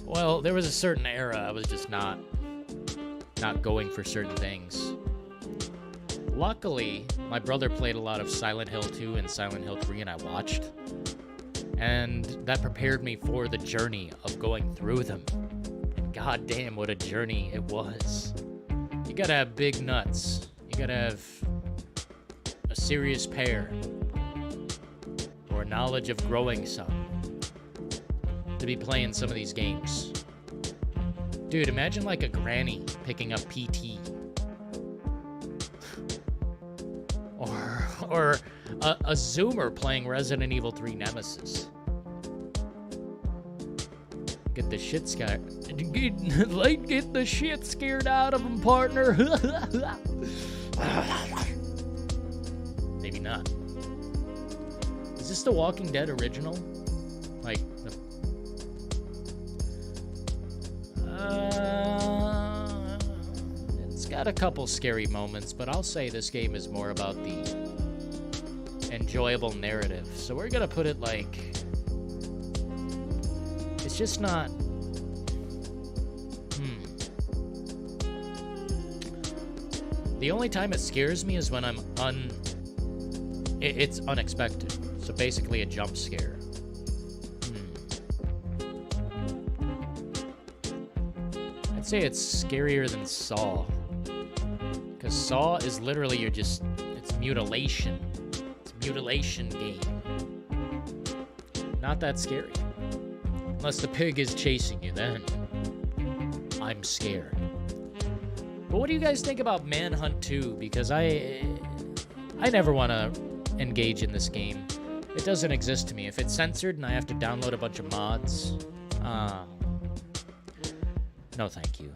well, there was a certain era I was just not going for certain things. Luckily, my brother played a lot of Silent Hill 2 and Silent Hill 3, and I watched. And that prepared me for the journey of going through them. And goddamn, what a journey it was. You gotta have big nuts. You gotta have a serious pair, or knowledge of growing some, to be playing some of these games. Dude, imagine like a granny picking up PT. Or a Zoomer playing Resident Evil 3 Nemesis. Get the shit scared. Get the shit scared out of him, partner. Maybe not. Is this the Walking Dead original? Like, it's got a couple scary moments, but I'll say this game is more about the enjoyable narrative. So we're gonna put it like, it's just not. The only time it scares me is when it's unexpected. So basically a jump scare. I'd say it's scarier than Saw. Because Saw is literally it's mutilation. It's a mutilation game. Not that scary. Unless the pig is chasing you, then I'm scared. But what do you guys think about Manhunt 2? Because I never want to engage in this game. It doesn't exist to me. If it's censored and I have to download a bunch of mods, no thank you.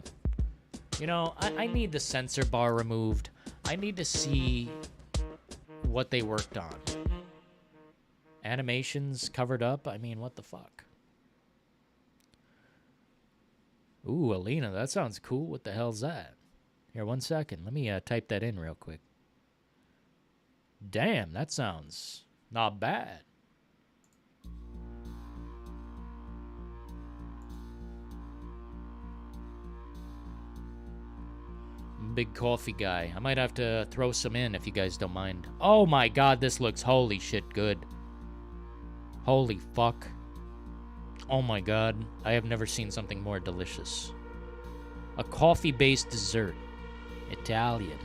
You know, I need the censor bar removed. I need to see what they worked on. Animations covered up? I mean, what the fuck? Ooh, Alina, that sounds cool. What the hell's that? Here, 1 second. Let me type that in real quick. Damn, that sounds not bad. Big coffee guy. I might have to throw some in if you guys don't mind. Oh my god, this looks holy shit good. Holy fuck. Oh my god, I have never seen something more delicious. A coffee-based dessert. Italian.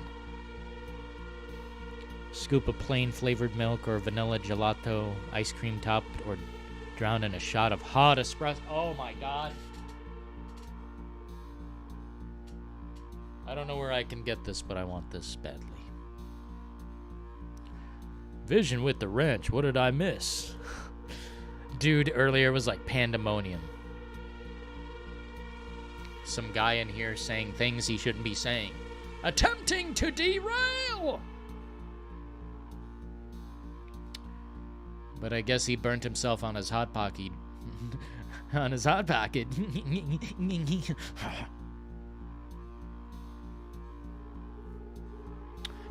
Scoop of plain flavored milk or vanilla gelato, ice cream topped or drowned in a shot of hot espresso. Oh my god. I don't know where I can get this, but I want this badly. Vision with the wrench. What did I miss? Dude, earlier was like pandemonium. Some guy in here saying things he shouldn't be saying. Attempting to derail! But I guess he burnt himself on his hot pocket. On his hot pocket.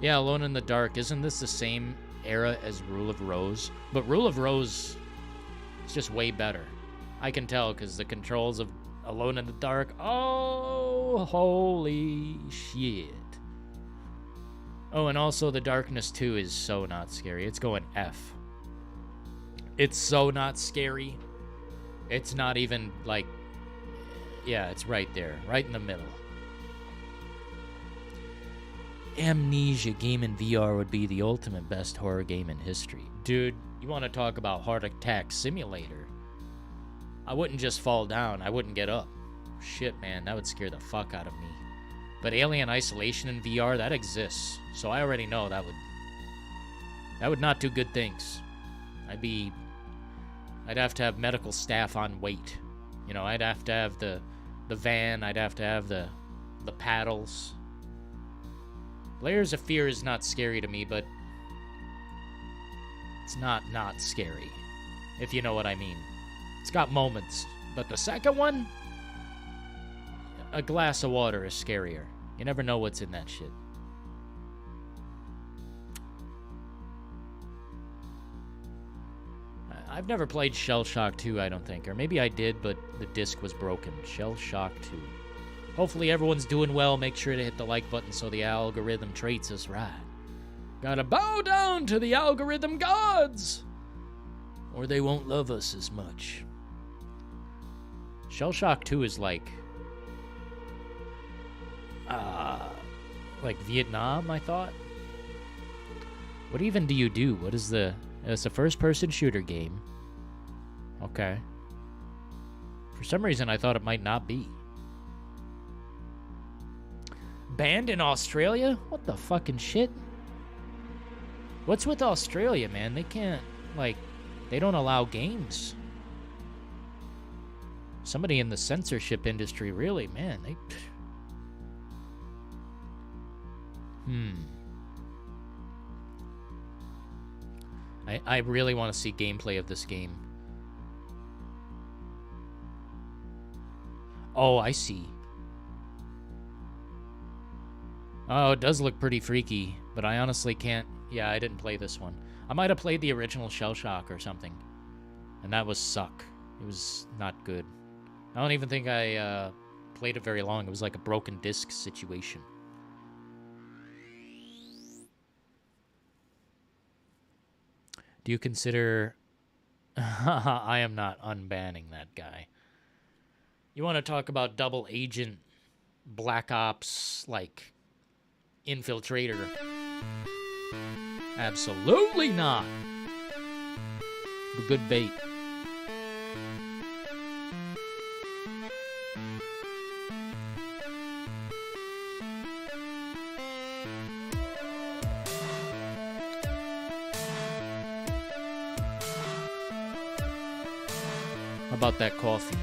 Yeah, Alone in the Dark. Isn't this the same era as Rule of Rose? But Rule of Rose is just way better. I can tell because the controls of Alone in the Dark. Oh, holy shit. Oh, and also the Darkness 2 is so not scary. It's going F. It's so not scary. It's not even like... Yeah, it's right there. Right in the middle. Amnesia game in VR would be the ultimate best horror game in history. Dude, you want to talk about Heart Attack Simulator? I wouldn't just fall down. I wouldn't get up. Shit, man, that would scare the fuck out of me. But Alien Isolation in VR, that exists. So I already know that would not do good things. I'd have to have medical staff on wait. You know, I'd have to have the van, I'd have to have the paddles. Layers of Fear is not scary to me, but it's not scary, if you know what I mean. It's got moments, but the second one, a glass of water is scarier. You never know what's in that shit. I've never played Shell Shock 2, I don't think. Or maybe I did, but the disc was broken. Shell Shock 2. Hopefully everyone's doing well. Make sure to hit the like button so the algorithm treats us right. Gotta bow down to the algorithm gods, or they won't love us as much. Shell Shock 2 is like Vietnam, I thought. What even do you do? What is the... It's a first-person shooter game. Okay. For some reason, I thought it might not be. Banned in Australia? What the fucking shit? What's with Australia, man? They can't, like, they don't allow games. Somebody in the censorship industry, really, man, they... I really want to see gameplay of this game. Oh, I see. Oh, it does look pretty freaky, but I honestly can't... Yeah, I didn't play this one. I might have played the original Shell Shock or something. And that was suck. It was not good. I don't even think I played it very long. It was like a broken disc situation. Do you consider... I am not unbanning that guy. You want to talk about double agent, Black Ops, like, infiltrator? Absolutely not. Good bait. How about that coffee?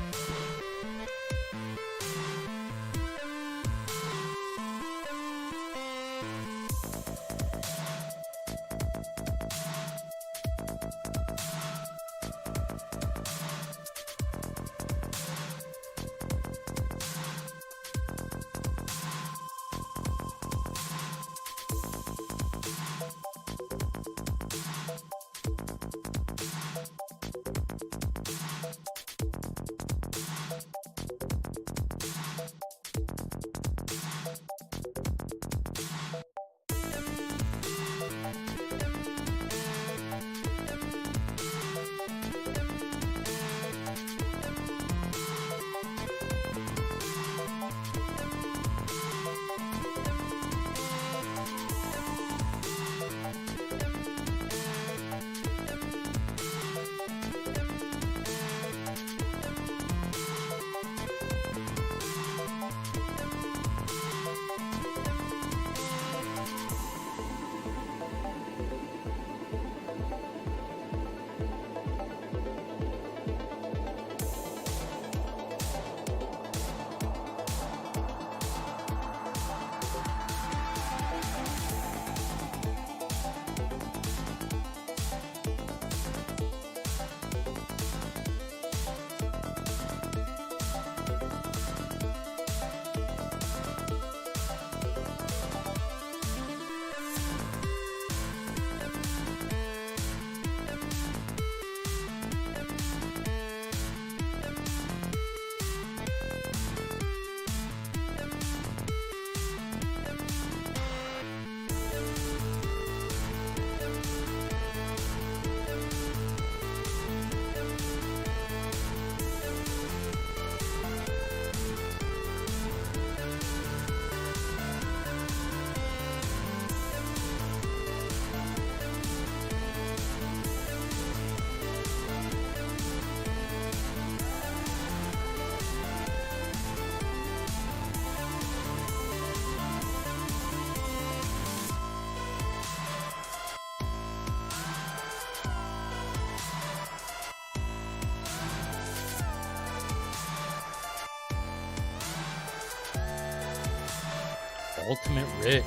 Ultimate Rich.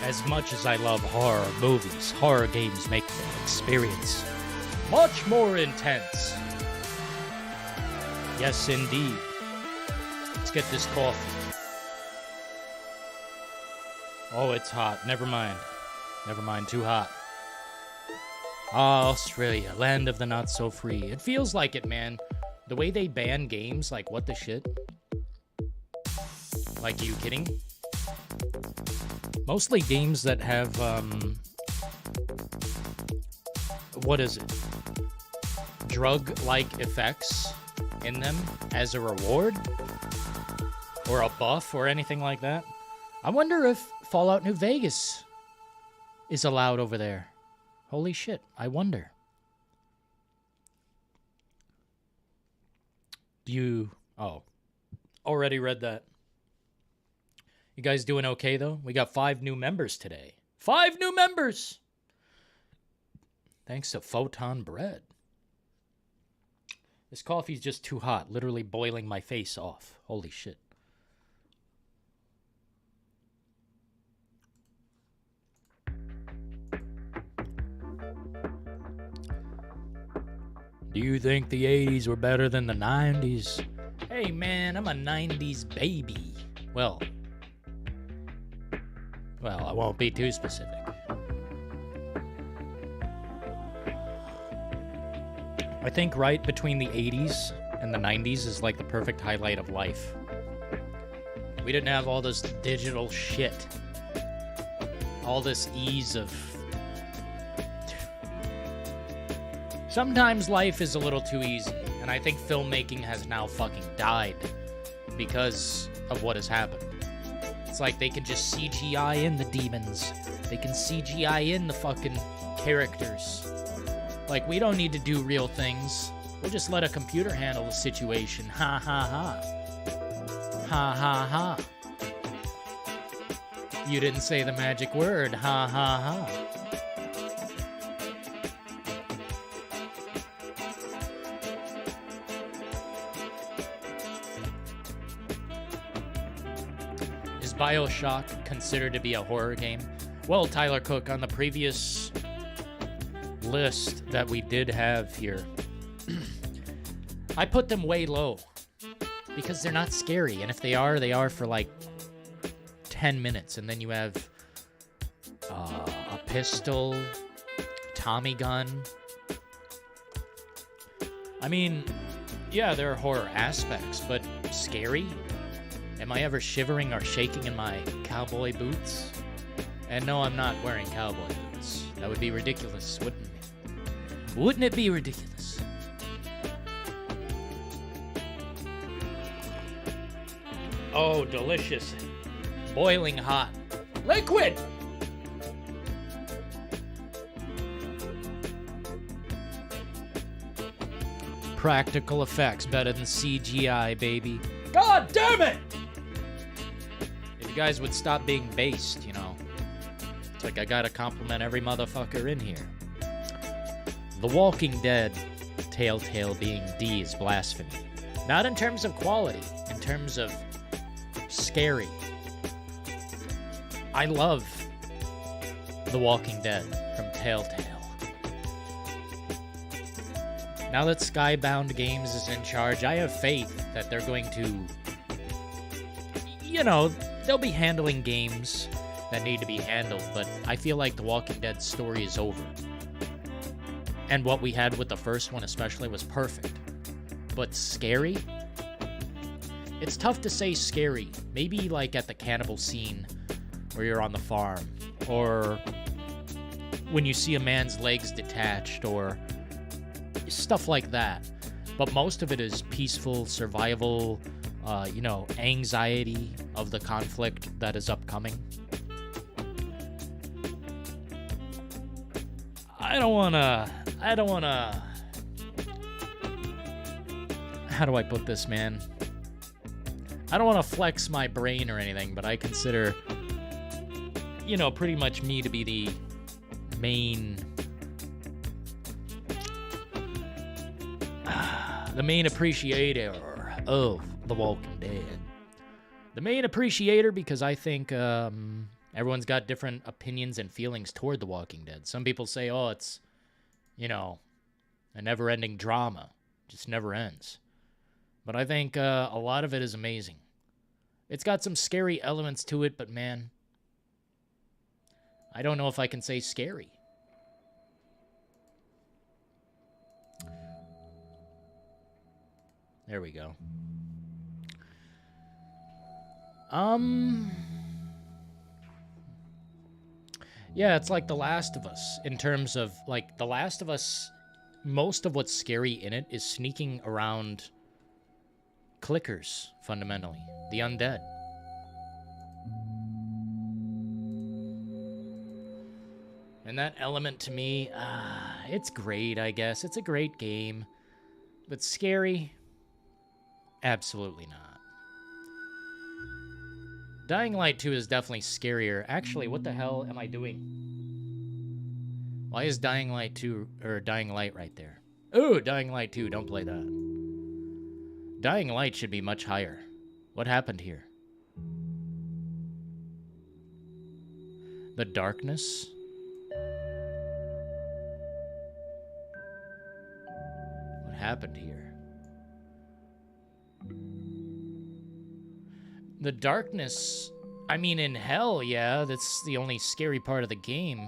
As much as I love horror movies, horror games make the experience much more intense. Yes, indeed. Let's get this coffee. Oh, it's hot. Never mind. Never mind, too hot. Ah, Australia, land of the not-so-free. It feels like it, man. The way they ban games, like, what the shit? Like, are you kidding? Mostly games that have, what is it? Drug-like effects in them as a reward? Or a buff or anything like that? I wonder if Fallout New Vegas is allowed over there. Holy shit, I wonder. Oh, already read that. You guys doing okay, though? We got 5 new members today. 5 new members! Thanks to Photon Bread. This coffee's just too hot, literally boiling my face off. Holy shit. Do you think the 80s were better than the 90s? Hey man, I'm a 90s baby. Well, I won't be too specific. I think right between the 80s and the 90s is like the perfect highlight of life. We didn't have all this digital shit. All this ease of... Sometimes life is a little too easy, and I think filmmaking has now fucking died because of what has happened. It's like they can just CGI in the demons. They can CGI in the fucking characters. Like, we don't need to do real things. We'll just let a computer handle the situation. Ha ha ha. Ha ha ha. You didn't say the magic word. Ha ha ha. BioShock considered to be a horror game? Well, Tyler Cook, on the previous list that we did have here, I put them way low because they're not scary, and if they are for like 10 minutes, and then you have a pistol, Tommy gun. I mean, yeah, there are horror aspects, but scary? Am I ever shivering or shaking in my cowboy boots? And no, I'm not wearing cowboy boots. That would be ridiculous, wouldn't it? Wouldn't it be ridiculous? Oh, delicious. Boiling hot. Liquid! Practical effects better than CGI, baby. God damn it! If you guys would stop being based, you know. It's like I gotta compliment every motherfucker in here. The Walking Dead Telltale being D is blasphemy. Not in terms of quality, in terms of scary. I love The Walking Dead from Telltale. Now that Skybound Games is in charge, I have faith that they're going to, you know, they'll be handling games that need to be handled, but I feel like The Walking Dead story is over. And what we had with the first one especially was perfect. But scary? It's tough to say scary. Maybe like at the cannibal scene where you're on the farm, or when you see a man's legs detached, or stuff like that. But most of it is peaceful survival, you know, anxiety of the conflict that is upcoming. I don't wanna, how do I put this, man? I don't wanna flex my brain or anything, but I consider, you know, pretty much me to be the main appreciator of The Walking Dead. The main appreciator, because I think everyone's got different opinions and feelings toward The Walking Dead. Some people say, oh, it's, you know, a never-ending drama. Just never ends. But I think a lot of it is amazing. It's got some scary elements to it, but man, I don't know if I can say scary. There we go. Yeah, it's like The Last of Us in terms of, like, The Last of Us, most of what's scary in it is sneaking around clickers, fundamentally. The undead. And that element to me, it's great, I guess. It's a great game. But scary? Absolutely not. Dying Light 2 is definitely scarier. Actually, what the hell am I doing? Why is Dying Light 2, or Dying Light right there? Oh, Dying Light 2, don't play that. Dying Light should be much higher. What happened here? The darkness? What happened here? The darkness, I mean, in hell, yeah, that's the only scary part of the game,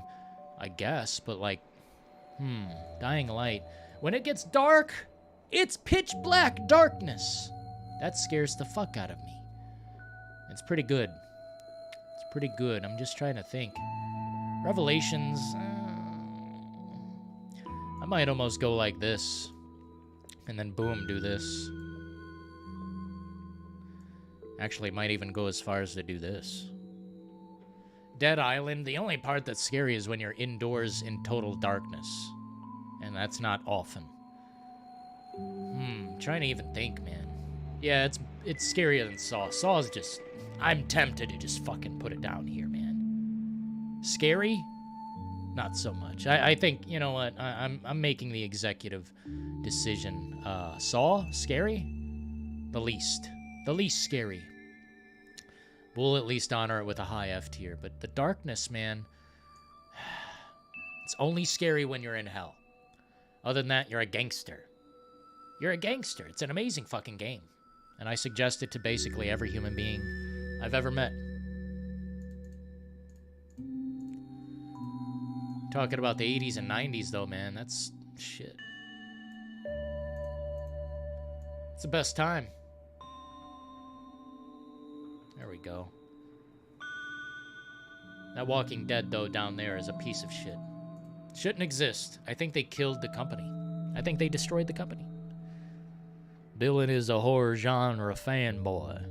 I guess, but like, Dying Light. When it gets dark, it's pitch black darkness. That scares the fuck out of me. It's pretty good. It's pretty good. I'm just trying to think. Revelations, I might almost go like this, and then boom, do this. Actually, might even go as far as to do this. Dead Island, the only part that's scary is when you're indoors in total darkness. And that's not often. Trying to even think, man. Yeah, it's scarier than Saw. Saw is just... I'm tempted to just fucking put it down here, man. Scary? Not so much. I think, you know what? I'm making the executive decision. Saw? Scary? The least. The least scary. We'll at least honor it with a high F tier. But the darkness, man... It's only scary when you're in hell. Other than that, you're a gangster. You're a gangster. It's an amazing fucking game. And I suggest it to basically every human being I've ever met. Talking about the 80s and 90s, though, man. That's shit. It's the best time. There we go. That Walking Dead, though, down there is a piece of shit. Shouldn't exist. I think they killed the company. I think they destroyed the company. Dylan is a horror genre fanboy.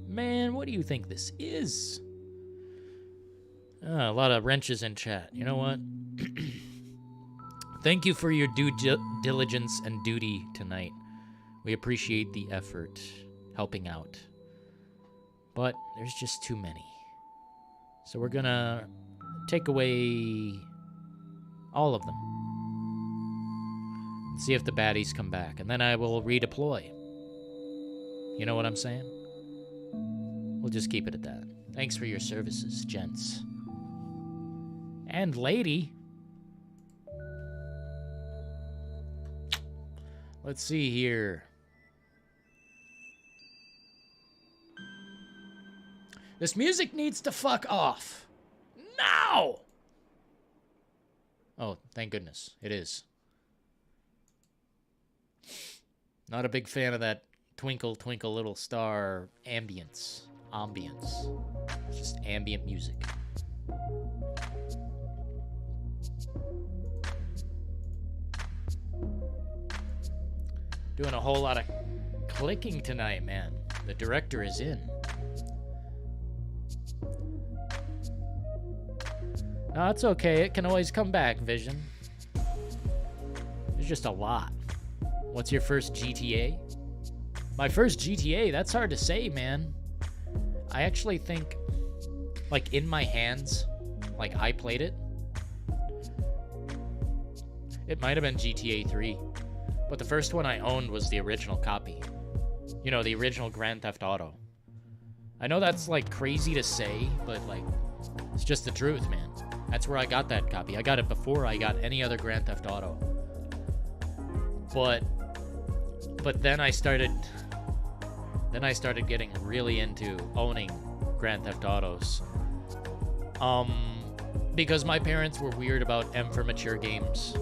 Man, what do you think this is? A lot of wrenches in chat. You know what? Thank you for your due diligence and duty tonight. We appreciate the effort helping out. But there's just too many. So we're gonna take away all of them. See if the baddies come back. And then I will redeploy. You know what I'm saying? We'll just keep it at that. Thanks for your services, gents. And lady. Let's see here. This music needs to fuck off. Now! Oh, thank goodness. It is. Not a big fan of that Twinkle, Twinkle, Little Star ambience. It's just ambient music. Doing a whole lot of clicking tonight, man. The director is in. No, it's okay. It can always come back, Vision. There's just a lot. What's your first GTA? My first GTA? That's hard to say, man. I actually think, like, in my hands, like, I played it. It might have been GTA 3. But the first one I owned was the original copy. You know, the original Grand Theft Auto. I know that's, like, crazy to say, but, like, it's just the truth, man. That's where I got that copy. I got it before I got any other Grand Theft Auto. But then I started getting really into owning Grand Theft Autos. Because my parents were weird about M for mature games.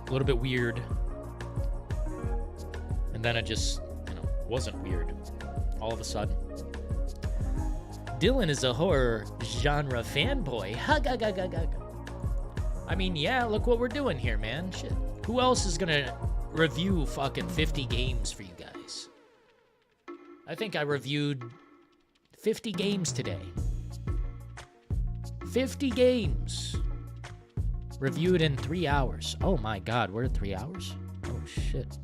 A little bit weird. And then it just, wasn't weird. All of a sudden. Dylan is a horror genre fanboy. I mean, yeah, look what we're doing here, man. Shit. Who else is gonna review fucking 50 games for you guys? I think I reviewed 50 games today. 50 games. Reviewed in 3 hours. Oh my god, we're at 3 hours? Oh shit.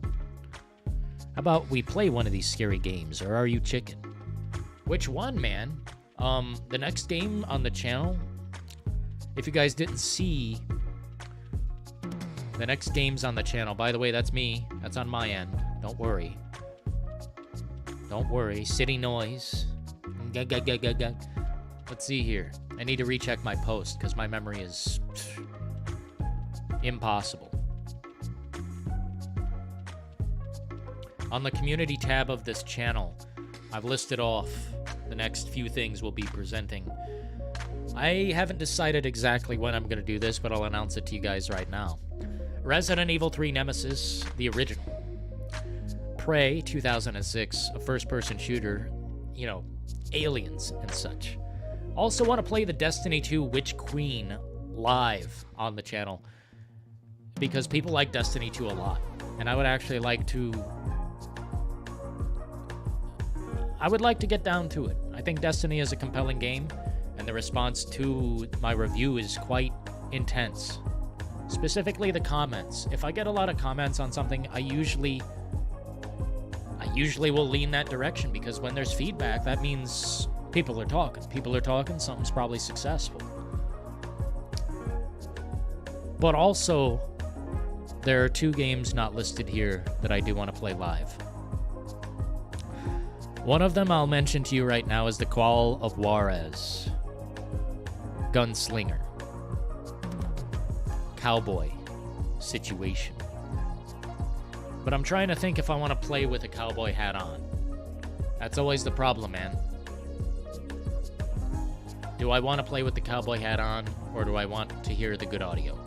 How about we play one of these scary games, or are you chicken? Which one, man? The next game on the channel, if you guys didn't see, the next game's on the channel. By the way, that's me. That's on my end. Don't worry. Don't worry. City noise. Let's see here. I need to recheck my post because my memory is impossible. On the community tab of this channel, I've listed off the next few things we'll be presenting. I haven't decided exactly when I'm going to do this, but I'll announce it to you guys right now. Resident Evil 3 Nemesis, the original. Prey 2006, a first-person shooter, you know, aliens and such. Also want to play the Destiny 2 Witch Queen live on the channel because people like Destiny 2 a lot, and I would actually like to get down to it. I think Destiny is a compelling game, and the response to my review is quite intense. Specifically the comments. If I get a lot of comments on something, I usually will lean that direction, because when there's feedback, that means people are talking. People are talking, something's probably successful. But also, there are 2 games not listed here that I do want to play live. One of them I'll mention to you right now is the Call of Juarez. Gunslinger. Cowboy situation. But I'm trying to think if I want to play with a cowboy hat on. That's always the problem, man. Do I want to play with the cowboy hat on, or do I want to hear the good audio?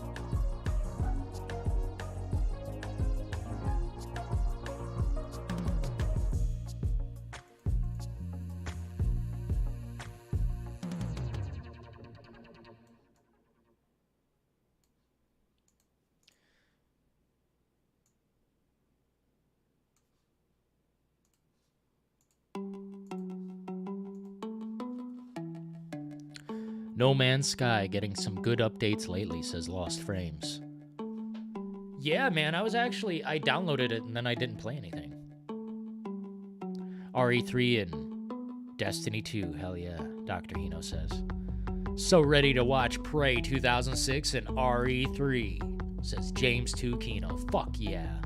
No Man's Sky getting some good updates lately, says Lost Frames. Yeah, man, I downloaded it and then I didn't play anything. RE3 and Destiny 2, hell yeah, Dr. Hino says. So ready to watch Prey 2006 and RE3, says James 2 Kino. Fuck yeah.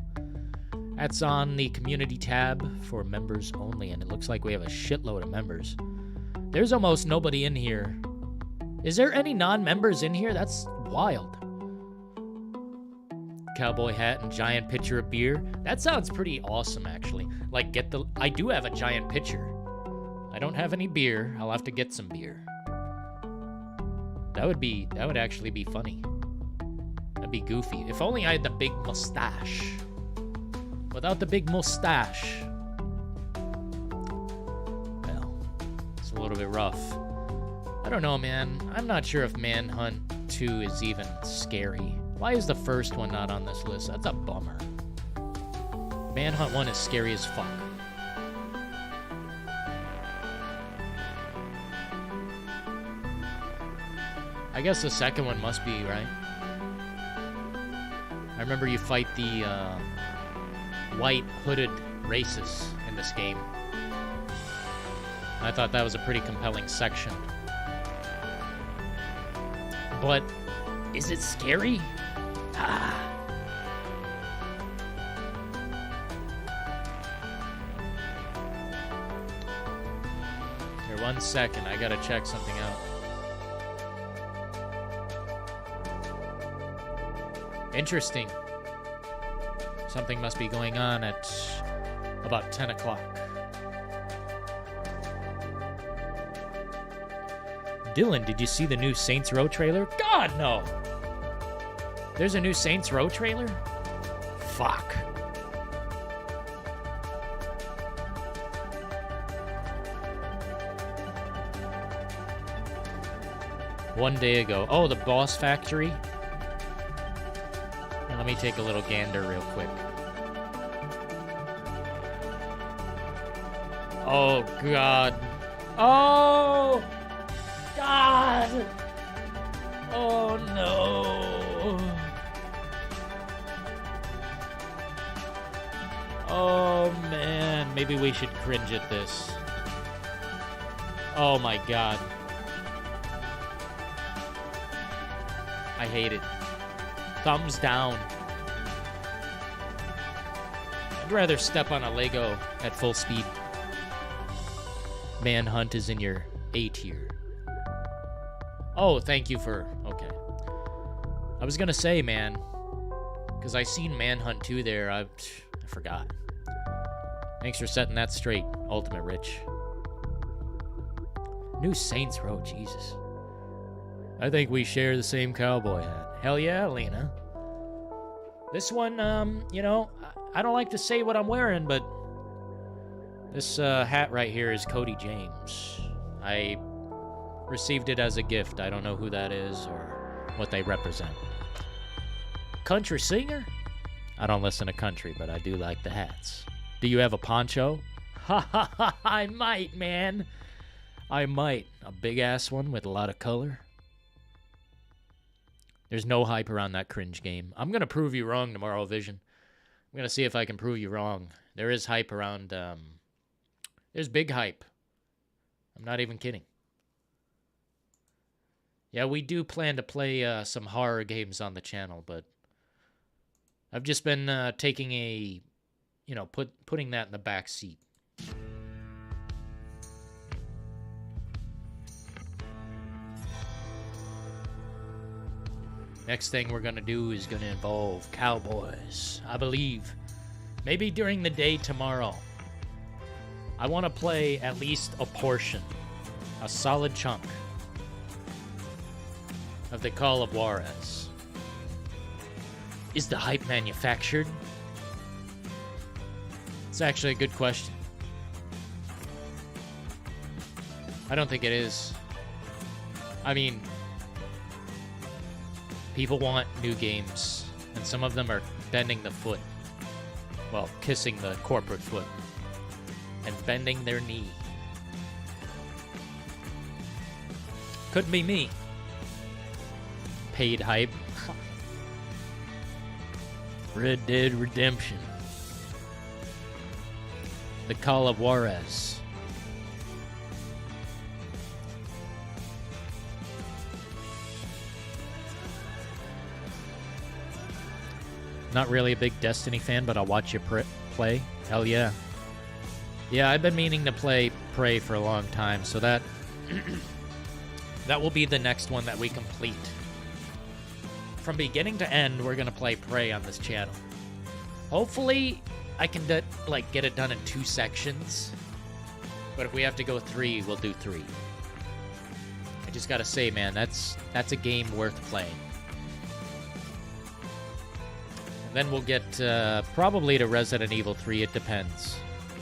That's on the community tab for members only, and it looks like we have a shitload of members. There's almost nobody in here. Is there any non-members in here? That's wild. Cowboy hat and giant pitcher of beer. That sounds pretty awesome, actually. Like, I do have a giant pitcher. I don't have any beer. I'll have to get some beer. That would actually be funny. That'd be goofy. If only I had the big mustache. Without the big mustache, well, it's a little bit rough. I don't know, man. I'm not sure if Manhunt 2 is even scary. Why is the first one not on this list? That's a bummer. Manhunt 1 is scary as fuck. I guess the second one must be, right? I remember you fight the white hooded racists in this game. I thought that was a pretty compelling section. But is it scary? Here, 1 second. I gotta check something out. Interesting. Something must be going on at about 10 o'clock. Dylan, did you see the new Saints Row trailer? God, no! There's a new Saints Row trailer? Fuck. One day ago. Oh, the Boss Factory? Now, let me take a little gander real quick. Oh, God. Oh! God! Oh no. Oh man, maybe we should cringe at this. Oh my god. I hate it. Thumbs down. I'd rather step on a Lego at full speed. Manhunt is in your A tier. Oh, thank you for... Okay. I was gonna say, man, because I seen Manhunt 2 there. I forgot. Thanks for setting that straight, Ultimate Rich. New Saints Row, Jesus. I think we share the same cowboy hat. Hell yeah, Lena. This one, you know, I don't like to say what I'm wearing, but this hat right here is Cody James. I received it as a gift. I don't know who that is or what they represent. Country singer? I don't listen to country, but I do like the hats. Do you have a poncho? Ha ha ha, I might, man. I might. A big-ass one with a lot of color. There's no hype around that cringe game. I'm going to prove you wrong tomorrow, Vision. I'm going to see if I can prove you wrong. There is hype around... there's big hype. I'm not even kidding. Yeah, we do plan to play some horror games on the channel, but... I've just been taking a... You know, putting that in the back seat. Next thing we're going to do is going to involve cowboys, I believe. Maybe during the day tomorrow. I want to play at least a portion, a solid chunk of the Call of Juarez. Is the hype manufactured? It's actually a good question. I don't think it is. I mean... People want new games, and some of them are bending the foot. Well, kissing the corporate foot. And bending their knee. Couldn't be me. Paid hype. Red Dead Redemption. The Call of Juarez. Not really a big Destiny fan, but I'll watch you play. Hell yeah. Yeah, I've been meaning to play Prey for a long time, so that that will be the next one that we complete. From beginning to end, we're going to play Prey on this channel. Hopefully, I can get it done in 2 sections. But if we have to go 3, we'll do 3. I just got to say, man, that's a game worth playing. Then we'll get probably to Resident Evil 3. It depends.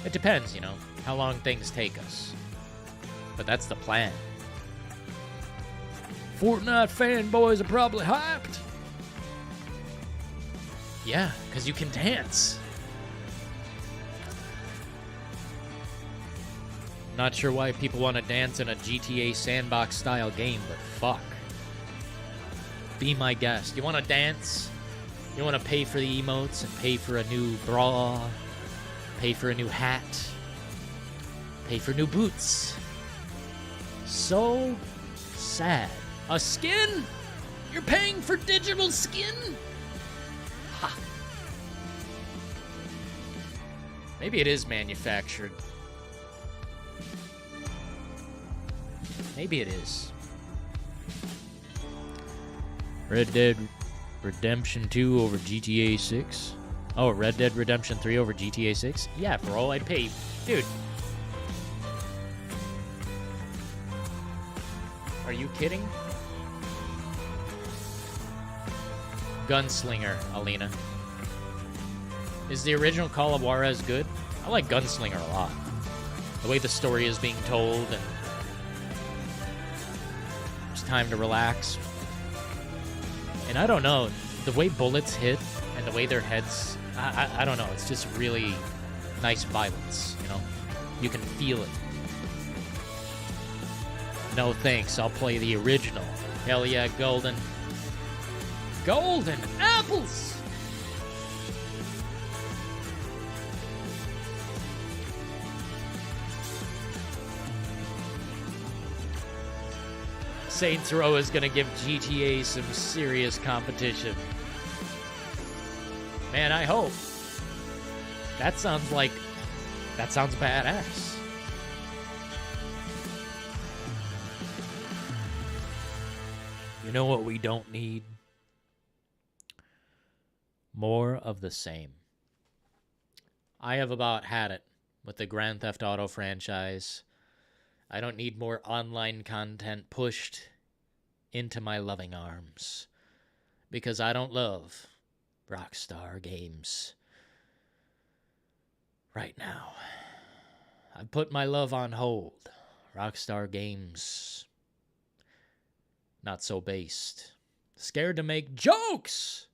It depends, you know, how long things take us. But that's the plan. Fortnite fanboys are probably hyped. Yeah, because you can dance. Not sure why people want to dance in a GTA sandbox style game, but fuck. Be my guest. You want to dance? You want to pay for the emotes and pay for a new bra, pay for a new hat, pay for new boots. So sad. A skin? You're paying for digital skin? Ha. Maybe it is manufactured. Maybe it is. Red Dead Redemption 2 over GTA 6. Oh, Red Dead Redemption 3 over GTA 6? Yeah, bro, I'd pay. Dude. Are you kidding? Gunslinger, Alina. Is the original Call of Juarez good? I like Gunslinger a lot. The way the story is being told and it's time to relax. And I don't know, the way bullets hit and the way their heads, I don't know, it's just really nice violence, you know? You can feel it. No thanks, I'll play the original Hell yeah, golden. Golden apples! Saints Row is gonna give GTA some serious competition. Man, I hope. That sounds badass. You know what we don't need? More of the same. I have about had it with the Grand Theft Auto franchise. I don't need more online content pushed into my loving arms, because I don't love Rockstar Games right now. I've put my love on hold. Rockstar Games, not so based. Scared to make jokes!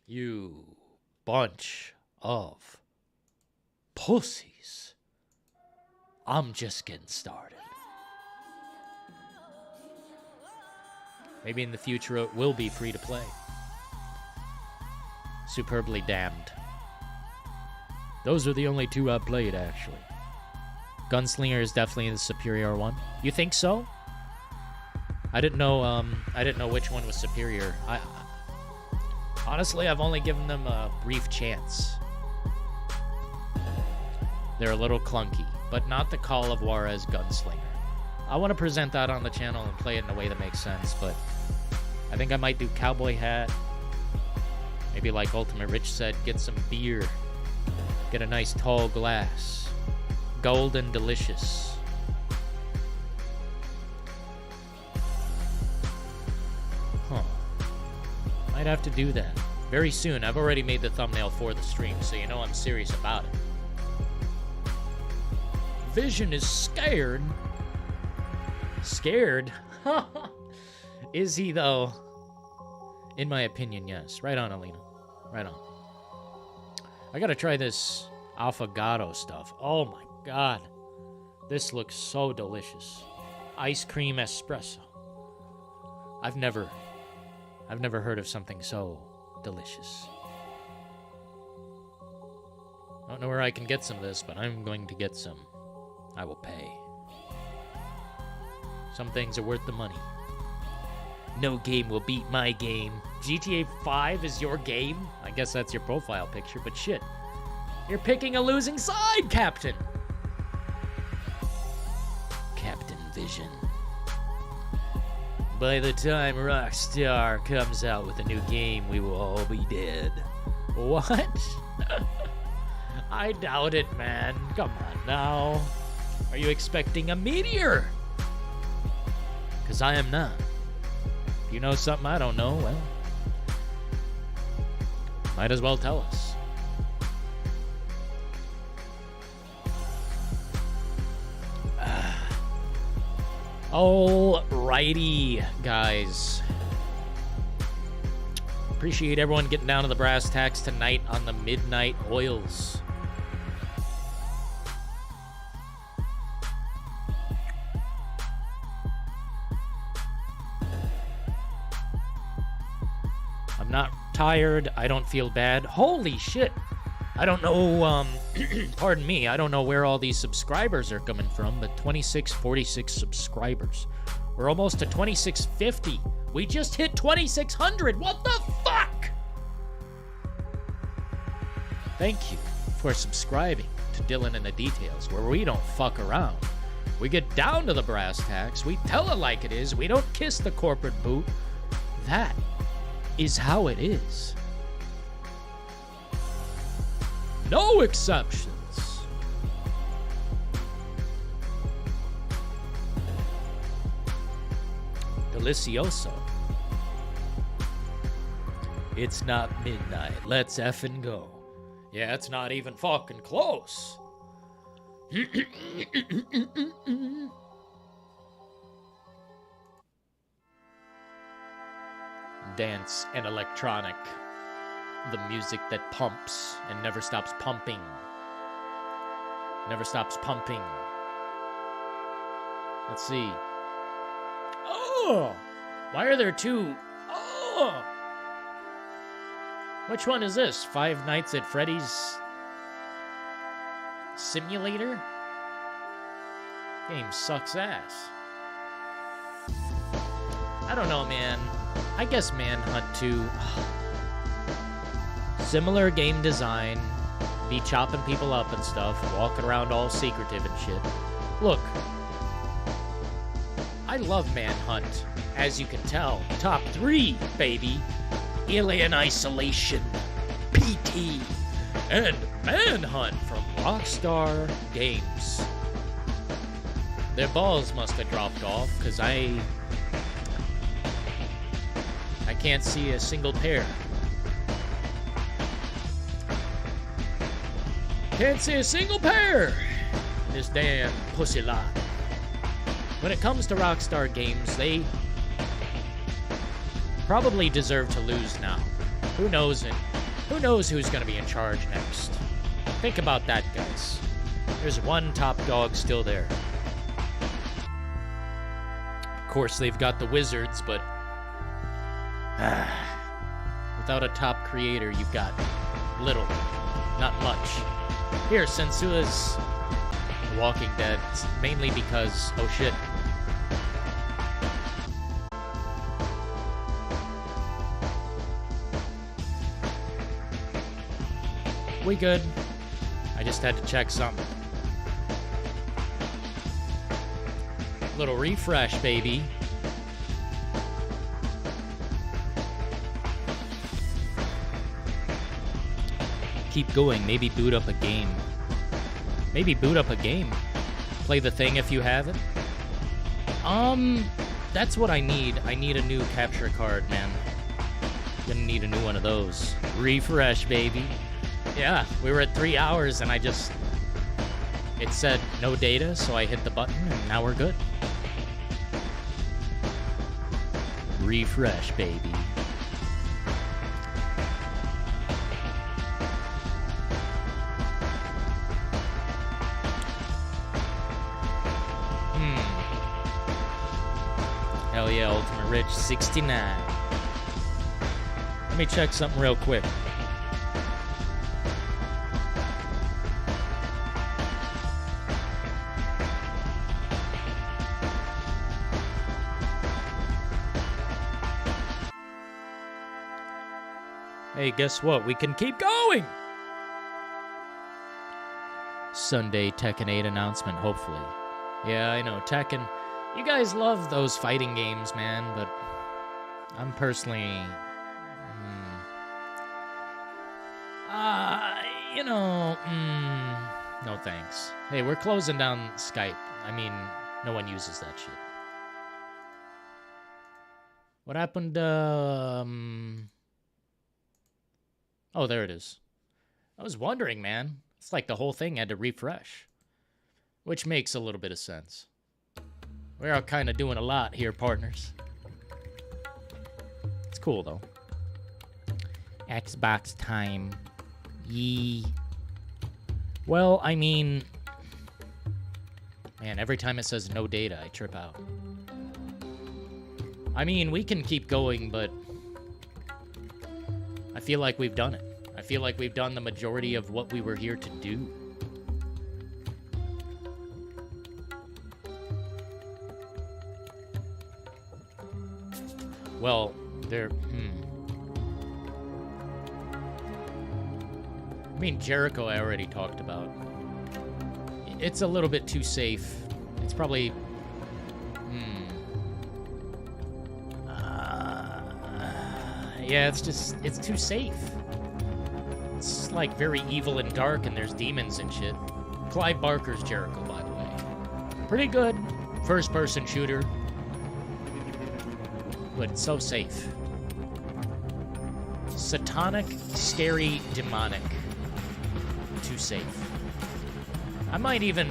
You bunch of pussies. I'm just getting started. Maybe in the future it will be free to play. Superbly damned. Those are the only two I've played, actually. Gunslinger is definitely the superior one. You think so? I didn't know which one was superior. Honestly, I've only given them a brief chance. They're a little clunky, but not the Call of Juarez Gunslinger. I want to present that on the channel and play it in a way that makes sense, but I think I might do Cowboy Hat. Maybe like Ultimate Rich said, get some beer. Get a nice tall glass. Golden delicious. Huh. Might have to do that. Very soon. I've already made the thumbnail for the stream, so you know I'm serious about it. Vision is scared. Scared? Is he, though? In my opinion, yes. Right on, Alina. Right on. I gotta try this affogato stuff. Oh my god. This looks so delicious. Ice cream espresso. I've never heard of something so delicious. I don't know where I can get some of this, but I'm going to get some. I will pay. Some things are worth the money. No game will beat my game. GTA 5 is your game? I guess that's your profile picture, but shit. You're picking a losing side, Captain! Captain Vision. By the time Rockstar comes out with a new game, we will all be dead. What? I doubt it, man. Come on now. Are you expecting a meteor? Because I am not. If you know something I don't know, well, might as well tell us. Alrighty, guys. Appreciate everyone getting down to the brass tacks tonight on the Midnight Oils. I'm not tired. I don't feel bad. Holy shit. I don't know, pardon me, I don't know where all these subscribers are coming from, but 2646 subscribers. We're almost to 2650. We just hit 2600. What the fuck? Thank you for subscribing to Dylan and the Details, where we don't fuck around. We get down to the brass tacks. We tell it like it is. We don't kiss the corporate boot. That is how it is. No exceptions. Delicioso. It's not midnight. Let's effing go. Yeah, it's not even fucking close. Dance and electronic. The music that pumps and never stops pumping. Never stops pumping. Let's see. Oh! Why are there two? Oh! Which one is this? Five Nights at Freddy's Simulator? Game sucks ass. I don't know, man. I guess Manhunt 2. Similar game design. Be chopping people up and stuff. Walking around all secretive and shit. Look. I love Manhunt. As you can tell. Top 3, baby. Alien Isolation. PT. And Manhunt from Rockstar Games. Their balls must have dropped off, because I can't see a single pair. Can't see a single pair in this damn pussy lot. When it comes to Rockstar Games, they probably deserve to lose now. Who knows it? Who knows who's going to be in charge next? Think about that, guys. There's one top dog still there. Of course, they've got the Wizards, but without a top creator, you've got little, not much. Here, Sensua's Walking Dead, mainly because, oh shit. We good. I just had to check something. Little refresh, baby. Keep going. Maybe boot up a game. Maybe boot up a game. Play the thing if you haven't. That's what I need. I need a new capture card, man. Gonna need a new one of those. Refresh, baby. Yeah, we were at 3 hours and it said no data, so I hit the button and now we're good. Refresh, baby. Hell yeah, Ultimate Rich 69. Let me check something real quick. Hey, guess what? We can keep going! Sunday Tekken 8 announcement, hopefully. Yeah, I know, Tekken. You guys love those fighting games, man, but I'm personally... no thanks. Hey, we're closing down Skype. I mean, no one uses that shit. What happened, Oh, there it is. I was wondering, man. It's like the whole thing had to refresh. Which makes a little bit of sense. We are kind of doing a lot here, partners. It's cool, though. Xbox time. Yee. Well, I mean... Man, every time it says no data, I trip out. I mean, we can keep going, but... I feel like we've done it. I feel like we've done the majority of what we were here to do. Well, I mean, Jericho I already talked about. It's a little bit too safe. It's probably... yeah, it's too safe. It's like very evil and dark and there's demons and shit. Clive Barker's Jericho, by the way. Pretty good. First-person shooter. But it's so safe. Satanic, scary, demonic. Too safe. I might even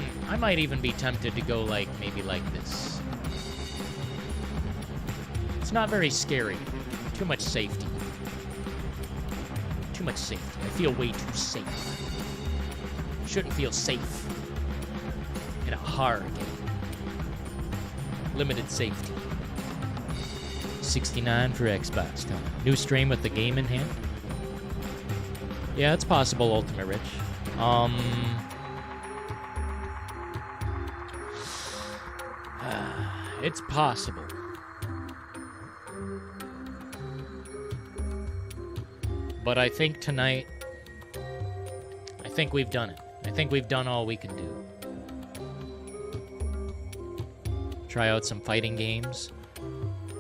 be tempted to go maybe like this. It's not very scary. Too much safety. Too much safety. I feel way too safe. Shouldn't feel safe in a horror game. Limited safety. $69 for Xbox. Tell me. New stream with the game in hand. Yeah, it's possible, Ultimate Rich. It's possible. But I think tonight, I think we've done it. I think we've done all we can do. Try out some fighting games.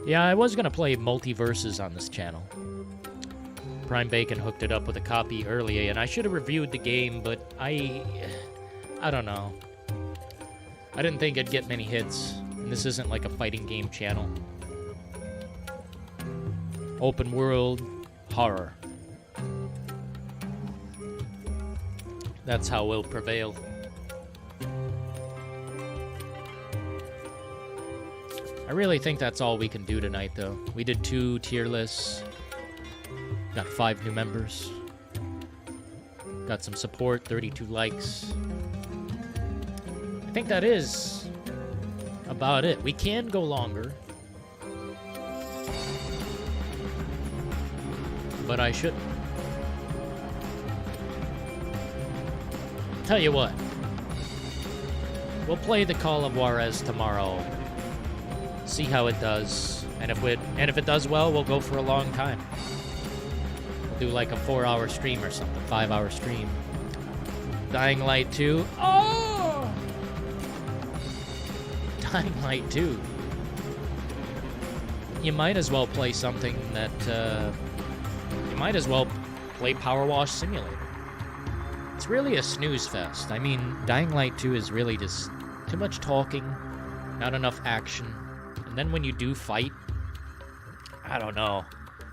Yeah, I was gonna play Multiverses on this channel. Prime Bacon hooked it up with a copy earlier, and I should have reviewed the game, but I don't know. I didn't think I'd get many hits, and this isn't like a fighting game channel. Open world horror. That's how we'll prevail. I really think that's all we can do tonight, though. We did 2 tier lists. Got 5 new members. Got some support, 32 likes. I think that is about it. We can go longer. But I shouldn't. Tell you what. We'll play the Call of Juarez tomorrow. See how it does. And if it does well, we'll go for a long time. We'll do like a 4-hour stream or something, 5-hour stream. Dying Light 2. Oh! Dying Light 2. You might as well play something that, you might as well play Power Wash Simulator. It's really a snooze fest. I mean, Dying Light 2 is really just too much talking, not enough action. And then when you do fight, I don't know.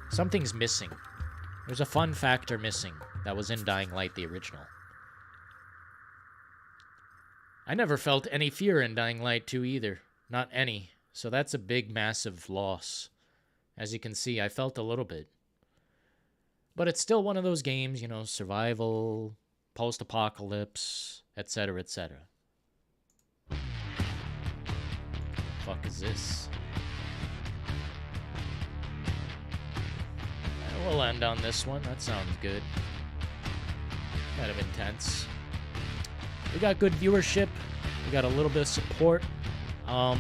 Something's missing. There's a fun factor missing that was in Dying Light, the original. I never felt any fear in Dying Light 2 either. Not any. So that's a big, massive loss. As you can see, I felt a little bit. But it's still one of those games, you know, survival, post-apocalypse, etc., etc. Fuck is this? We'll end on this one. That sounds good. Kind of intense. We got good viewership. We got a little bit of support. Yeah.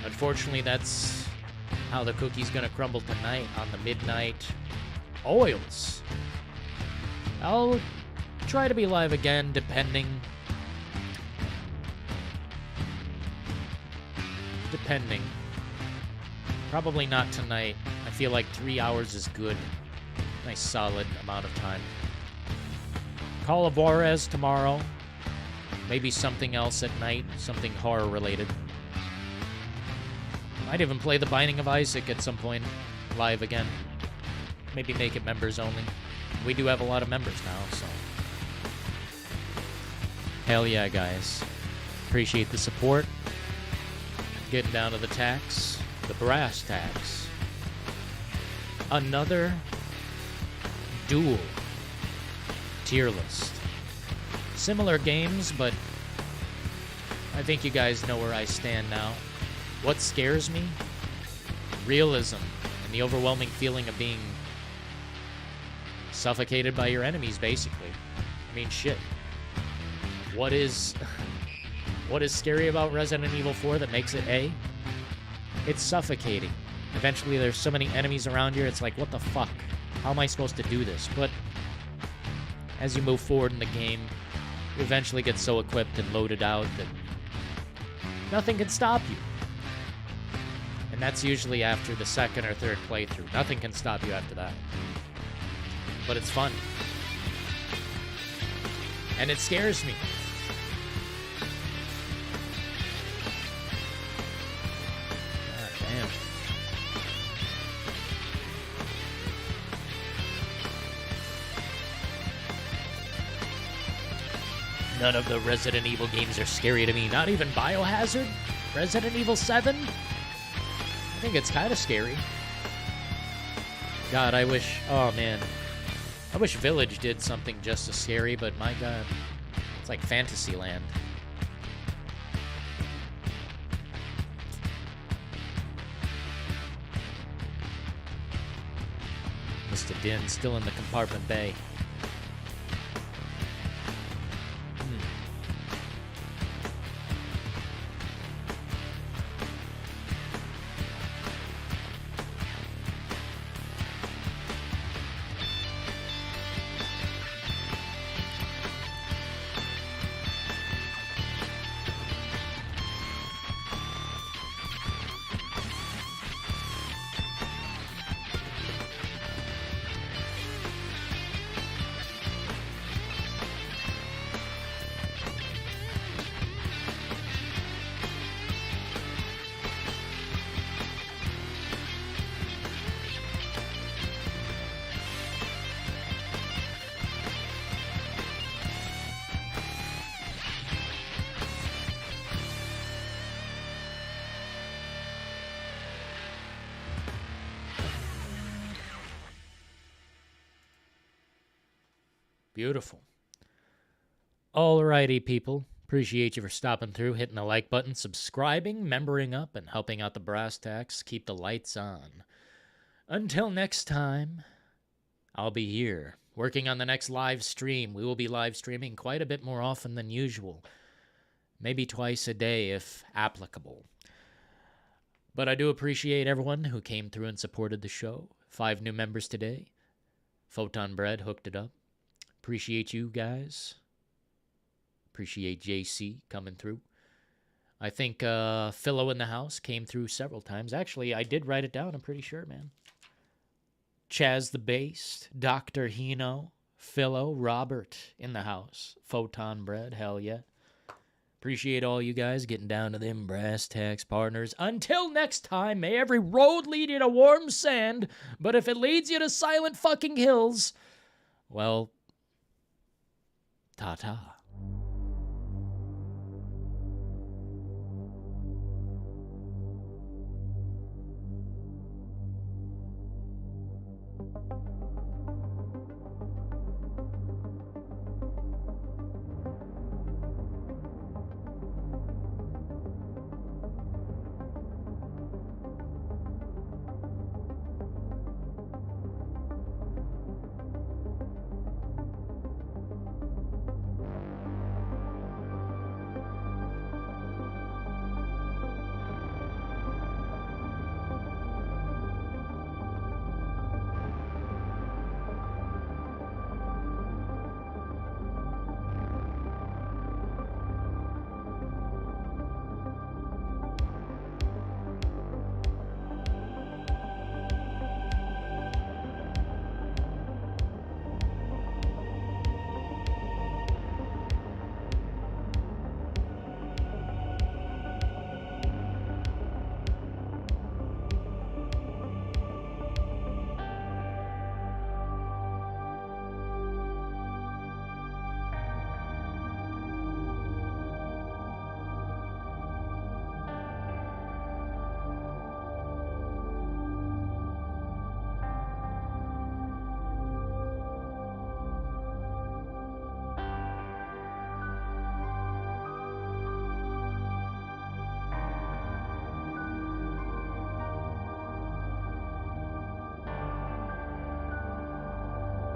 Unfortunately, that's how the cookie's gonna crumble tonight on the midnight oils. I'll try to be live again, depending. Probably not tonight. I feel like 3 hours is good. Nice solid amount of time. Call of Juarez tomorrow. Maybe something else at night. Something horror related. Might even play The Binding of Isaac at some point live again. Maybe make it members only. We do have a lot of members now, so. Hell yeah, guys. Appreciate the support. Getting down to the tax. The brass tax. Another dual tier list. Similar games, but I think you guys know where I stand now. What scares me? Realism and the overwhelming feeling of being suffocated by your enemies, basically. I mean, shit. What is scary about Resident Evil 4 that makes it A? It's suffocating. Eventually, there's so many enemies around you, it's like, what the fuck? How am I supposed to do this? But as you move forward in the game, you eventually get so equipped and loaded out that nothing can stop you. And that's usually after the second or third playthrough. Nothing can stop you after that. But it's fun. And it scares me. God damn. None of the Resident Evil games are scary to me. Not even Biohazard? Resident Evil 7? I think it's kind of scary. God, I wish... Oh, man. I wish Village did something just as scary, but my God. It's like Fantasyland. Cheers to Din, still in the compartment bay. Beautiful. Alrighty, people. Appreciate you for stopping through, hitting the like button, subscribing, membering up, and helping out the brass tacks keep the lights on. Until next time, I'll be here, working on the next live stream. We will be live streaming quite a bit more often than usual. Maybe twice a day, if applicable. But I do appreciate everyone who came through and supported the show. 5 new members today. Photon Bread hooked it up. Appreciate you guys. Appreciate JC coming through. I think Philo in the house came through several times. Actually, I did write it down, I'm pretty sure, man. Chaz the Bass, Dr. Hino, Philo, Robert in the house. Photon Bread, hell yeah. Appreciate all you guys getting down to them brass tacks, partners. Until next time, may every road lead you to warm sand, but if it leads you to silent fucking hills, well, ta-ta.